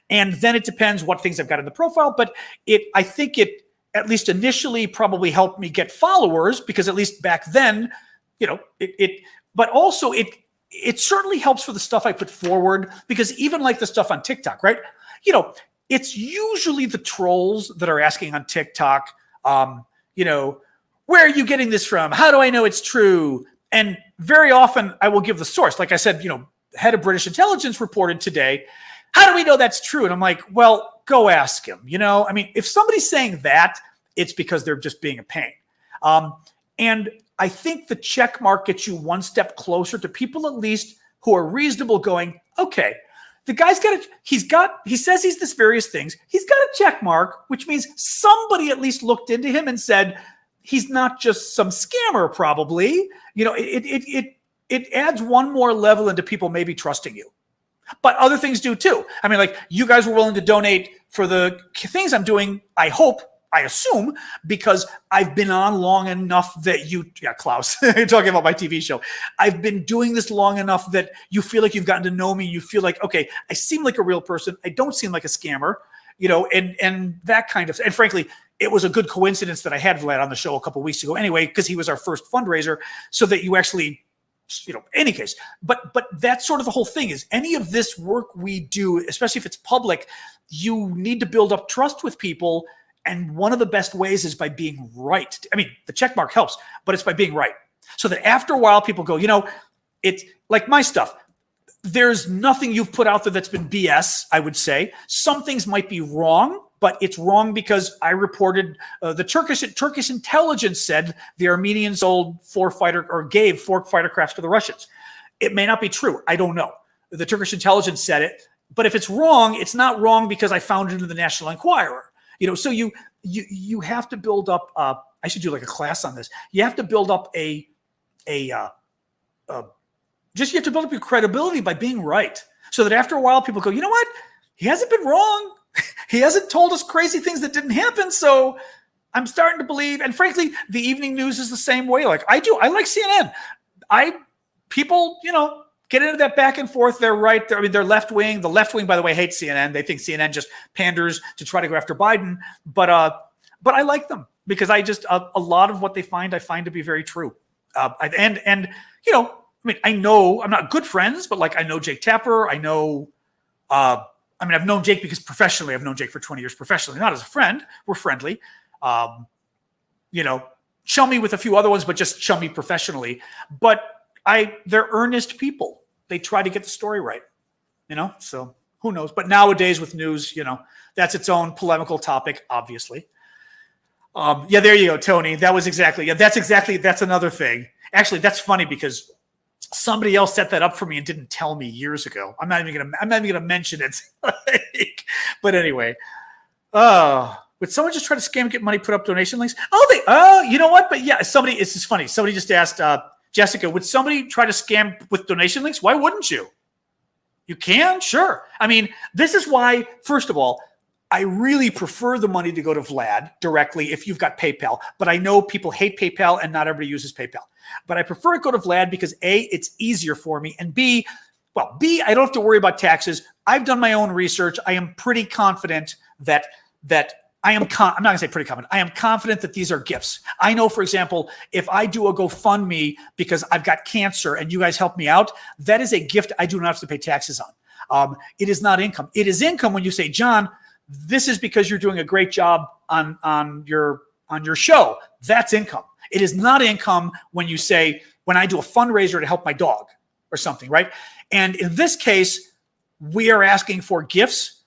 And then it depends what things I've got in the profile. But I think it, at least initially, probably helped me get followers because at least back then, but also it certainly helps for the stuff I put forward, because even like the stuff on TikTok, right? It's usually the trolls that are asking on TikTok, where are you getting this from? How do I know it's true? And very often I will give the source. Like I said, head of British intelligence reported today. How do we know that's true? And I'm like, well, go ask him. If somebody's saying that, it's because they're just being a pain. And I think the check mark gets you one step closer to people, at least, who are reasonable, going, okay, the guy's he says he's this various things. He's got a check mark, which means somebody at least looked into him and said, he's not just some scammer, probably. It adds one more level into people maybe trusting you. But other things do too. Like you guys were willing to donate for the things I'm doing, I assume, because I've been on long enough that Klaus, you're talking about my TV show. I've been doing this long enough that you feel like you've gotten to know me. You feel like, okay, I seem like a real person. I don't seem like a scammer, and that kind of, and frankly, it was a good coincidence that I had Vlad on the show a couple of weeks ago anyway, because he was our first fundraiser, so that you actually, any case. But that's sort of the whole thing, is any of this work we do, especially if it's public, you need to build up trust with people. And one of the best ways is by being right. The check mark helps, but it's by being right. So that after a while, people go, it's like my stuff. There's nothing you've put out there that's been BS, I would say. Some things might be wrong, but it's wrong because I reported the Turkish intelligence said the Armenians gave 4 fighter crafts to the Russians. It may not be true. I don't know. The Turkish intelligence said it. But if it's wrong, it's not wrong because I found it in the National Enquirer. So you have to build up. I should do like a class on this. You have to build up you have to build up your credibility by being right, so that after a while people go, you know what? He hasn't been wrong. He hasn't told us crazy things that didn't happen. So I'm starting to believe. And frankly, the evening news is the same way. Like I do. I like CNN. People, get into that back and forth. They're right. They're left wing. The left wing, by the way, hates CNN. They think CNN just panders to try to go after Biden. But I like them because a lot of what they find, I find to be very true. I know I'm not good friends, but like I know Jake Tapper. I know, I've known Jake because professionally, I've known Jake for 20 years professionally, not as a friend. We're friendly. Chummy with a few other ones, but just chummy professionally. But they're earnest people. They try to get the story right, so who knows? But nowadays with news, that's its own polemical topic, obviously. There you go, Tony. That's another thing. Actually, that's funny because somebody else set that up for me and didn't tell me years ago. I'm not even gonna mention it. But anyway, would someone just try to scam and get money, put up donation links? You know what? But yeah, this is funny. Somebody just asked, Jessica, would somebody try to scam with donation links? Why wouldn't you? You can, sure. This is why, first of all, I really prefer the money to go to Vlad directly if you've got PayPal. But I know people hate PayPal and not everybody uses PayPal. But I prefer it go to Vlad because A, it's easier for me. And B, I don't have to worry about taxes. I've done my own research. I am pretty confident that I'm not going to say pretty confident. I am confident that these are gifts. I know, for example, if I do a GoFundMe because I've got cancer and you guys help me out, that is a gift I do not have to pay taxes on. It is not income. It is income when you say, John, this is because you're doing a great job on your show. That's income. It is not income when you say, when I do a fundraiser to help my dog or something, right? And in this case, we are asking for gifts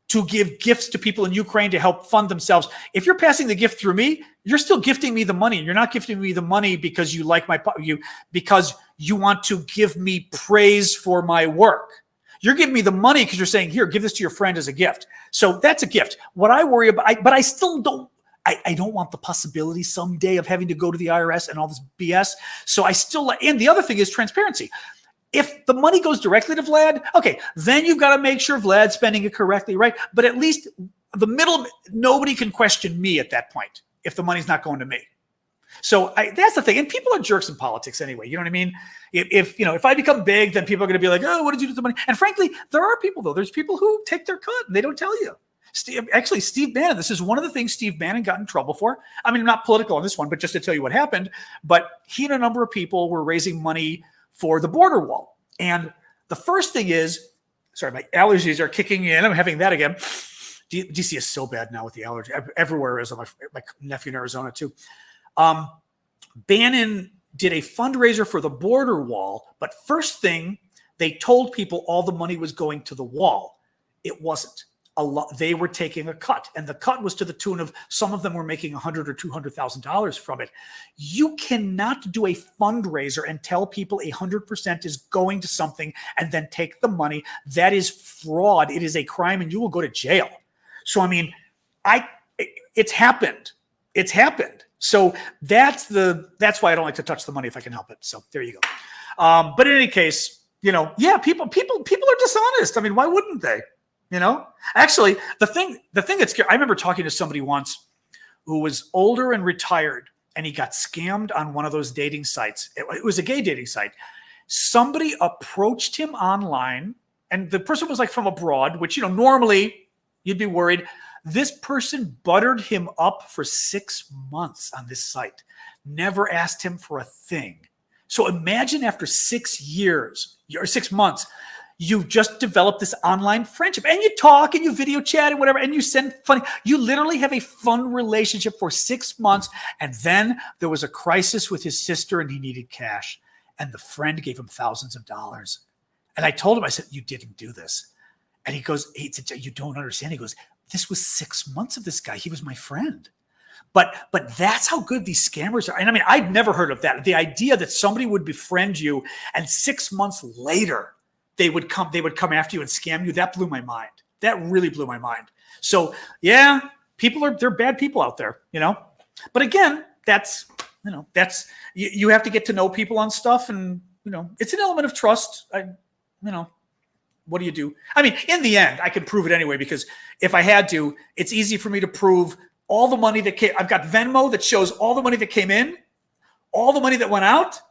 to give gifts to people in Ukraine to help fund themselves. If you're passing the gift through me, you're still gifting me the money. You're not gifting me the money because you like because you want to give me praise for my work. You're giving me the money because you're saying, here, give this to your friend as a gift. So that's a gift. What I worry about, but I still don't, I don't want the possibility someday of having to go to the IRS and all this BS. So and the other thing is transparency. If the money goes directly to Vlad, okay, then you've got to make sure Vlad's spending it correctly, right? But at least nobody can question me at that point if the money's not going to me. So that's the thing. And people are jerks in politics anyway. You know what I mean? If I become big, then people are going to be like, oh, what did you do with the money? And frankly, there are people, though. There's people who take their cut and they don't tell you. Steve Bannon, this is one of the things Steve Bannon got in trouble for. I mean, I'm not political on this one, but just to tell you what happened. But he and a number of people were raising money for the border wall. And the first thing is, sorry, my allergies are kicking in. I'm having that again. DC is so bad now with the allergy. Everywhere is. My nephew in Arizona too. Bannon did a fundraiser for the border wall, but first thing, they told people all the money was going to the wall. It wasn't. They were taking a cut, and the cut was to the tune of, some of them were making $100,000 or $200,000 from it. You cannot do a fundraiser and tell people 100% is going to something and then take the money. That is fraud. It is a crime, and you will go to jail. So, I mean, it's happened. It's happened. So that's why I don't like to touch the money if I can help it. So there you go. But in any case, people are dishonest. I mean, why wouldn't they? Actually, the thing that's scary, I remember talking to somebody once who was older and retired, and he got scammed on one of those dating sites. It was a gay dating site. Somebody approached him online, and the person was like from abroad, which, normally you'd be worried. This person buttered him up for 6 months on this site, never asked him for a thing. So imagine after 6 years or 6 months, you've just developed this online friendship, and you talk and you video chat and whatever, and you send funny. You literally have a fun relationship for 6 months. And then there was a crisis with his sister and he needed cash. And the friend gave him thousands of dollars. And I told him, I said, you didn't do this. And he said, you don't understand. He goes, this was 6 months of this guy. He was my friend. But that's how good these scammers are. And I mean, I'd never heard of that. The idea that somebody would befriend you and 6 months later, they would come after you and scam you. That blew my mind. That really blew my mind. So yeah, they're bad people out there, But again, that's you have to get to know people on stuff, and it's an element of trust. What do you do? I mean, in the end, I could prove it anyway, because if I had to, it's easy for me to prove all the money that came. I've got Venmo that shows all the money that came in, all the money that went out.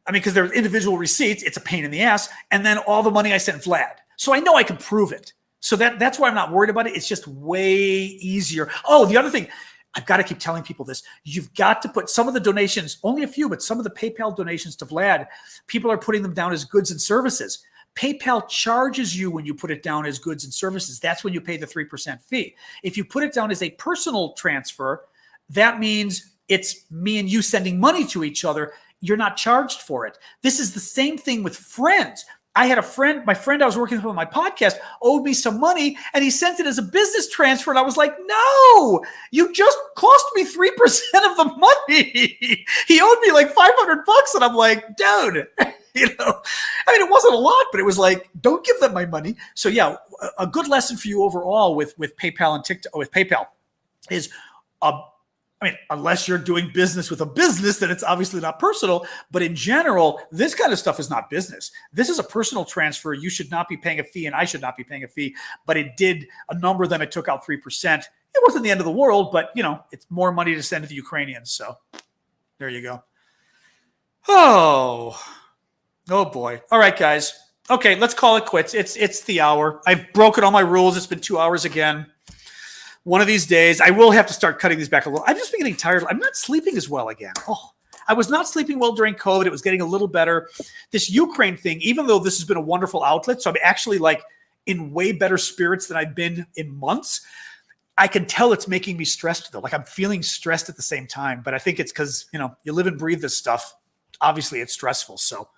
I mean, because there's individual receipts, it's a pain in the ass. And then all the money I sent Vlad. So I know I can prove it. So that's why I'm not worried about it. It's just way easier. Oh, the other thing, I've got to keep telling people this. You've got to put some of the donations, only a few, but some of the PayPal donations to Vlad, people are putting them down as goods and services. PayPal charges you when you put it down as goods and services. That's when you pay the 3% fee. If you put it down as a personal transfer, that means it's me and you sending money to each other. You're not charged for it. This is the same thing with friends. I had a friend, my friend I was working with on my podcast owed me some money, and he sent it as a business transfer. And I was like, no, you just cost me 3% of the money. He owed me like $500. And I'm like, dude, I mean, it wasn't a lot, but it was like, don't give them my money. So yeah, a good lesson for you overall with PayPal and TikTok, with PayPal is, I mean, unless you're doing business with a business, then it's obviously not personal. But in general, this kind of stuff is not business. This is a personal transfer. You should not be paying a fee, and I should not be paying a fee. But it did a number of them. It took out 3%. It wasn't the end of the world, but, it's more money to send to the Ukrainians. So there you go. Oh boy. All right, guys. Okay, let's call it quits. It's the hour. I've broken all my rules. It's been 2 hours again. One of these days, I will have to start cutting these back a little. I've just been getting tired. I'm not sleeping as well again. I was not sleeping well during COVID. It was getting a little better. This Ukraine thing, even though this has been a wonderful outlet, so I'm actually like in way better spirits than I've been in months. I can tell it's making me stressed though. Like I'm feeling stressed at the same time, but I think it's because, you live and breathe this stuff. Obviously it's stressful. So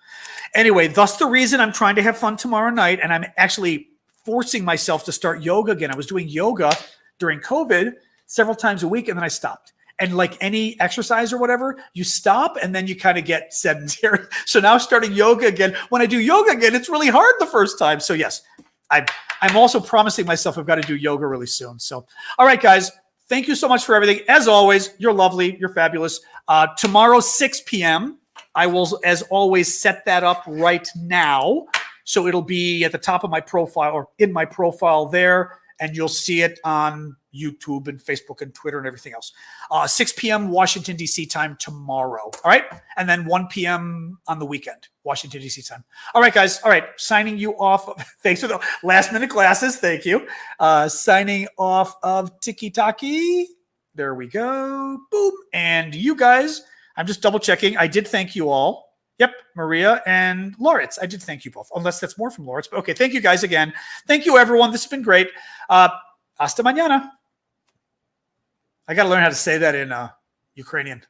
anyway, thus the reason I'm trying to have fun tomorrow night. And I'm actually forcing myself to start yoga again. I was doing yoga during COVID several times a week, and then I stopped. And like any exercise or whatever, you stop and then you kind of get sedentary. So now starting yoga again. When I do yoga again, it's really hard the first time. So yes, I'm also promising myself I've got to do yoga really soon. So, all right, guys, thank you so much for everything. As always, you're lovely. You're fabulous. Tomorrow, 6 p.m., I will, as always, set that up right now. So it'll be at the top of my profile or in my profile there. and you'll see it on YouTube and Facebook and Twitter and everything else. 6 p.m. Washington, D.C. time tomorrow. All right. And then 1 p.m. on the weekend, Washington, D.C. time. All right, guys. All right. Signing you off. Thanks for the last minute glasses. Thank you. Signing off of Tiki Taki. There we go. Boom. And you guys, I'm just double checking. I did thank you all. Yep, Maria and Loritz. I did thank you both, unless that's more from Loritz. But okay, thank you guys again. Thank you, everyone. This has been great. Hasta mañana. I got to learn how to say that in Ukrainian.